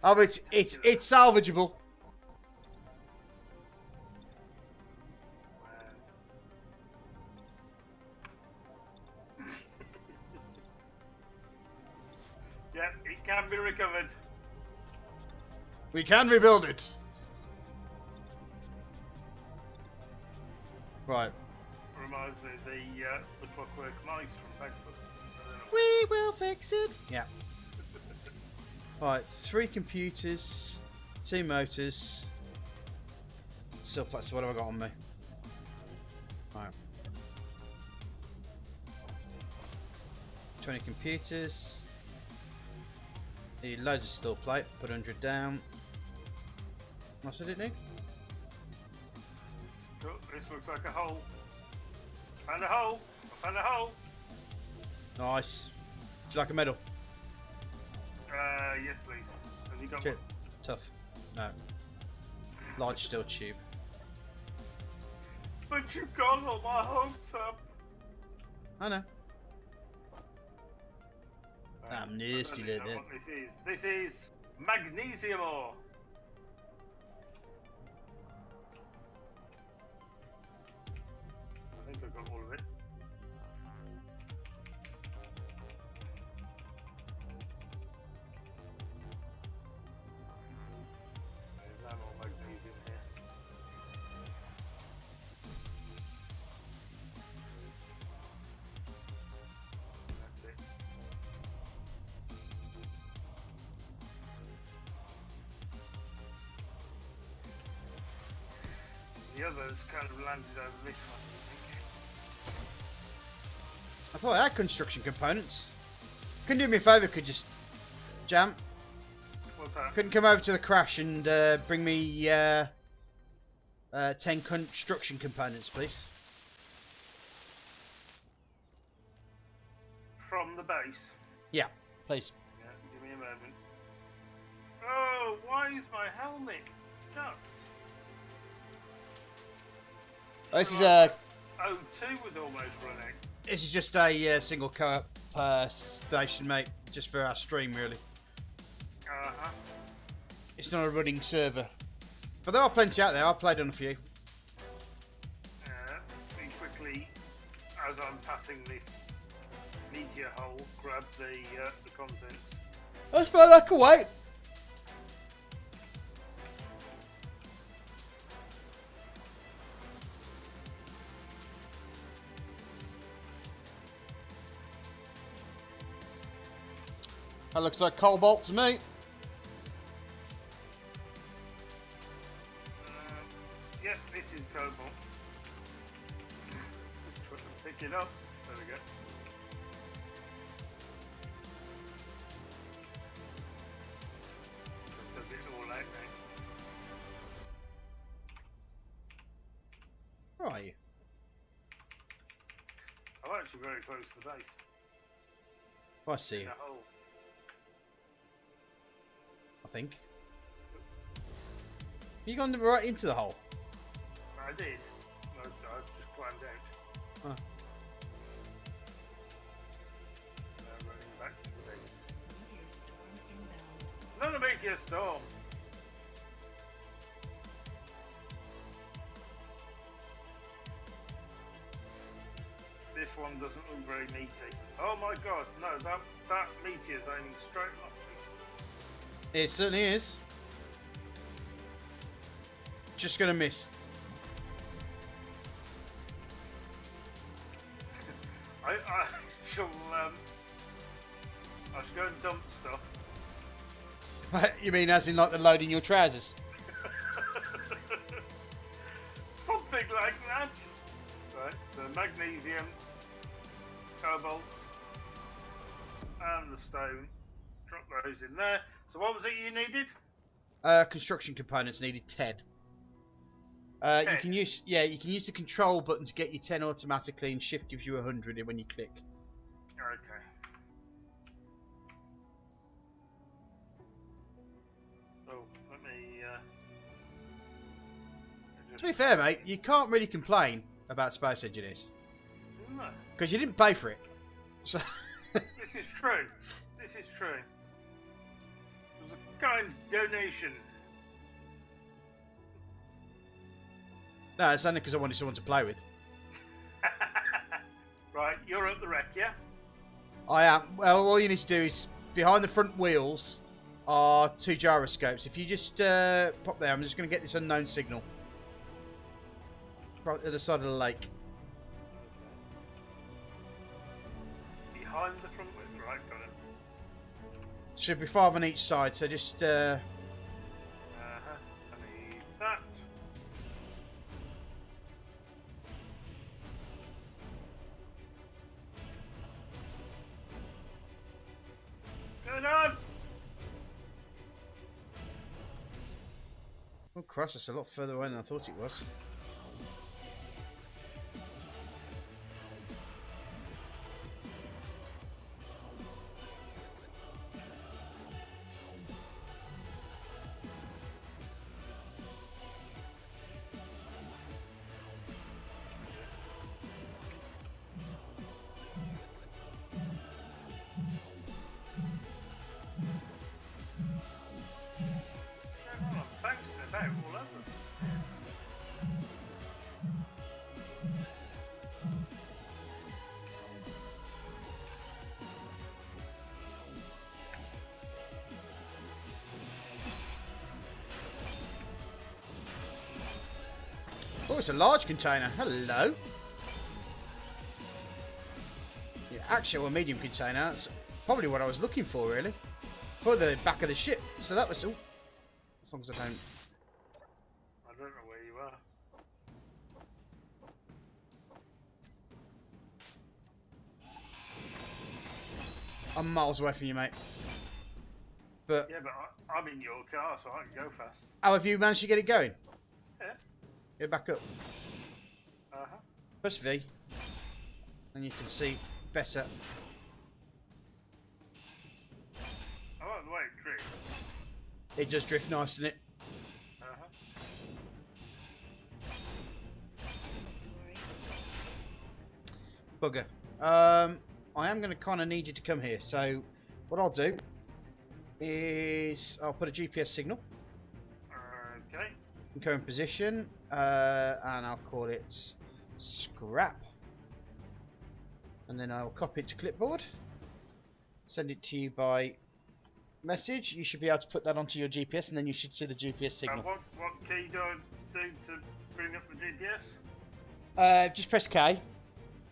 Oh, it's salvageable. Yeah, it can be recovered. We can rebuild it. Right. Reminds me of the clockwork mice from Facebook. We will fix it. Yeah. Right, 3 computers, 2 motors. So what have I got on me? Right. 20 computers. Need loads of steel plate. Put 100 down. What else did it need? Oh, this looks like a hole. Found a hole. I found a hole. Nice. Do you like a medal? Yes, please. Have you got Chip. one? Tough. No. Large steel tube. But you've got all my hopes up. I know. I Nasty don't even like know that. what this is. This is magnesium ore. I think I've got all of it. There's no more magnesium here. That's it. The others kind of landed over this one, I think. I thought I had construction components. Couldn't do me a favour, could just jam. What's that? Couldn't come over to the crash and bring me 10 construction components, please. From the base. Yeah, please. Yeah, give me a moment. Oh, why is my helmet chucked? Oh, this is Oh, 2 was almost running. this is just a single co-op station, mate, just for our stream, really. Uh-huh. It's not a running server, but there are plenty out there. I've played on a few. Me quickly, as I'm passing this meteor hole, grab the contents. That's fine. I can wait. That looks like cobalt to me. Yeah, this is cobalt. Pick it up. There we go. Does it all out now. Where are you? I'm actually very close to the base. Oh, I see In you, a hole. I think. You gone right into the hole? I did. I just climbed out. Oh. meteor storm. This one doesn't look very meaty. Oh my god, no, that meteor's aiming straight up this. It certainly is. Just gonna miss. I shall I should go and dump stuff. You mean as in like the load in your trousers? Something like that. Right, so magnesium, cobalt, and the stone. Drop those in there. So what was it you needed? Construction components needed 10. You 10? can use you can use the control button to get you 10 automatically, and shift gives you 100 when you click. Okay. Oh, let me. To be fair, mate, you can't really complain about Space Engineers No, because you didn't pay for it. So this is true. This is true. It was a kind donation. no, it's only because I wanted someone to play with. Right, you're at the wreck, yeah? I am. Well, all you need to do is behind the front wheels are 2 gyroscopes. If you just pop there, I'm just going to get this unknown signal right at the other side of the lake. Behind the front wheel, right? Got it. Should be 5 on each side, so just I need that. Going on. oh Christ, that's a lot further away than I thought it was. Thanks to that, all over. Oh, it's a large container. Hello. The actual medium container. That's probably what I was looking for, really. For the back of the ship. So that was all. As long as I don't. I don't know where you are. I'm miles away from you, mate. But Yeah, but I'm in your car, so I can go fast. how have you managed to get it going? Yeah. Get back up. Uh-huh. Press V. And you can see better. I like the way it drifts. It does drift nice, doesn't it? Uh-huh. Bugger. I am going to kind of need you to come here. So what I'll do is I'll put a GPS signal Okay. in current position, and I'll call it scrap, and then I'll copy it to clipboard, send it to you by message. You should be able to put that onto your GPS, and then you should see the GPS signal. What key do I do to bring up the GPS? Just press K,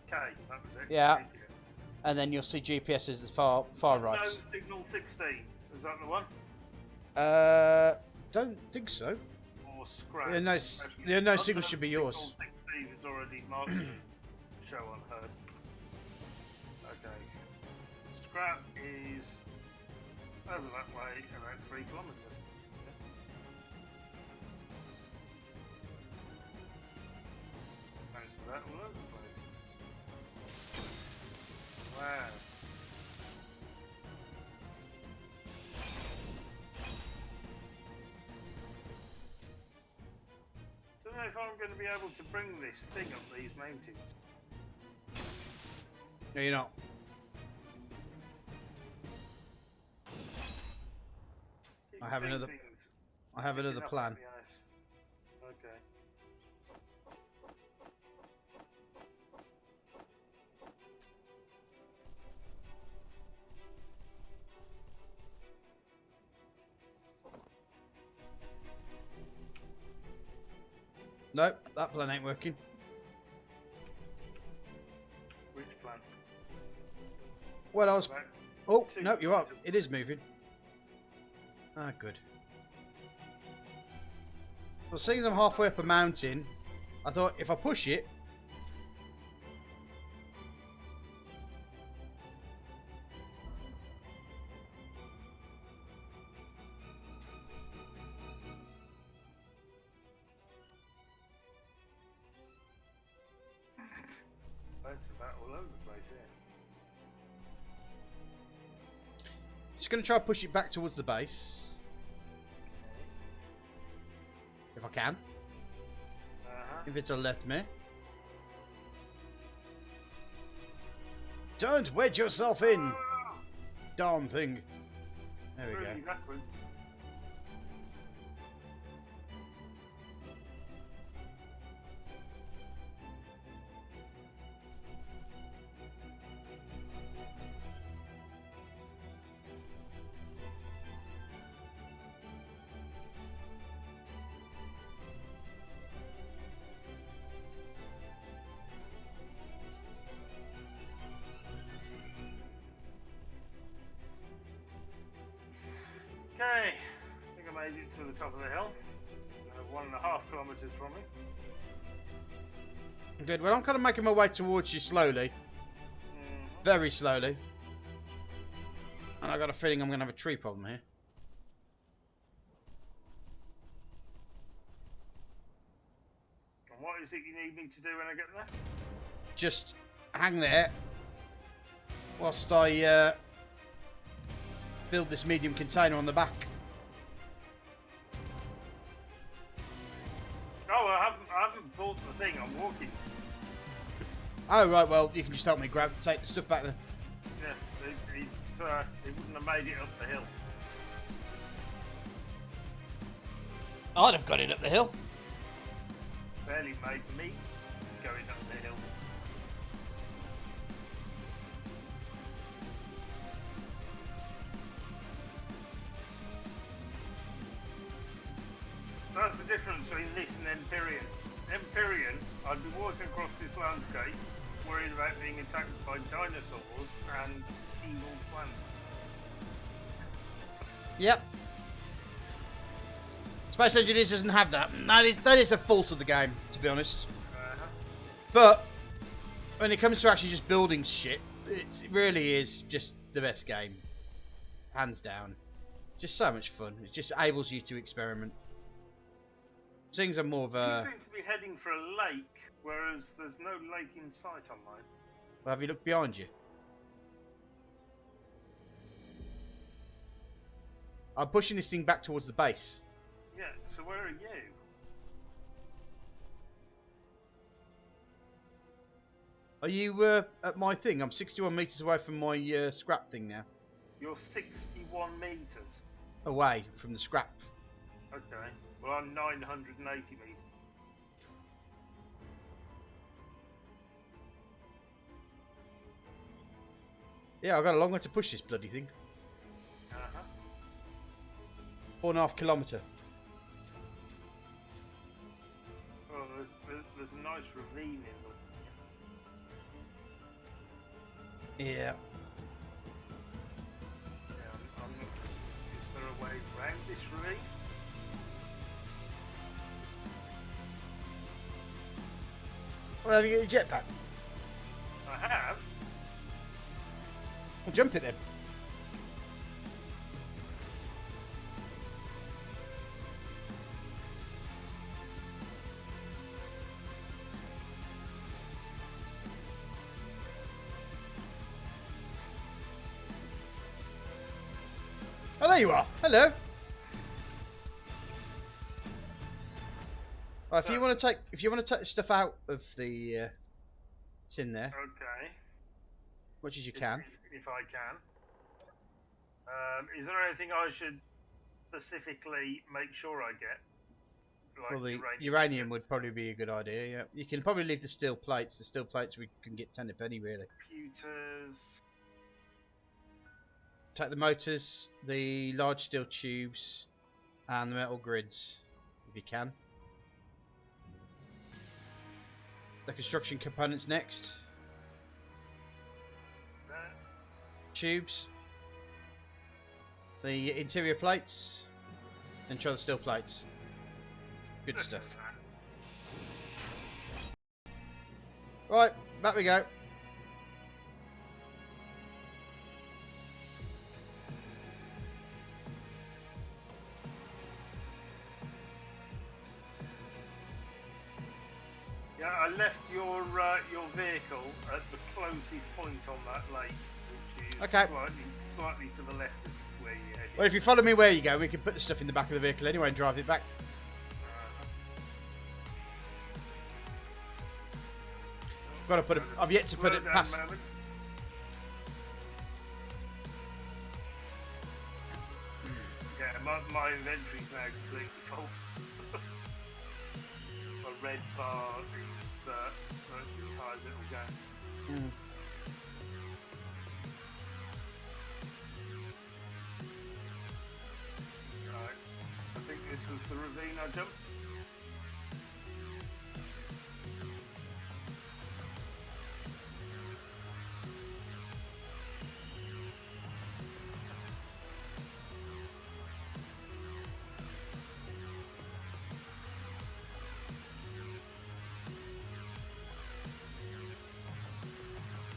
K, that was it. Yeah. Thank you. and then you'll see GPS is the far right. No, signal 16. Is that the one? Don't think so. Or scrap? The unknown signal should be yours. Signal 16 is already marked as show on her. Okay. Scrap is over that way about 3 kilometres. Thanks for that all over the place. Wow. Don't know if I'm going to be able to bring this thing up these mountains. No, you're not. Keep You I have see another. things I have sticking another up plan. out the ice. Okay. Nope, that plan ain't working. Which plan? Well, I was. About Oh two no, you are. plans. It is moving. Ah, good. Well, seeing as I'm halfway up a mountain, I thought if I push it. That's about all over the place, yeah. Just going to try and push it back towards the base. If I can. If it'll let me. Don't wedge yourself in! Darn thing. There we go. Really backwards. Okay, I think I made it to the top of the hill. 1.5 kilometres from me. Good. Well, I'm kind of making my way towards you slowly. Very slowly. And I got a feeling I'm going to have a tree problem here. And what is it you need me to do when I get there? Just hang there whilst I build this medium container on the back. Oh, I haven't bought the thing. I'm walking. Oh right, well you can just help me take the stuff back there. Yeah, it wouldn't have made it up the hill. I'd have got it up the hill. Barely made me going up the hill. That's the difference between this and Empyrean. Empyrean, I'd be walking across this landscape, worried about being attacked by dinosaurs and evil plants. Yep. Space Engineers doesn't have that. That is a fault of the game, to be honest. But when it comes to actually just building shit, it really is just the best game, hands down. Just so much fun. It just enables you to experiment. Things are more of a. You seem to be heading for a lake, whereas there's no lake in sight on mine. Well, have you looked behind you? I'm pushing this thing back towards the base. Yeah, so where are you? Are you at my thing? I'm 61 metres away from my scrap thing now. You're 61 metres. Away from the scrap. Okay. Well, I'm 980 metres. Yeah, I've got a long way to push this bloody thing. 4.5 kilometre. Oh, there's a nice ravine in the. Yeah. Yeah, is there a way around this ravine? Well, have you got your jetpack? I have. Well, jump it then. Oh, there you are. Hello. If you want to take the stuff out of the tin there, Okay. much as you can. If I can. Is there anything I should specifically make sure I get. Like Well, the uranium uranium ingots, would probably be a good idea. Yeah, you can probably leave the steel plates. The steel plates we can get 10 a penny really. computers. Take the motors, the large steel tubes, and the metal grids if you can. The construction components next. That. Tubes. The interior plates. And try the steel plates. Good stuff. Right, back we go. Yeah, I left your vehicle at the closest point on that lake, which is Okay. slightly to the left of where you're heading. Well, if you follow me where you go, we can put the stuff in the back of the vehicle anyway and drive it back. Got to put it. I've yet to put it Slow down past. a moment. Yeah, my inventory's now completely full. My red bar is as high as it'll go. Mm. Right. I think this was the ravine I jumped.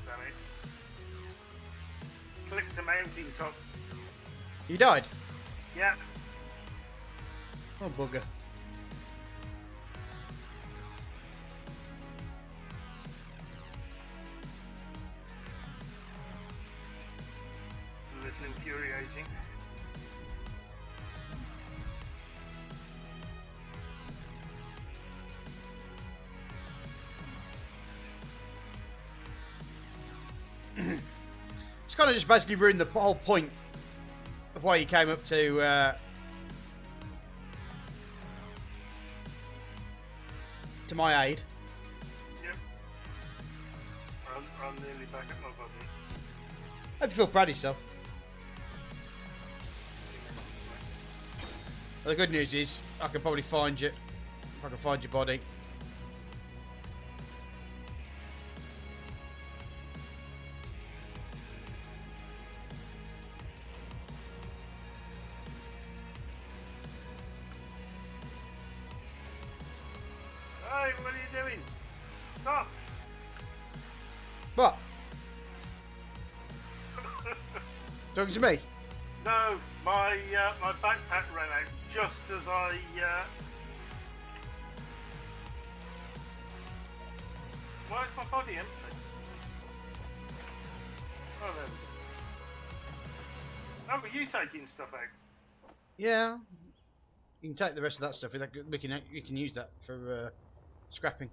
Damn it. Click to mountain top. You died. Yeah. Oh bugger. It's a little infuriating. It's kind of just basically ruined the whole point of why you came up to my aid. Yep. I'm nearly back at my body. Hope you feel proud of yourself. Well, the good news is I can probably find you. If I can find your body. Hey, what are you doing? Stop! What? Talking to me? No, my backpack ran out just as I. Why is my body empty? Oh, there we go. Oh, were you taking stuff out? Yeah. You can take the rest of that stuff. You can use that for scrapping.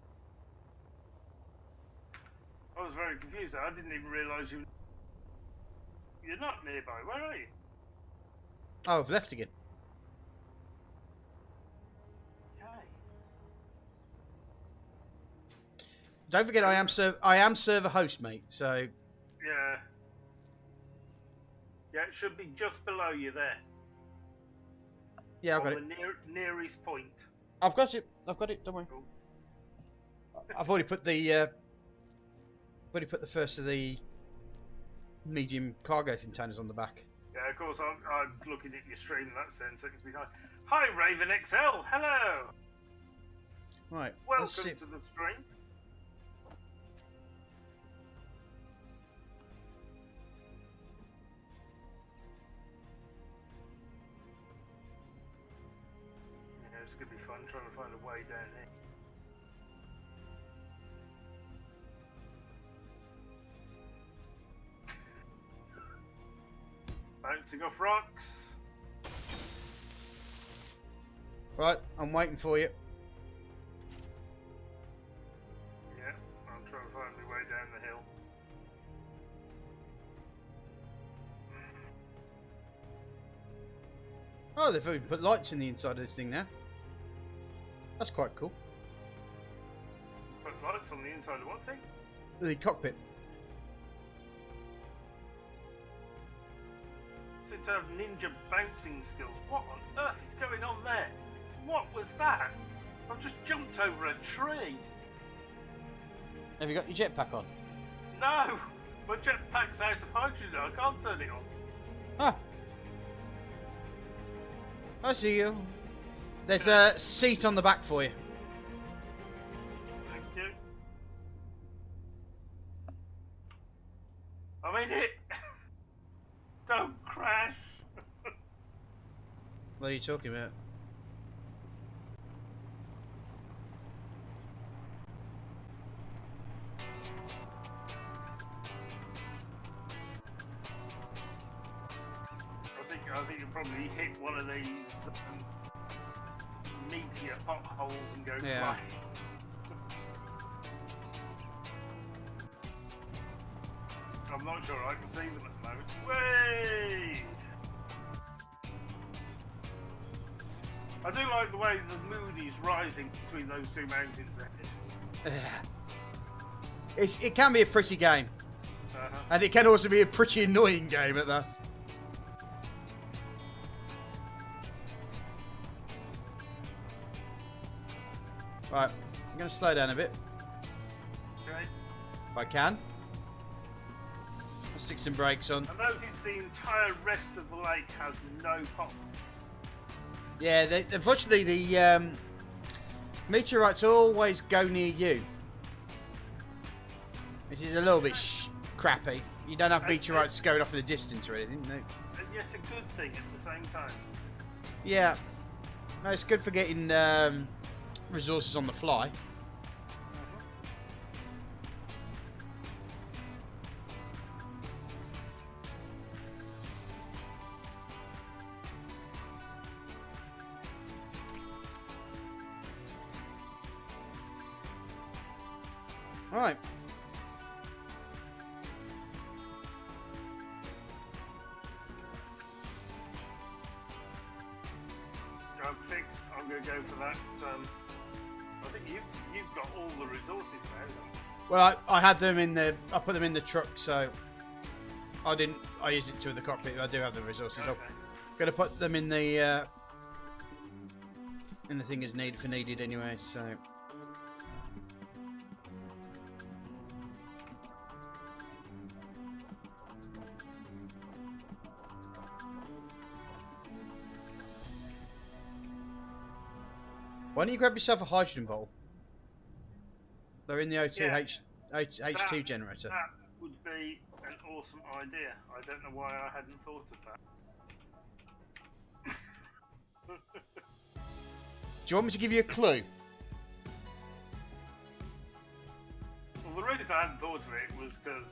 I was very confused. I didn't even realise you. You're not nearby. Where are you? Oh, I've left again. Okay. Don't forget, I am server host, mate. So Yeah. Yeah, it should be just below you there. yeah, I've got it. On the nearest point. I've got it. I've got it. Don't worry. Cool. I've already put the first of the medium cargo containers on the back. Yeah, of course, I'm looking at your stream in that sense. Seconds behind. Hi, Raven XL. Hello. Right. let's Welcome see. to the stream. Yeah, it's gonna be fun trying to find a way down here. Bouncing off rocks. Right, I'm waiting for you. Yeah, I'm trying to find my way down the hill. Oh, they've even put lights in the inside of this thing now. That's quite cool. Put lights on the inside of what thing? The cockpit. Seem to have ninja bouncing skills. What on earth is going on there? What was that? I've just jumped over a tree. Have you got your jetpack on? No! My jetpack's out of hydrogen. I can't turn it on. Ah. I see you. There's a seat on the back for you. Thank you. I'm in it! Don't crash! What are you talking about? I think you'll probably hit one of these meteor potholes and go Yeah. flying. I'm not sure I can see them at the moment. Way! I do like the way the moon is rising between those two mountains there. It can be a pretty game. And it can also be a pretty annoying game at that. Right, I'm going to slow down a bit, Okay. if I can. I'll stick some brakes on. I notice the entire rest of the lake has no pop. Yeah, unfortunately the meteorites always go near you. Which is a little bit crappy. You don't have meteorites going off in the distance or anything, no. And yet a good thing at the same time. Yeah, no, it's good for getting resources on the fly. Right. I'm fixed. I'm going to go for that. I think you've got all the resources now. Well, I had them in the. I put them in the truck, so I didn't. I used it to the cockpit. I do have the resources. Okay. I'm gonna put them in the thing as needed anyway. So. Why don't you grab yourself a hydrogen bowl? They're in the O2 Yeah. H2 generator. That would be an awesome idea. I don't know why I hadn't thought of that. Do you want me to give you a clue? Well, the reason I hadn't thought of it was because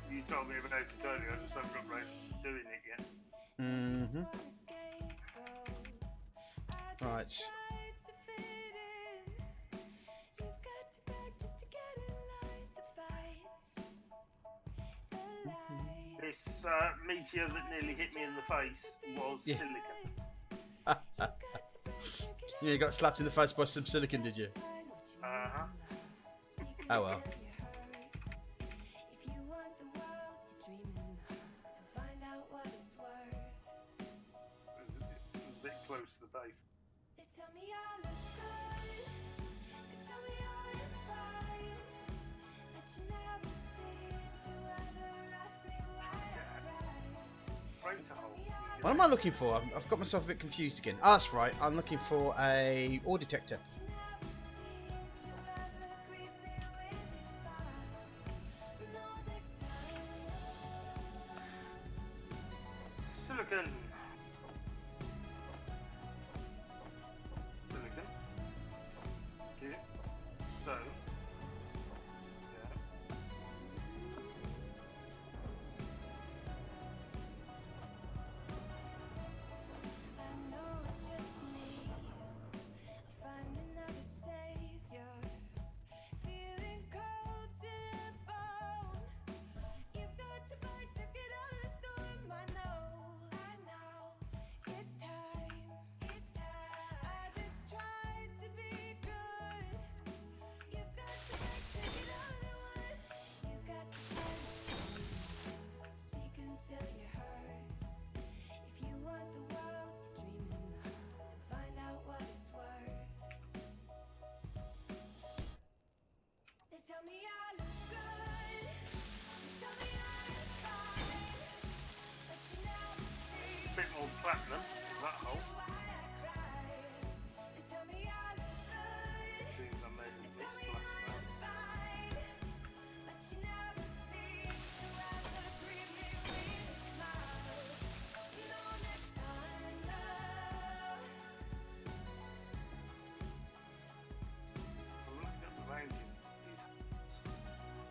you told me about it earlier. I just haven't got around to doing it yet. Mm-hmm. Right. This meteor that nearly hit me in the face was Yeah. silicon. You got slapped in the face by some silicon, did you? Uh-huh. Oh well. It was a bit close to the base. Right to hold. What am I looking for? I've got myself a bit confused again. Ah, that's right. I'm looking for a ore detector. Silicon. Silicon. Okay. Stone. Yeah. platinum in that hole. Seems I made a mist last time. I'm looking at the ranking of these holes.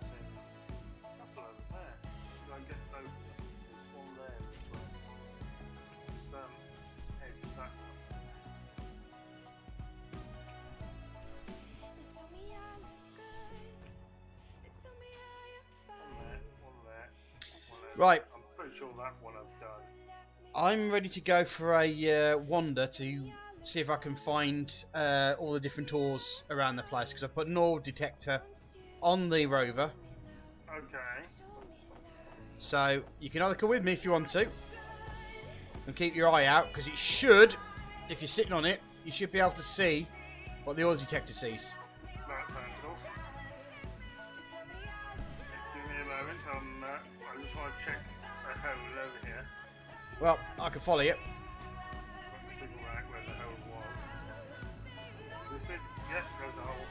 Seeing a couple over there. Did I get both? There's one there as well. Let's head to that one. One there. One over Right. there. I'm pretty sure that one I've done. I'm ready to go for a wander to see if I can find all the different ores around the place, because I put an ore detector on the rover, Okay. so you can either come with me if you want to and keep your eye out, because it should, if you're sitting on it, you should be able to see what the ore detector sees. That sounds awesome. Give me a moment. I just want to check a hole over here. Well, I can follow you. Figure out where the hole was. This it? Yes, there's a hole.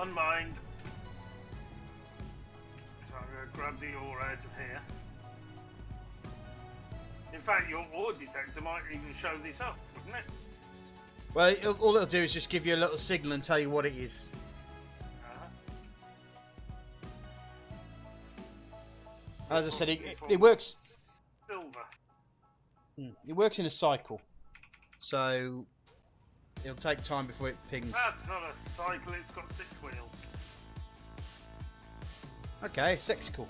Unmined. So I'm going to grab the ore out of here. In fact, your ore detector might even show this up, wouldn't it? Well, all it'll do is just give you a little signal and tell you what it is. As I said, it works. Silver. It works in a cycle, so it'll take time before it pings. That's not a cycle, it's got 6 wheels. Okay, sexical.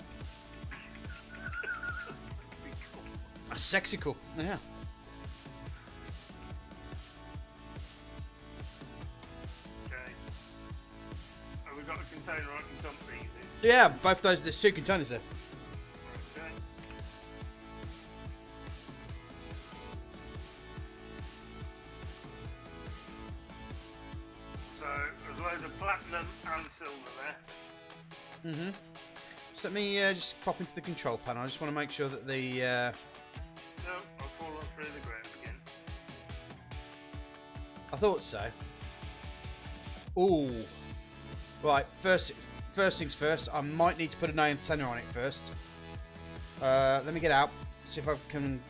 A sexical, yeah. Okay. Have we got a container I can dump these in? Yeah, both those. There's 2 containers there. Okay. So there's loads of platinum and silver there. Mhm. So let me just pop into the control panel. I just want to make sure that the. No, I've fallen through the ground again. I thought so. Ooh. Right. First things first. I might need to put an antenna on it first. Let me get out. See if I can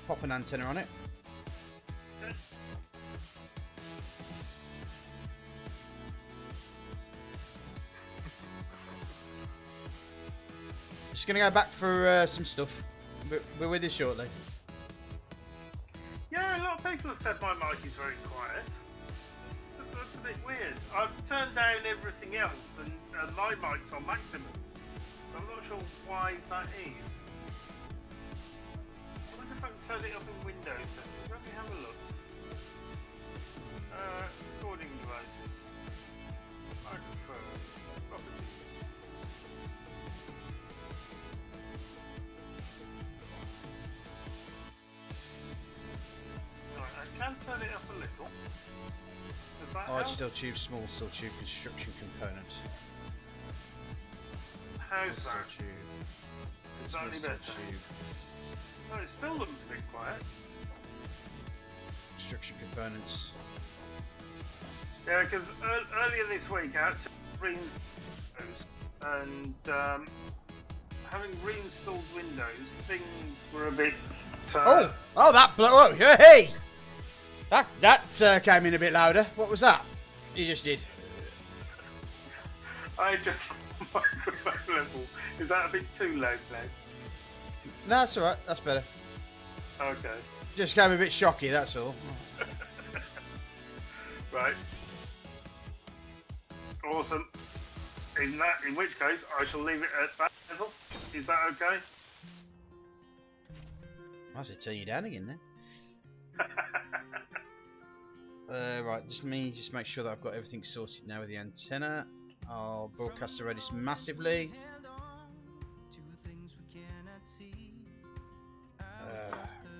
pop an antenna on it. Okay. Just gonna go back for some stuff. We're with you shortly. Yeah, a lot of people have said my mic is very quiet. So that's a bit weird. I've turned down everything else and my mic's on maximum. I'm not sure why that is. I wonder if I can turn it up in Windows settings. Let me have a look. Recording devices. Microphone. Properties. Right, I can turn it up a little. Does that Large help? steel tube, small steel tube, construction component. How's Steel that? tube. Is Small that any steel better? tube. Oh, it still looks a bit quiet. Construction components. Yeah, because earlier this week I had to Windows, and having reinstalled Windows, things were a bit. Oh, that blew. Oh, hey! That came in a bit louder. What was that? You just did. I just microphone level. Is that a bit too loud now? No, that's alright. That's better. Okay. Just came a bit shocky. That's all. Right. Awesome. In which case, I shall leave it at that level. Is that okay? I should turn you down again then. Right, just let me just make sure that I've got everything sorted now with the antenna. I'll broadcast the radius massively.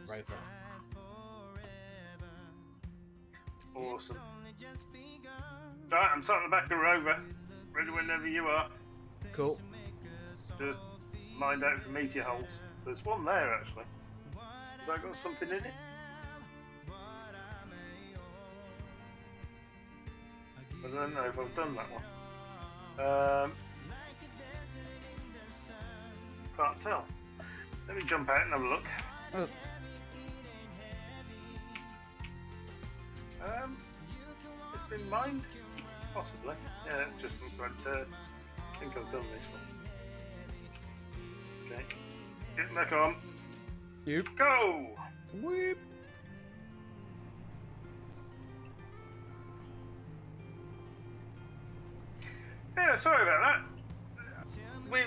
Rover. Awesome. Right, I'm sat on the back of the rover. Ready whenever you are. Cool. Just mind out for meteor holes. There's one there actually. Has that got something in it? But I don't know if I've done that one. Can't tell. Let me jump out and have a look. Oh, It's been mined? Possibly. Yeah, it just looks like dirt. I think I've done this one. Okay. Get back on. yep. Go! Whoop. Yeah, sorry about that. With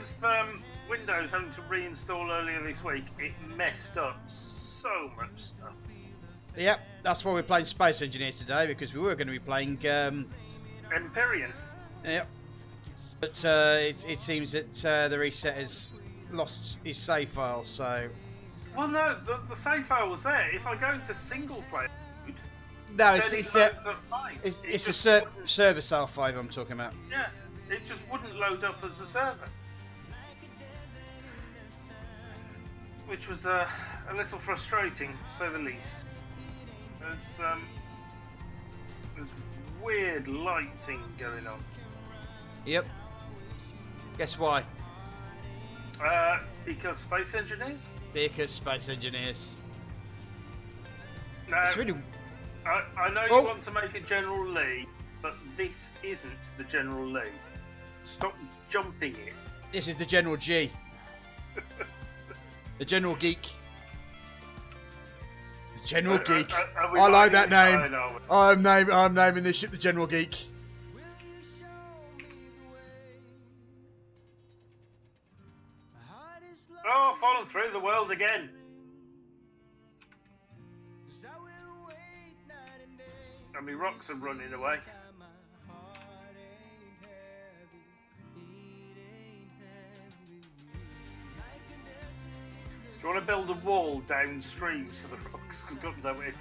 Windows having to reinstall earlier this week, it messed up so much stuff. Yep, that's why we're playing Space Engineers today, because we were going to be playing. Empyrean. Yep. But it seems that the reset has lost his save file, so. Well, no, the save file was there. If I go into single player mode, No, then it's loads up fine. it's It a just wouldn't- server cell 5 I'm talking about. Yeah, it just wouldn't load up as a server. Which was a little frustrating, to say the least. There's weird lighting going on. Yep. Guess why? Because Space Engineers? Because Space Engineers. Now, It's really. I know you Oh. want to make a General Lee, but this isn't the General Lee. Stop jumping it. This is the General G. The General Geek. The General Geek. Are we I like buying that it? name. I know. I'm naming this ship the General Geek. Oh, fallen through the world again. And my rocks are running away. Do you want to build a wall downstream so the rocks can got nowhere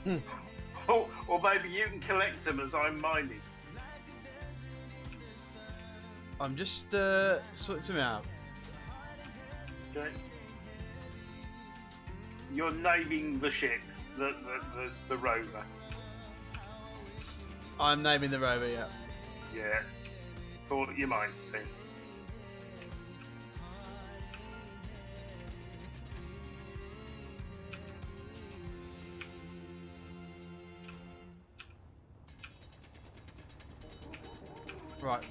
to go? Or maybe you can collect them as I'm mining. I'm just sorting something out. Okay. You're naming the ship, the rover. I'm naming the rover, yeah. Yeah. Thought you might be. Right.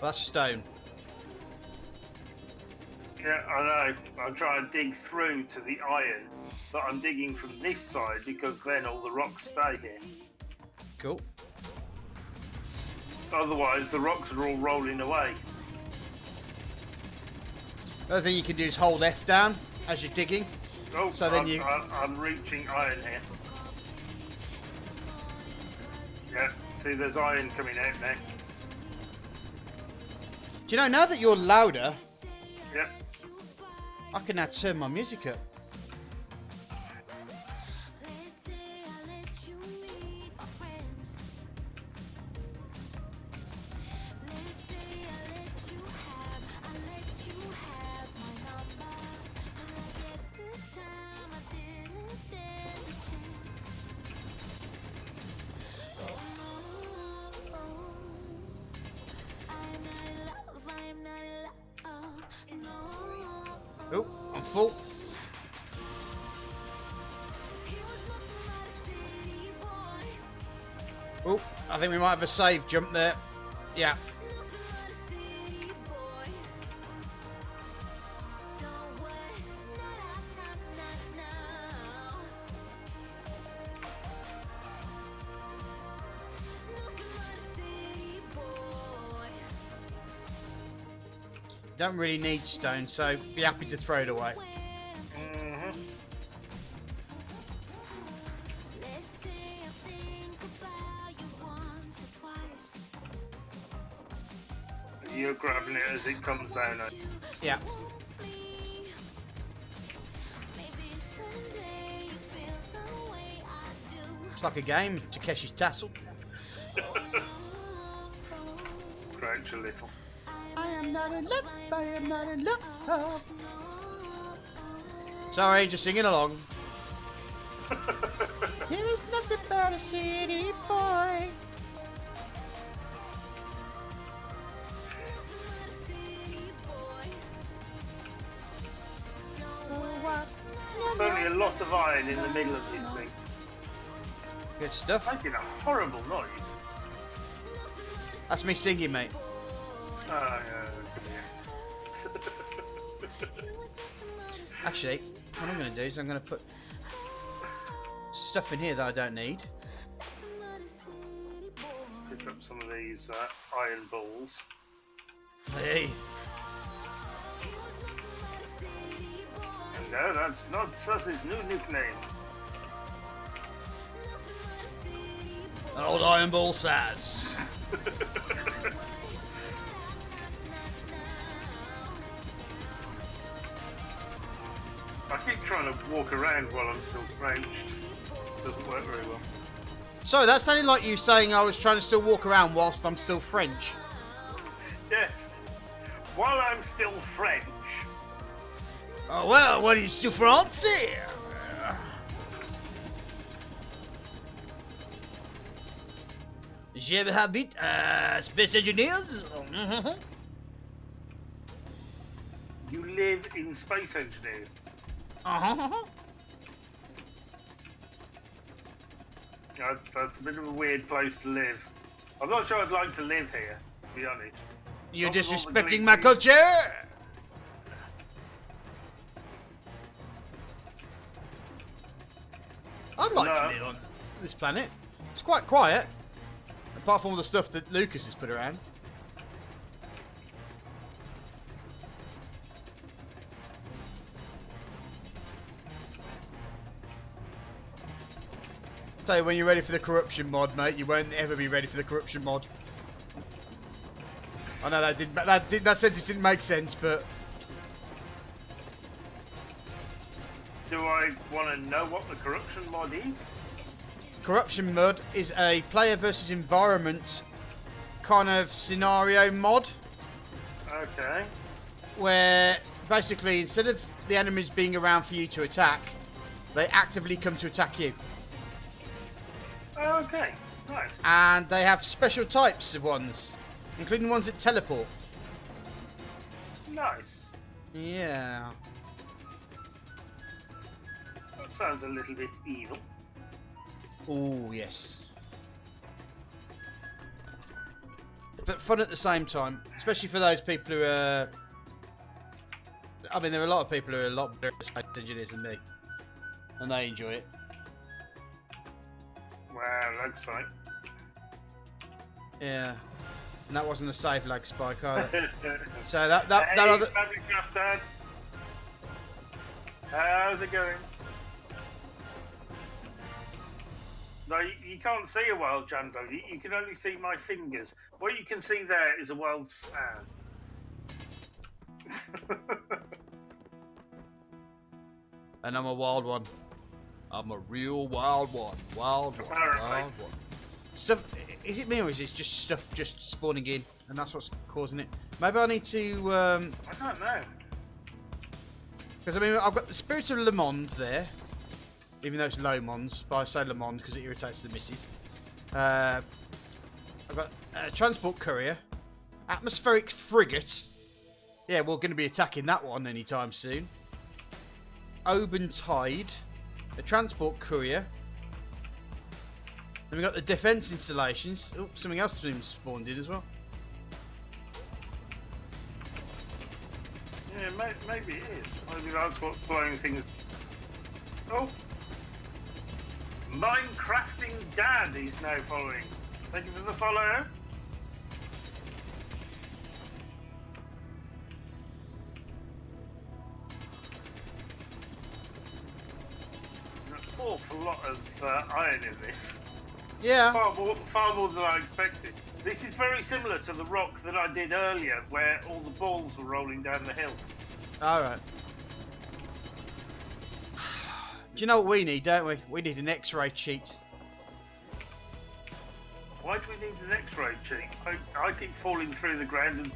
That's stone. Yeah, I know. I'm trying to dig through to the iron, but I'm digging from this side because then all the rocks stay here. Cool. Otherwise, the rocks are all rolling away. The other thing you can do is hold F down as you're digging. Oh, So then I'm reaching iron here. Yeah, see, there's iron coming out now. Do you know, now that you're louder, Yep. I can now turn my music up. Let's say I let you meet my friends. Let's say I let you have my number. But I guess this time I didn't stand a chance. Oh no, I'm not in love, I'm not in love, no. Oh, I'm full. He was nothing but a city boy. Oh, I think we might have a save jump there. Yeah. Nothing but a city boy. So what? Now. Nothing but a city boy. Don't really need stone, so be happy to throw it away. Mm-hmm. Let's say I think about you once or twice. You're grabbing it as it comes down. Yeah. Maybe someday you feel the way I do. It's like a game, Takeshi's Tassel. Crouch a little. I am not in love, I am not in love. Sorry, just singing along. There is nothing but a city boy. So what? There's only a lot of iron in the middle of this thing. Good stuff. Making a horrible noise. That's me singing, mate. Oh, yeah. Actually, what I'm going to do is I'm going to put stuff in here that I don't need. Pick up some of these iron balls. Hey. And no, that's not Suss's new nickname. An old iron ball says. I keep trying to walk around while I'm still French. Doesn't work very well. So that sounded like you saying I was trying to still walk around whilst I'm still French. Yes. While I'm still French. Oh well, what is du français? Je habite Space Engineers. You live in Space Engineers. That's a bit of a weird place to live. I'm not sure I'd like to live here, to be honest. You're Not with all the disrespecting my glitches. culture. I'd like to No. live on this planet. It's quite quiet, apart from all the stuff that Lucas has put around. So when you're ready for the corruption mod, mate, you won't ever be ready for the corruption mod. I know that sentence didn't make sense, but Do I want to know what the corruption mod is? corruption mod is a player versus environment kind of scenario mod Okay. where basically instead of the enemies being around for you to attack, they actively come to attack you. Okay. Nice. And they have special types of ones, including ones that teleport. Nice. Yeah. That sounds a little bit evil. Oh, yes. But fun at the same time, especially for those people who are... I mean, there are a lot of people who are a lot better at space engineers than me. And they enjoy it. Wow, that's fine. Yeah. And that wasn't a safe lag spike either. Hey, So that other... Fabric Craft Dad. How's it going? No, you can't see a wild jam dog. You can only see my fingers. What you can see there is a wild Saz. And I'm a wild one. I'm a real wild one. Wild one. Apparently. Wild one. Stuff... Is it me or is it just stuff just spawning in? And that's what's causing it? Maybe I need to... I don't know. Because I mean, I've got the Spirit of Le Monde there, even though it's low Mons, but I say Le Monde because it irritates the missus. I've got a Transport Courier, Atmospheric Frigate. Yeah, we're going to be attacking that one anytime soon. Oban Tide, a Transport Courier. Then we've got the Defence Installations. Oh, something else has been spawned in as well. Yeah, maybe it is. Maybe that's what's blowing things. Oh! Minecrafting Dad is now following. Thank you for the follow. There's an awful lot of iron in this. Yeah. Far more than I expected. This is very similar to the rock that I did earlier, where all the balls were rolling down the hill. Alright. Do you know what we need, don't we? We need an X-ray cheat. Why do we need an X-ray cheat? I keep falling through the ground and...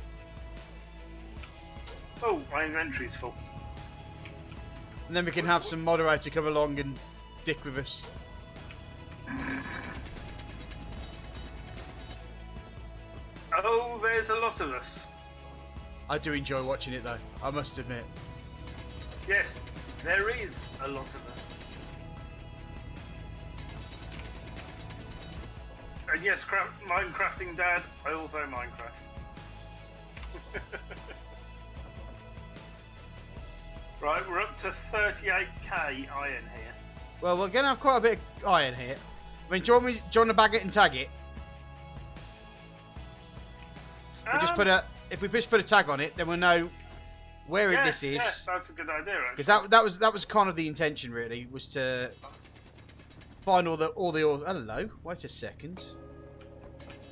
Oh, my inventory's full. And then we can have some moderator come along and stick with us. Oh, there's a lot of us. I do enjoy watching it though, I must admit. Yes, there is a lot of us. And yes, Minecrafting Dad, I also Minecraft. Right, we're up to 38k iron here. Well, we're going to have quite a bit of iron here. I mean, do you want to bag it and tag it? We just if we just put a tag on it, then we'll know where this is. Yeah, that's a good idea. Because that was kind of the intention, really, was to find all the hello. Wait a second.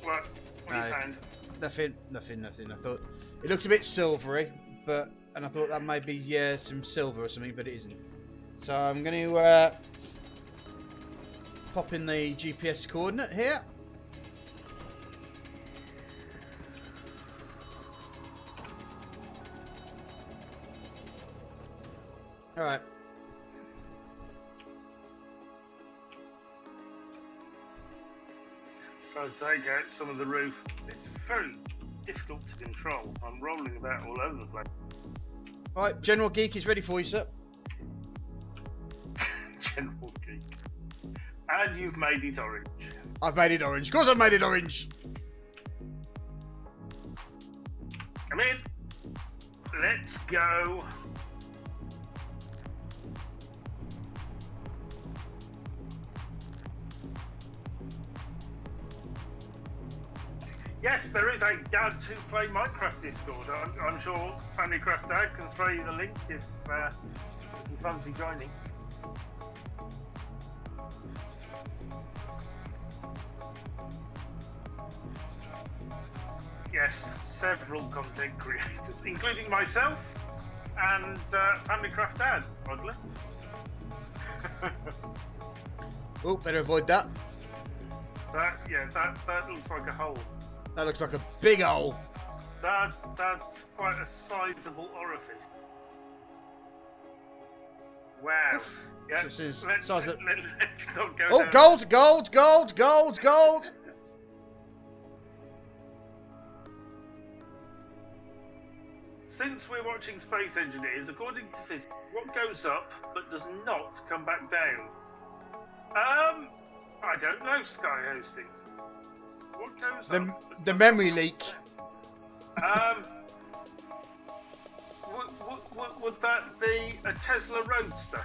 What you found? Nothing. I thought it looked a bit silvery, and I thought that might be some silver or something, but it isn't. So I'm going to pop in the GPS coordinate here. All right. Trying to take out some of the roof. It's very difficult to control. I'm rolling about all over the place. All right, General Geek is ready for you, sir. General Geek. And you've made it orange. I've made it orange. Of course I've made it orange. Come in. Let's go. Yes, there is a Dads Who Play Minecraft Discord. I'm sure Familycraft Dad can throw you the link if you fancy joining. Yes, several content creators, including myself and Familycraft Dad, oddly. Oh, better avoid that. That looks like a hole. That looks like a big hole. That's quite a sizable orifice. Wow. Yeah. This is Let's size of... not go Oh, down. gold! Since we're watching Space Engineers, according to physics, what goes up but does not come back down? I don't know, Sky Hosting. What goes up? The memory leak. Would that be a Tesla Roadster?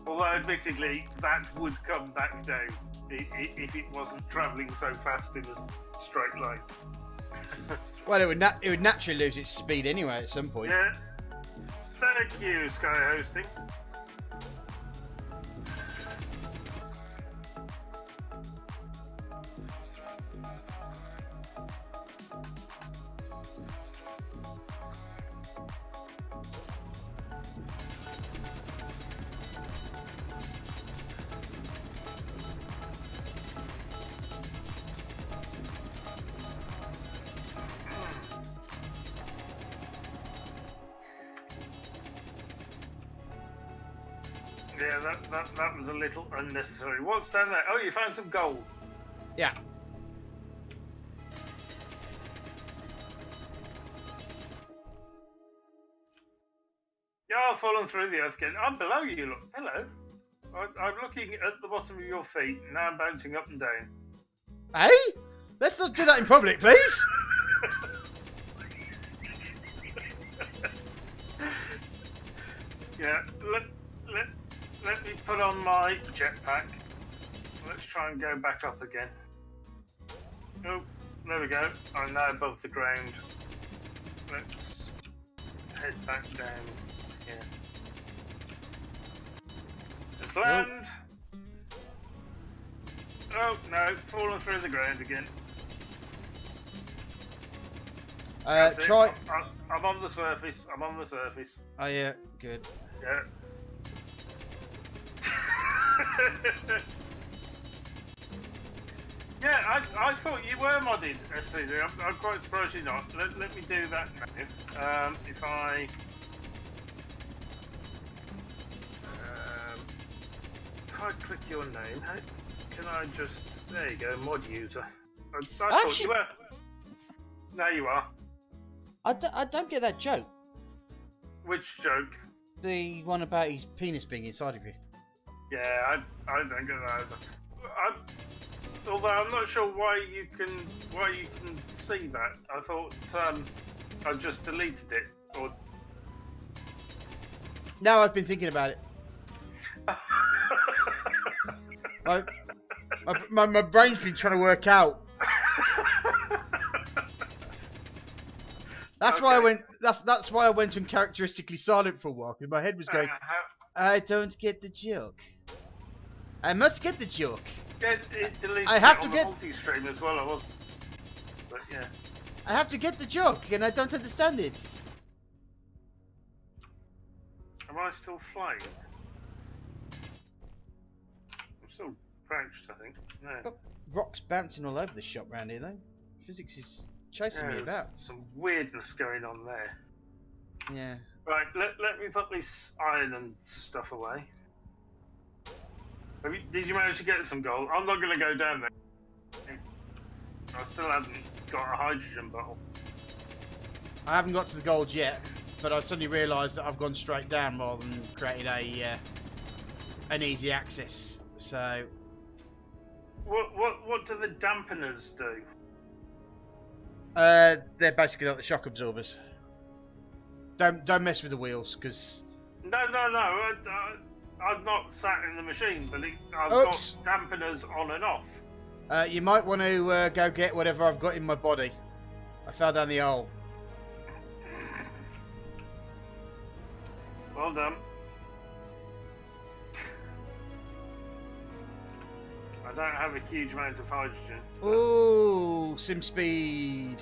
Although, admittedly, that would come back down if it wasn't travelling so fast in a straight line. Well, it would naturally lose its speed anyway at some point. Yeah. Thank you, Sky Hosting. Yeah, that was a little unnecessary. What's down there? Oh, you found some gold. Yeah. Yeah, I've fallen through the earth again. I'm below you, look. Hello. I'm looking at the bottom of your feet, and now I'm bouncing up and down. Hey? Let's not do that in public, please. Yeah, let me put on my jetpack. Let's try and go back up again. Oh, there we go. I'm now above the ground. Let's head back down here. Let's land. Oh no, falling through the ground again. That's it. Try. I'm on the surface. Oh yeah, good. Yeah. Yeah, I thought you were modded, FCD. I'm quite surprised you're not. Let me do that now. If I... if I click your name, can I just... There you go, mod user. I thought you were... There you are. I don't get that joke. Which joke? The one about his penis being inside of you. Yeah, I don't get that either. Although I'm not sure why you can see that. I thought I just deleted it. Or Now I've been thinking about it. My brain's been trying to work out. That's why I went. That's why I went uncharacteristically silent for a while, because my head was going. I don't get the joke. I must get the joke. Yeah, it deleted I have it to on get- the multi-stream as well. I was, but yeah. I have to get the joke, and I don't understand it. Am I still flying? I'm still crouched, I think. No. Got rocks bouncing all over the shop round here, though. Physics is chasing me there's about. some weirdness going on there. Yeah. Right, let me put this iron and stuff away. Did you manage to get some gold? I'm not going to go down there. I still haven't got a hydrogen bottle. I haven't got to the gold yet, but I suddenly realised that I've gone straight down rather than created an easy access. So What do the dampeners do? they're basically like the shock absorbers. Don't mess with the wheels, because No. I've not sat in the machine, but I've Oops. got dampeners on and off. you might want to go get whatever I've got in my body. I fell down the hole. Well done. I don't have a huge amount of hydrogen. Ooh, sim speed.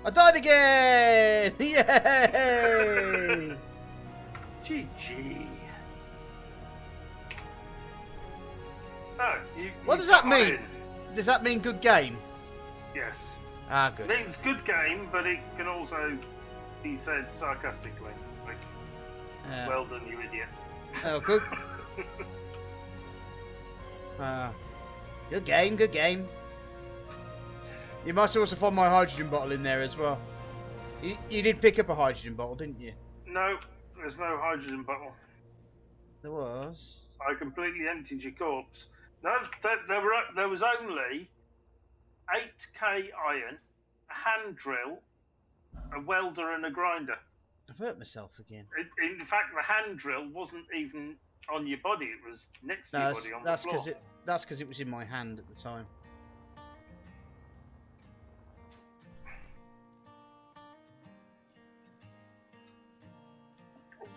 I died again! Yay! GG. Oh, What does that mean? Does that mean good game? Yes. Ah, It good. means good game, but it can also be said sarcastically. Like, well done, you idiot. Oh, good. Good game, good game. You must also find my hydrogen bottle in there as well. You did pick up a hydrogen bottle, didn't you? No, there's no hydrogen bottle. There was. I completely emptied your corpse. No, there was only 8k iron, a hand drill, a welder, and a grinder. I've hurt myself again. In fact, the hand drill wasn't even on your body; it was next to your body on the floor. That's because it was in my hand at the time.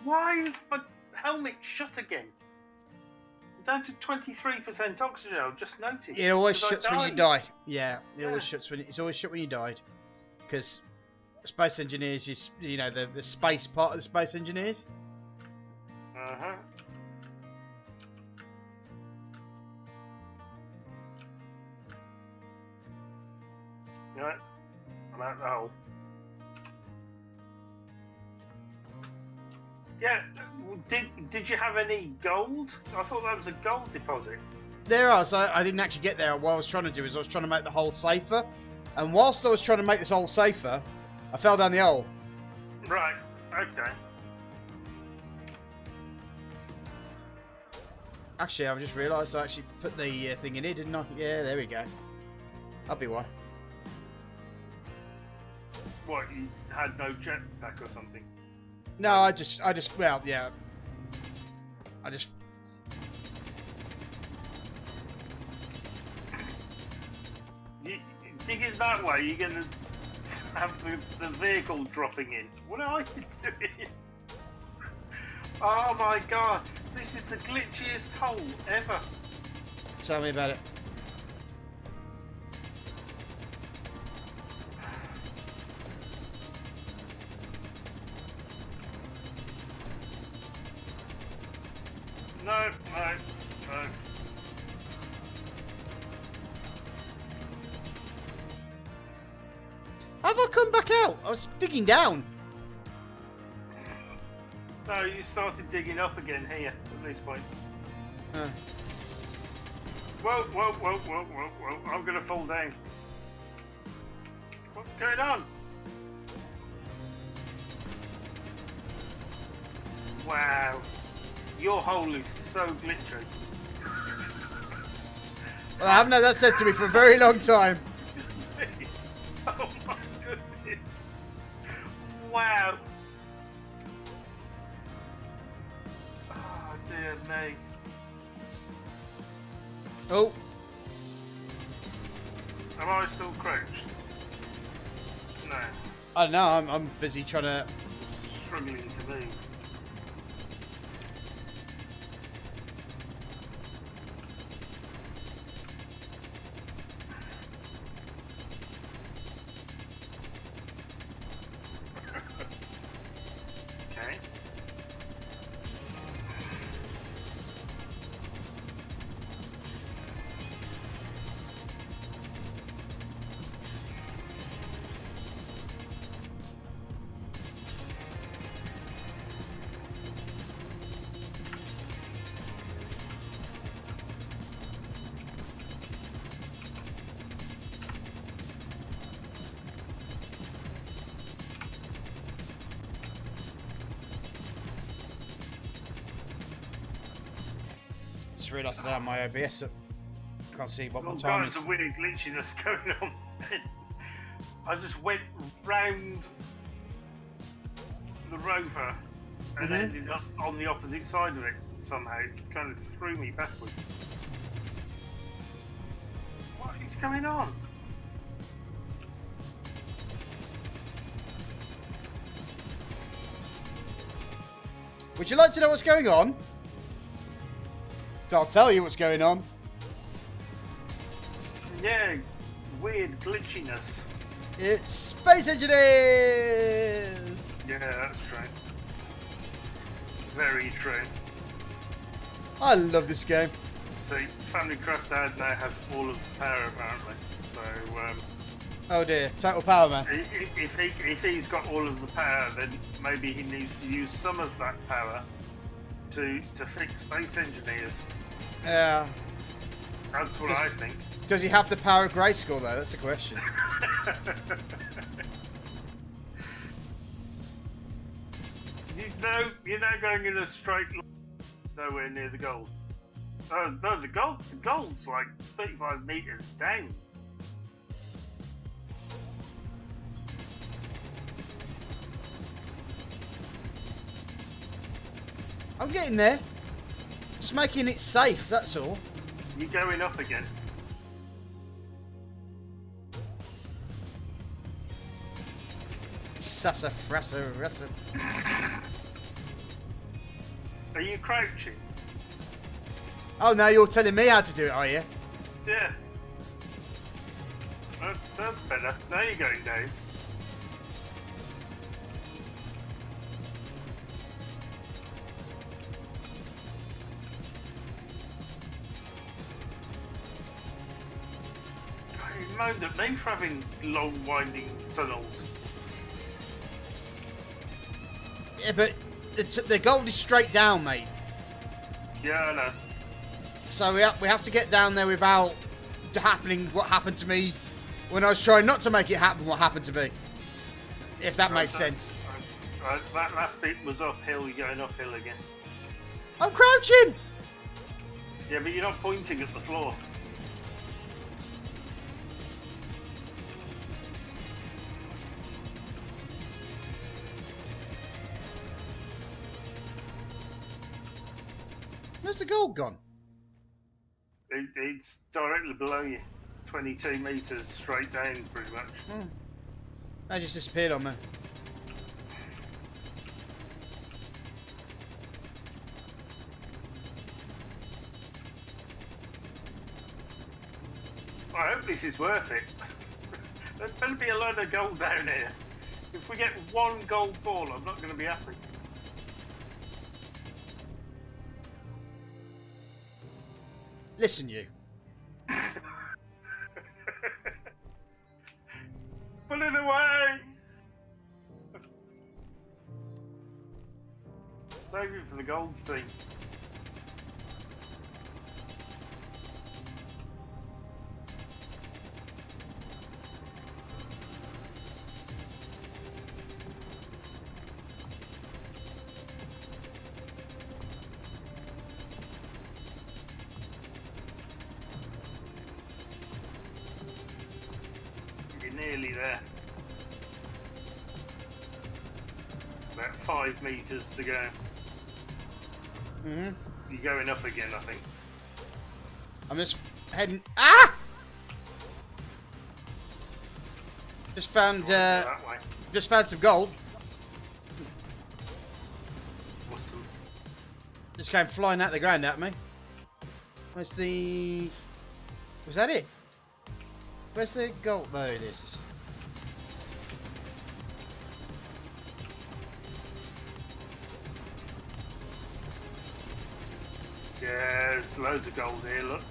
Why is my helmet shut again? Down to 23% oxygen. I just noticed. It always 'cause I shuts when you died. die. Yeah, it always shuts when it's always shut when you died. Because space engineers, you know, the space part of the space engineers. Uh-huh. Right. I'm out the hole. Yeah. Did you have any gold? I thought that was a gold deposit. There are. So I didn't actually get there. What I was trying to do is I was trying to make the hole safer, and whilst I was trying to make this hole safer, I fell down the hole. Right. Okay. Actually, I've just realised I actually put the thing in here, didn't I? Yeah, there we go. That'll be why. What, you had no jetpack or something? No, I just, well, yeah. I just. You dig it that way, you're going to have the vehicle dropping in. What are you doing? Oh my god, this is the glitchiest hole ever. Tell me about it. No, No. How have I come back out? I was digging down. No, you started digging up again here at this point. Huh. Whoa, I'm gonna fall down. What's going on? Wow. Your hole is so glitchy. Well, I haven't had that said to me for a very long time. Oh my goodness. Wow. Oh dear me. Oh, Am I still crouched? No. I don't know. I'm busy trying to. Struggling to move. Okay. Just realised I don't have my OBS up. Can't see what my All time kinds is. of weird glitchiness going on. I just went round the rover and ended up on the opposite side of it somehow. It kind of threw me backwards. What is going on? Would you like to know what's going on? So I'll tell you what's going on. Yeah, weird glitchiness. It's Space Engineers! Yeah, that's true. Very true. I love this game. See, Family Craft Dad now has all of the power apparently. So, Oh dear, Total Power Man. if he's got all of the power, then maybe he needs to use some of that power to fix Space Engineers. Yeah. That's what I think. Does he have the power of Grayskull though? That's the question. You're now going in a straight line, nowhere near the gold. No, the gold's like 35 meters down. I'm getting there. Just making it safe, that's all. You're going up again. Sassafrasa. Are you crouching? Oh, now you're telling me how to do it, are you? Yeah. That's better. Now you're going down. You moaned at me for having long winding tunnels. Yeah, but the gold is straight down, mate. Yeah, I know. So we have to get down there without happening what happened to me when I was trying not to make it happen what happened to me. If that makes sense. That last bit was uphill, you're going uphill again. I'm crouching! Yeah, but you're not pointing at the floor. Where's the gold gone? It's directly below you. 22 meters straight down, pretty much. That just disappeared on me. I hope this is worth it. There's better be a load of gold down here. If we get one gold ball, I'm not going to be happy. Listen, you. Put it away! Save it for the gold steam. You're nearly there. About 5 meters to go. Mm-hmm. You're going up again, I think. I'm just heading. Ah! Just found. That way. Just found some gold. Awesome. Just came flying out the ground at me. Where's the? Was that it? Where's the gold? There it is. Yeah, there's loads of gold here, look.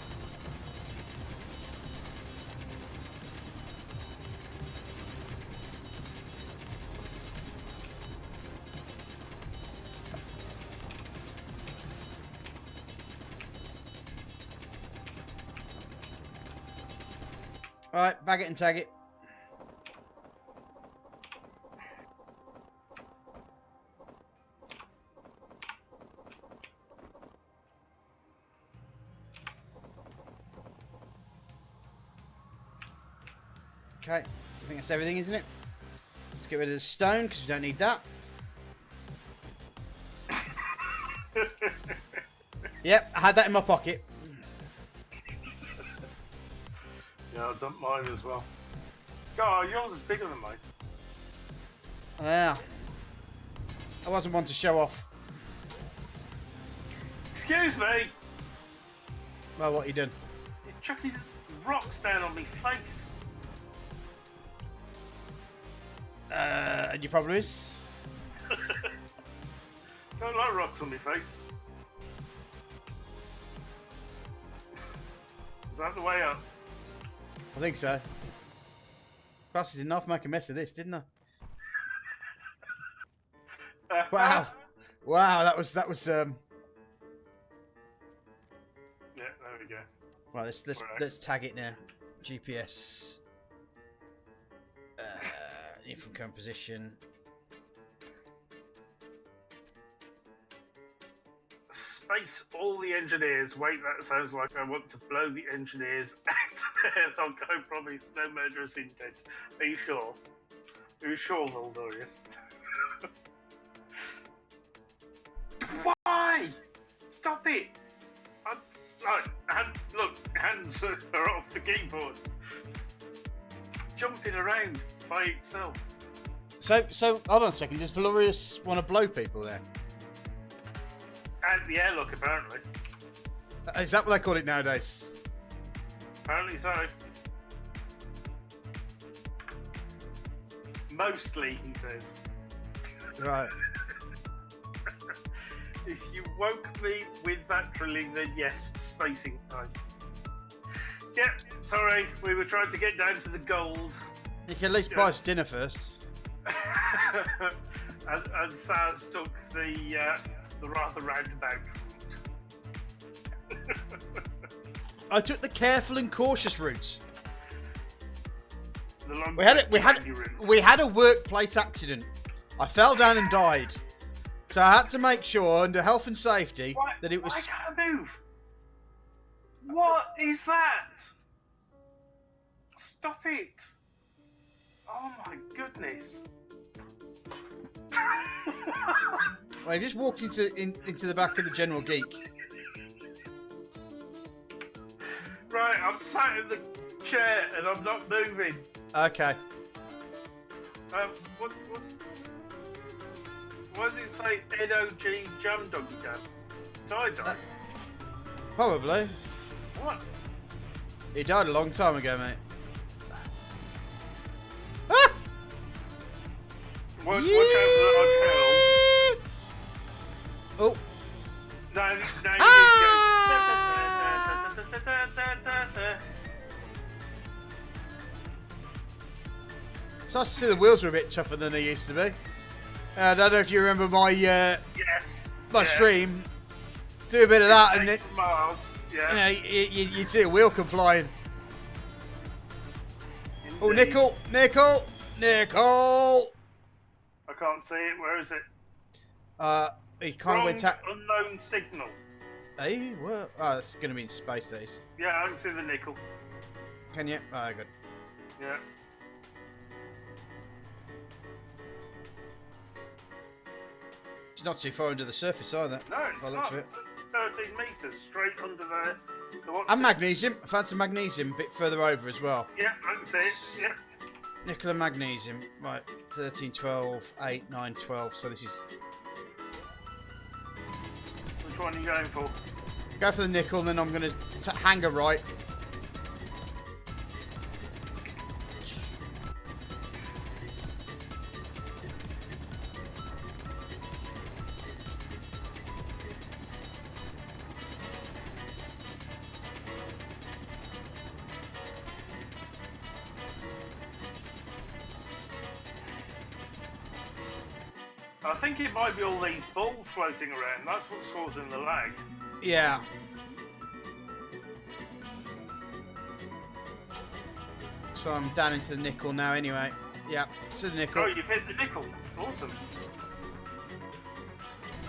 Alright, bag it and tag it. Okay, I think that's everything, isn't it? Let's get rid of the stone because we don't need that. Yep, I had that in my pocket. Yeah, I've done mine as well. God, yours is bigger than mine. Yeah. I wasn't one to show off. Excuse me! Well, what are you doing? You're chucking rocks down on me face. And your problem is? Don't like rocks on my face. Is that the way up? I think so. Christ, I did not make a mess of this, didn't I? Wow. Wow, that was Yeah, there we go. Right, let's tag it now. GPS. New from current position. Space all the engineers. Wait, that sounds like I want to blow the engineers out. I'll go promise no murderous intent. Are you sure? Are you sure, Voldorius? Why? Stop it! Look, hands are off the keyboard. Jumping around by itself. So hold on a second. Does Valorius want to blow people there? Out the airlock, apparently. Is that what they call it nowadays? Apparently so. Mostly, he says. Right. If you woke me with that drilling, then yes, spacing time. Yep, sorry, we were trying to get down to the gold. You can at least buy us dinner first. and Saz took the rather roundabout route. I took the careful and cautious route. The long We had a workplace accident. I fell down and died. So I had to make sure, under health and safety, that it was. I can't move. What is that? Stop it! Oh my goodness! Well, I just walked into the back of the General Geek. Right, I'm sat in the chair and I'm not moving. Okay. What does it say? NOG Jam Doggy Dad. Did I die? Probably. What? He died a long time ago, mate. Ah! Watch out for the Oh. No, Ah! It's nice to see the wheels are a bit tougher than they used to be. I don't know if you remember my Yes. stream. Do a bit of that, and then Mars. Yeah. you see a wheel come flying. Oh, nickel! I can't see it. Where is it? He kind of went out. Unknown signal. Hey, what? Oh, that's going to be in space days. Yeah, I can see the nickel. Can you? Oh, good. Yeah. It's not too far under the surface either. No, it's by the looks not. of it. It's 13 metres straight under there. And magnesium. I found some magnesium a bit further over as well. Yeah, I can see it. Yeah. Nickel and magnesium. Right, 13, 12, 8, 9, 12. So this is... Which one are you going for? Go for the nickel, and then I'm going to hang a right. I think it might be all these balls floating around. That's what's causing the lag. Yeah. So I'm down into the nickel now anyway. Yeah, to the nickel. Oh, you've hit the nickel. Awesome.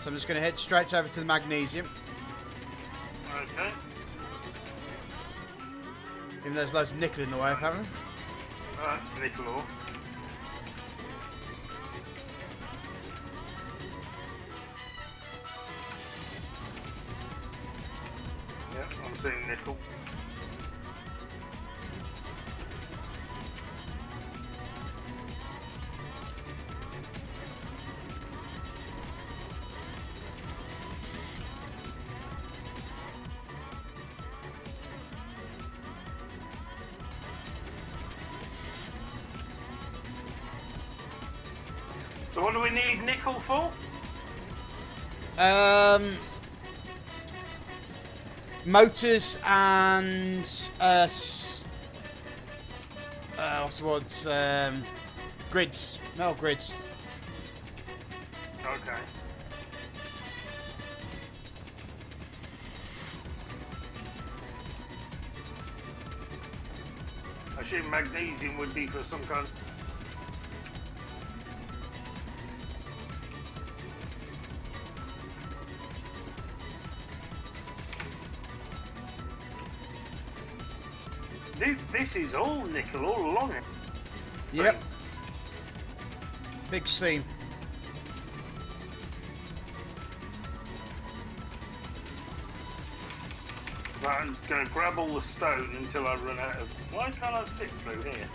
So I'm just going to head straight over to the magnesium. Okay. Even though there's loads of nickel in the way, apparently. That's nickel ore. Yep, I'm seeing nickel. So what do we need nickel for? Motors and what's the words? Grids, metal grids. Okay. I assume magnesium would be for some kind. This is all nickel all along it. Yep. Big seam. Right, I'm going to grab all the stone until I run out of... Why can't I fit through here?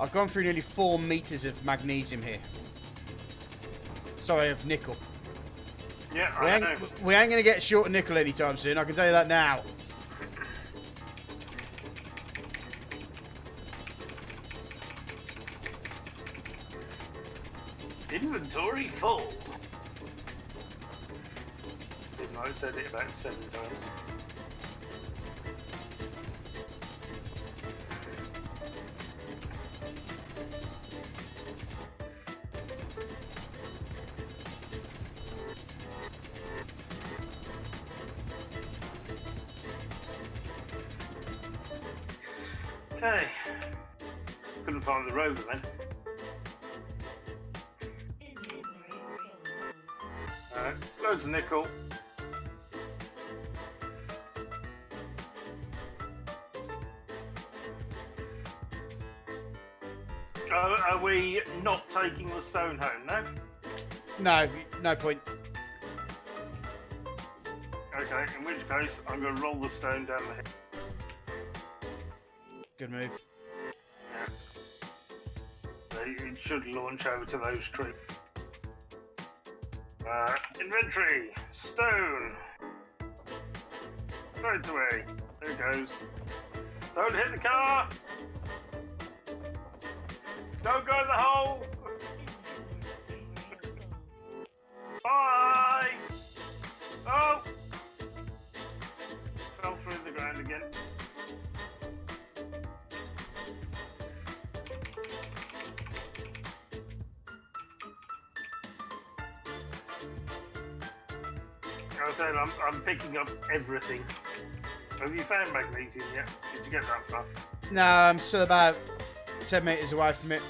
I've gone through nearly 4 meters of magnesium here. Sorry, of nickel. Yeah, We I ain't, know. we ain't going to get short of nickel anytime soon, I can tell you that now. Inventory full. Didn't I said it about 7 times? Okay. Couldn't find the road then. Alright, loads of nickel. Are we not taking the stone home now? No, no point. Okay, in which case I'm going to roll the stone down the hill. Good move. It should launch over to those trees. Inventory, stone. Straight away. There it goes. Don't hit the car. Don't go in the hole. Bye. Oh. Fell through the ground again. I said I'm picking up everything. Have you found magnesium yet? Did you get that far? No, I'm still about 10 metres away from it.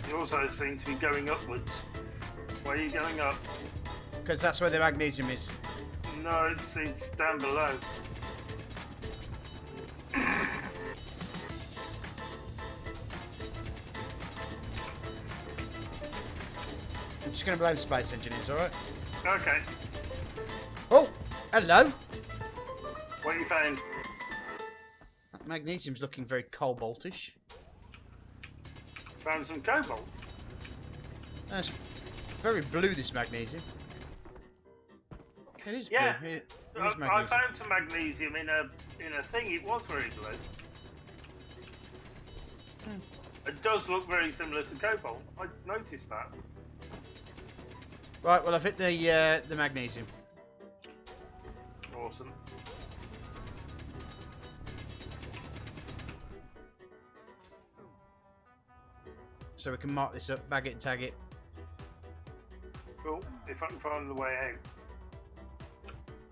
You also seem to be going upwards. Why are you going up? Because that's where the magnesium is. No, it's down below. I'm just going to blame space engineers, alright? Okay. Oh, hello. What you found? That magnesium's looking very cobaltish. Found some cobalt. That's very blue, this magnesium. It is Yeah. blue. It is I magnesium. found some magnesium in a thing. It was very blue. It does look very similar to cobalt. I noticed that. Right, well, I've hit the magnesium. Awesome. So we can mark this up, bag it and tag it. Cool. If I can find the way out.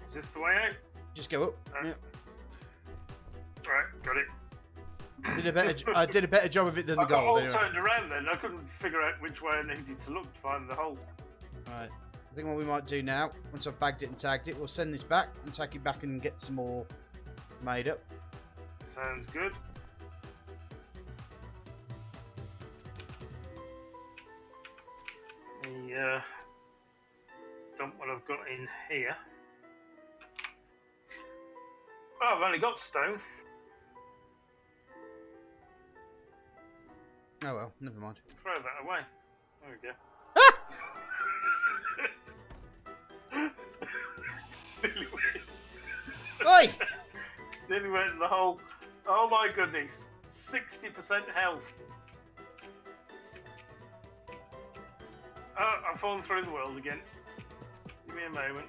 Is this the way out? Just go up. Right. Yeah. Right, got it. I did a better job of it than the I got gold. all Anyway. turned around then. I couldn't figure out which way I needed to look to find the hole. Right. I think what we might do now, once I've bagged it and tagged it, we'll send this back and take it back and get some more made up. Sounds good. The dump what I've got in here. Oh, I've only got stone. Oh well, never mind. Throw that away. There we go. Nearly went- Oi! Nearly went in the hole. Oh my goodness. 60% health. Oh, I've fallen through the world again. Give me a moment.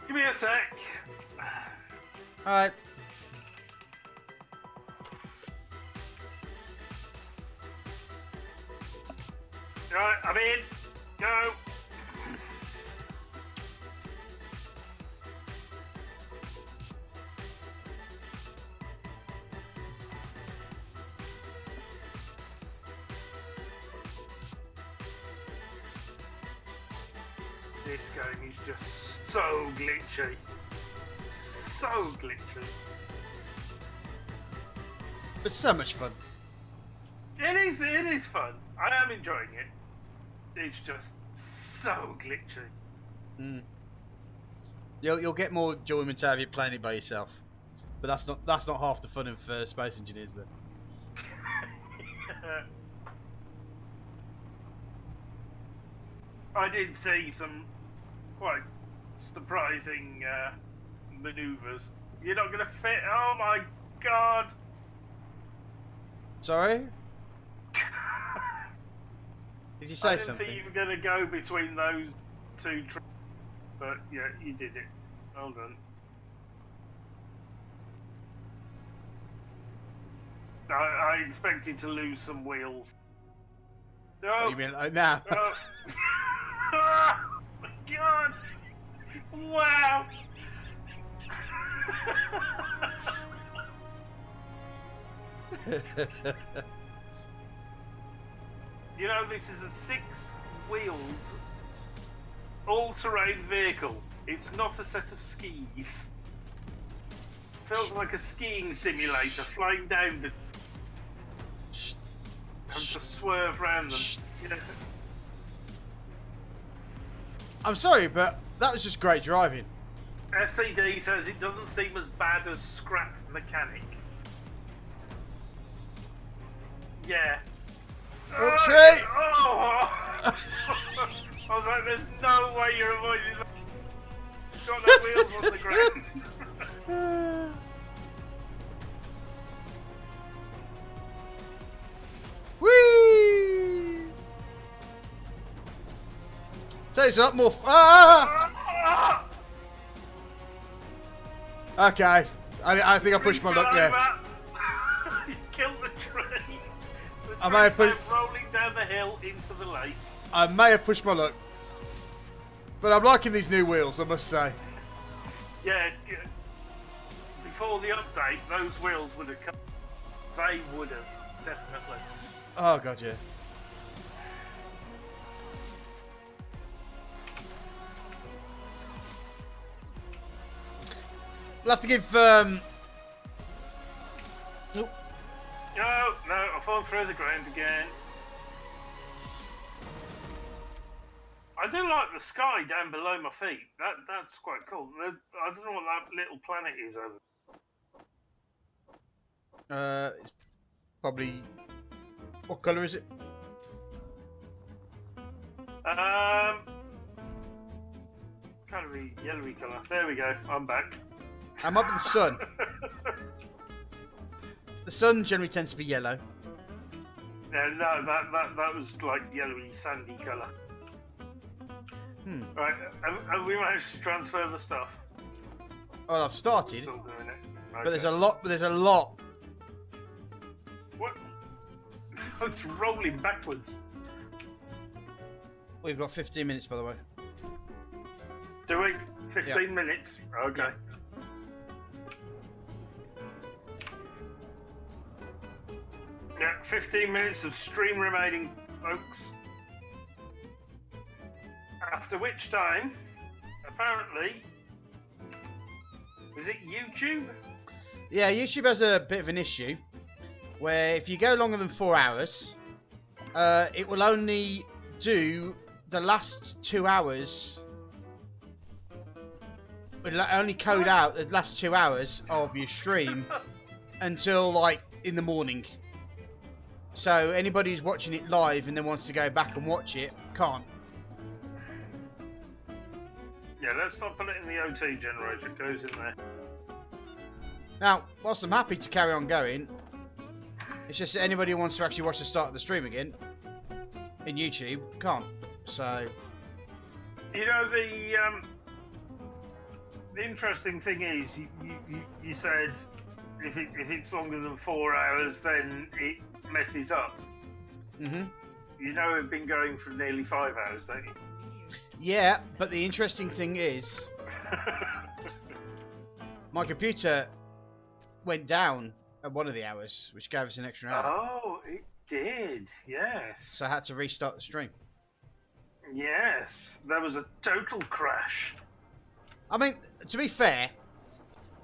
Give me a sec. Alright. Right, I'm in. Go. This game is just so glitchy. So glitchy. But so much fun. It is fun. I am enjoying it. It's just so glitchy. Mm. You'll get more enjoyment out of it playing it by yourself. But that's not half the fun of Space Engineers then. I did see some quite surprising manoeuvres. You're not going to fit. Oh my god! Sorry? Did you say I didn't something? think you were going to go between those two trees, but yeah, you did it. Well done. I expected to lose some wheels. No. Oh, you mean like now? Oh. Oh my god! Wow! You know, this is a 6-wheeled, all-terrain vehicle. It's not a set of skis. Feels like a skiing simulator flying down the. And to swerve round them. Yeah. I'm sorry, but that was just great driving. SCD says it doesn't seem as bad as Scrap Mechanic. Yeah. Oh, tree! Oh! I was like, there's no way you're avoiding that. Got no wheels on the ground. Whee! Takes up more. Ah! Okay. I think I pushed my luck there. You killed the tree. The I may have tree put- went rolling down the hill into the lake. I may have pushed my luck. But I'm liking these new wheels, I must say. Yeah, before the update, those wheels would have come. They would have, definitely. Oh god, yeah. We'll have to give oh, No, I fall through the ground again. I do like the sky down below my feet. That's quite cool. I don't know what that little planet is over. it's probably, what colour is it? Kind of yellowy colour. There we go. I'm back. I'm up at the sun. The sun generally tends to be yellow. Yeah, no, that was like yellowy, sandy colour. Right, have we managed to transfer the stuff? Oh, I've started, Still doing it. but there's a lot. What? It's rolling backwards. We've got 15 minutes, by the way. Do we? 15 minutes? Okay. Yeah, 15 minutes of stream remaining, folks. After which time, apparently, is it YouTube? Yeah, YouTube has a bit of an issue where if you go longer than 4 hours, it will only do the last 2 hours. It'll only code out the last 2 hours of your stream until like in the morning. So anybody who's watching it live and then wants to go back and watch it can't. Yeah, let's not put it in the OT generator. It goes in there. Now, whilst I'm happy to carry on going, it's just that anybody who wants to actually watch the start of the stream again in YouTube can't. So, you know, the interesting thing is, you said if it's longer than 4 hours, then it messes up. mhm. You know, we've been going for nearly 5 hours, don't you? Yeah, but the interesting thing is, my computer went down at one of the hours, which gave us an extra hour. Oh, it did. Yes. So I had to restart the stream. Yes, there was a total crash. I mean, to be fair,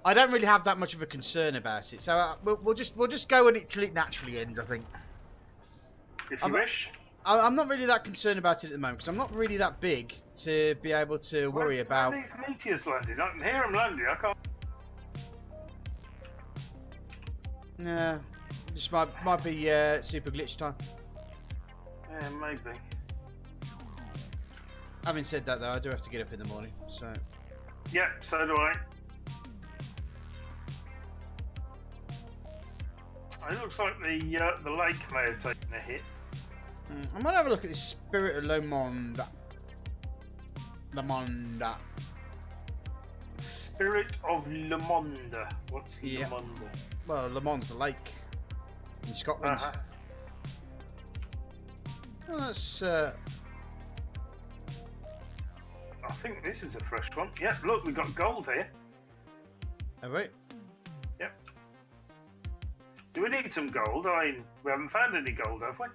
I don't really have that much of a concern about it. So we'll just go on it till it naturally ends, I think. If you wish. I'm not really that concerned about it at the moment because I'm not really that big to be able to worry about. Where are these meteors landing? I can hear them landing. I can't. Yeah, just might be super glitch time. Yeah, maybe. Having said that, though, I do have to get up in the morning, so. Yeah, so do I. It looks like the lake may have taken a hit. I might have a look at the Spirit of Le Monde. Spirit of Le Monde. What's Yeah. Le Monde? Well, Le Monde's a lake in Scotland. Well, that's. I think this is a fresh one. Yeah, look, we've got gold here. Oh wait. Yep. Do we need some gold? I mean, we haven't found any gold, have we?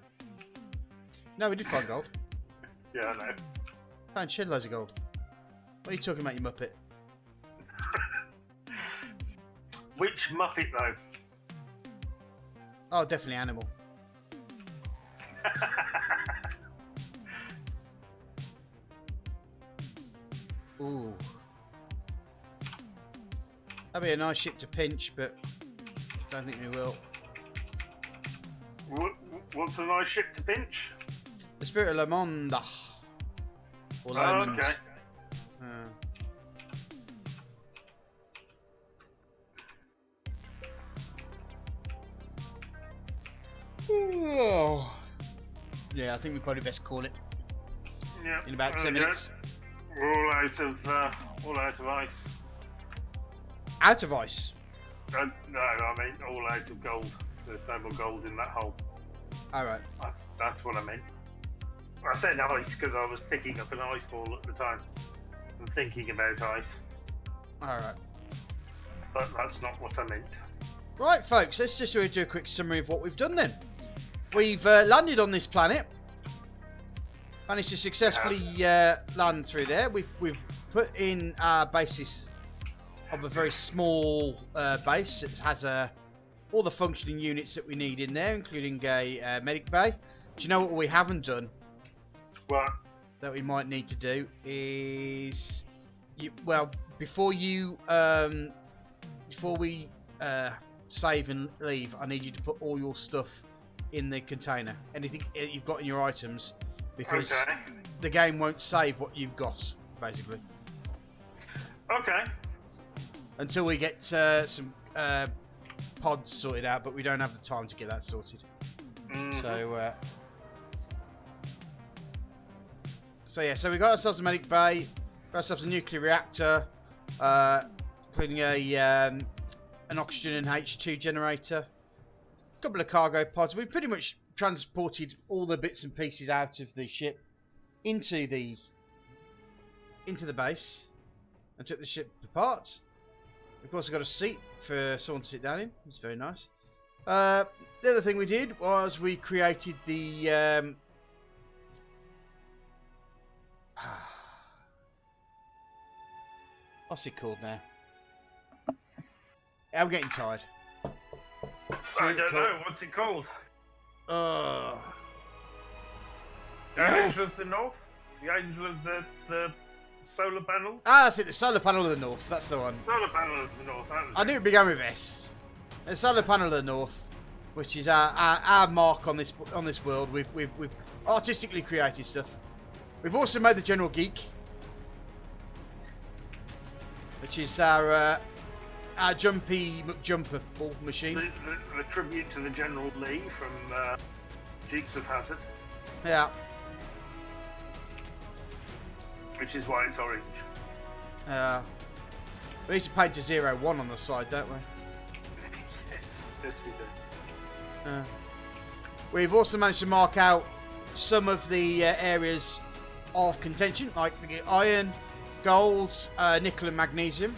No, we did find gold. Yeah, I know. Found shed loads of gold. What are you talking about, you muppet? Which Muppet though? Oh, definitely animal. Ooh. That'd be a nice ship to pinch, but don't think we will. What's a nice ship to pinch? The Spirit of Le Monde. Or Oh, Lomond. okay. Oh. Yeah, I think we probably best call it Yeah. in about 10 Okay. minutes. We're all out of ice. Out of ice. No, I mean all out of gold. There's no more gold in that hole. Alright. That's what I meant. I said ice because I was picking up an ice ball at the time and thinking about ice, Alright. but that's not what I meant. Right, folks, let's just do a quick summary of what we've done then. We've landed on this planet. Managed to successfully land through there. We've put in our basis of a very small base. It has all the functioning units that we need in there, including a medic bay. Do you know what we haven't done? What? That we might need to do is, before we save and leave, I need you to put all your stuff in the container. Anything you've got in your items, because Okay. the game won't save what you've got, basically, Okay. until we get some pods sorted out. But we don't have the time to get that sorted. Mhm. So yeah, so we got ourselves a medic bay, got ourselves a nuclear reactor, including an oxygen and H2 generator, a couple of cargo pods. We've pretty much transported all the bits and pieces out of the ship into the base and took the ship apart. Of course, we've got a seat for someone to sit down in. It's very nice. The other thing we did was we created the what's it called now? I'm getting tired. I don't know. What's it called? Uh, The Angel of the North? The Angel of the solar panels? that's it. The solar panel of the north. That's the one. Solar panel of the North. That was I knew it began with S. The solar panel of the north, which is our mark on this world. We've artistically created stuff. We've also made the General Geek, which is our Jumpy McJumper ball machine. the tribute to the General Lee from Dukes of Hazzard, Yeah. which is why it's orange. We need to paint a 01 on the side, don't we? Yes, we do. We've also managed to mark out some of the areas of contention, like the iron, gold, nickel, and magnesium.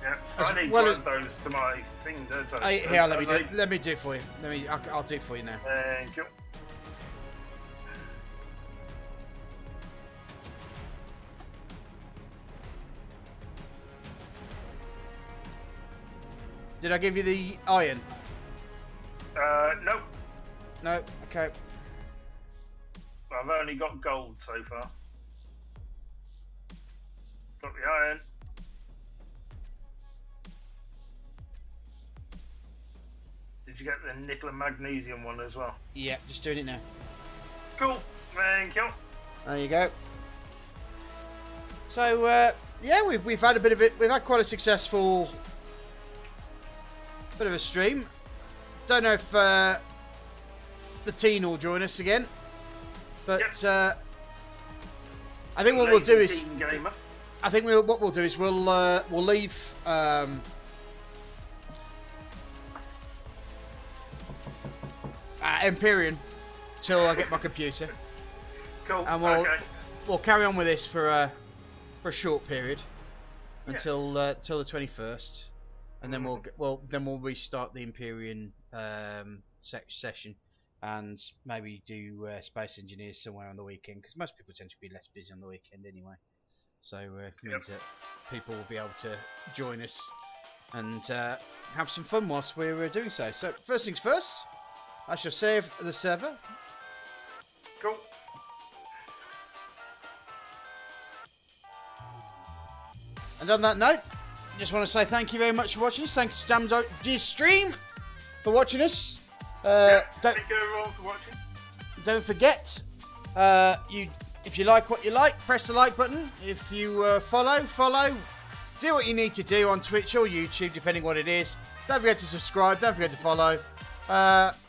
Yeah, As I need well to as- add those to my thing, don't I? Here, let me do it for you. I'll do it for you now. Thank you. Did I give you the iron? No, No. Okay. I've only got gold so far. Got the iron. Did you get the nickel and magnesium one as well? Yeah, just doing it now. Cool. Thank you. There you go. So yeah, we've had a bit of it. We've had quite a successful bit of a stream. Don't know if the teen will join us again, but Yep. I think what we'll do is Team gamer. I think what we'll do is we'll leave Empyrean till I get my computer, Cool. and we'll carry on with this for a short period until till the 21st, and then we'll restart the Empyrean session, and maybe do Space Engineers somewhere on the weekend, because most people tend to be less busy on the weekend anyway. So it means that people will be able to join us and have some fun whilst we're doing so. So first things first, I shall save the server. Cool. And on that note, just want to say thank you very much for watching us. Thanks to Jamdoggy's stream for watching us. Thank you everyone for watching. Don't forget, if you like what you like, press the like button. If you follow. Do what you need to do on Twitch or YouTube, depending what it is. Don't forget to subscribe. Don't forget to follow.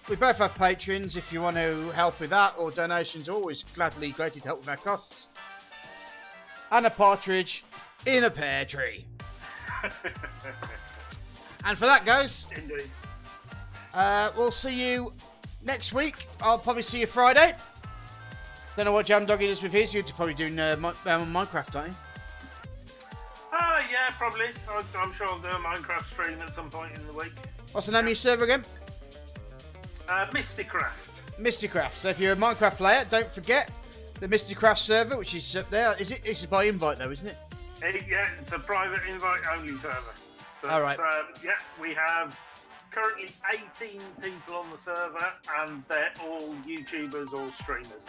We both have patrons if you want to help with that, or donations. Always gladly greatly to help with our costs. And a partridge in a pear tree. And for that, guys, Indeed. we'll see you next week. I'll probably see you Friday. Don't know what Jamdoggy does with his. You're probably doing Minecraft, aren't you? Yeah, probably. I'm sure I'll do a Minecraft stream at some point in the week. What's the name of your server again? Mystycraft. Mystycraft. So if you're a Minecraft player, don't forget the Mystycraft server, which is up there. It's by invite though, isn't it? Yeah, it's a private invite-only server. But, All right. Yeah, we have currently 18 people on the server, and they're all YouTubers or streamers.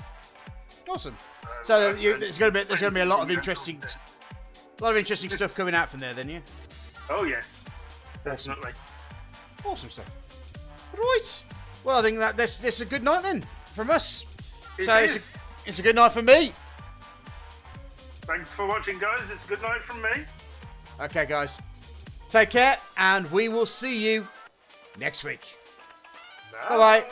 Awesome. So uh, there's going to be a lot of interesting stuff coming out from there, then, yeah. Oh yes, definitely. Awesome stuff. Right. Well, I think that this is a good night then from us. It So is. it's a good night from me. Thanks for watching, guys. It's a good night from me. Okay, guys. Take care, and we will see you next week. Bye bye.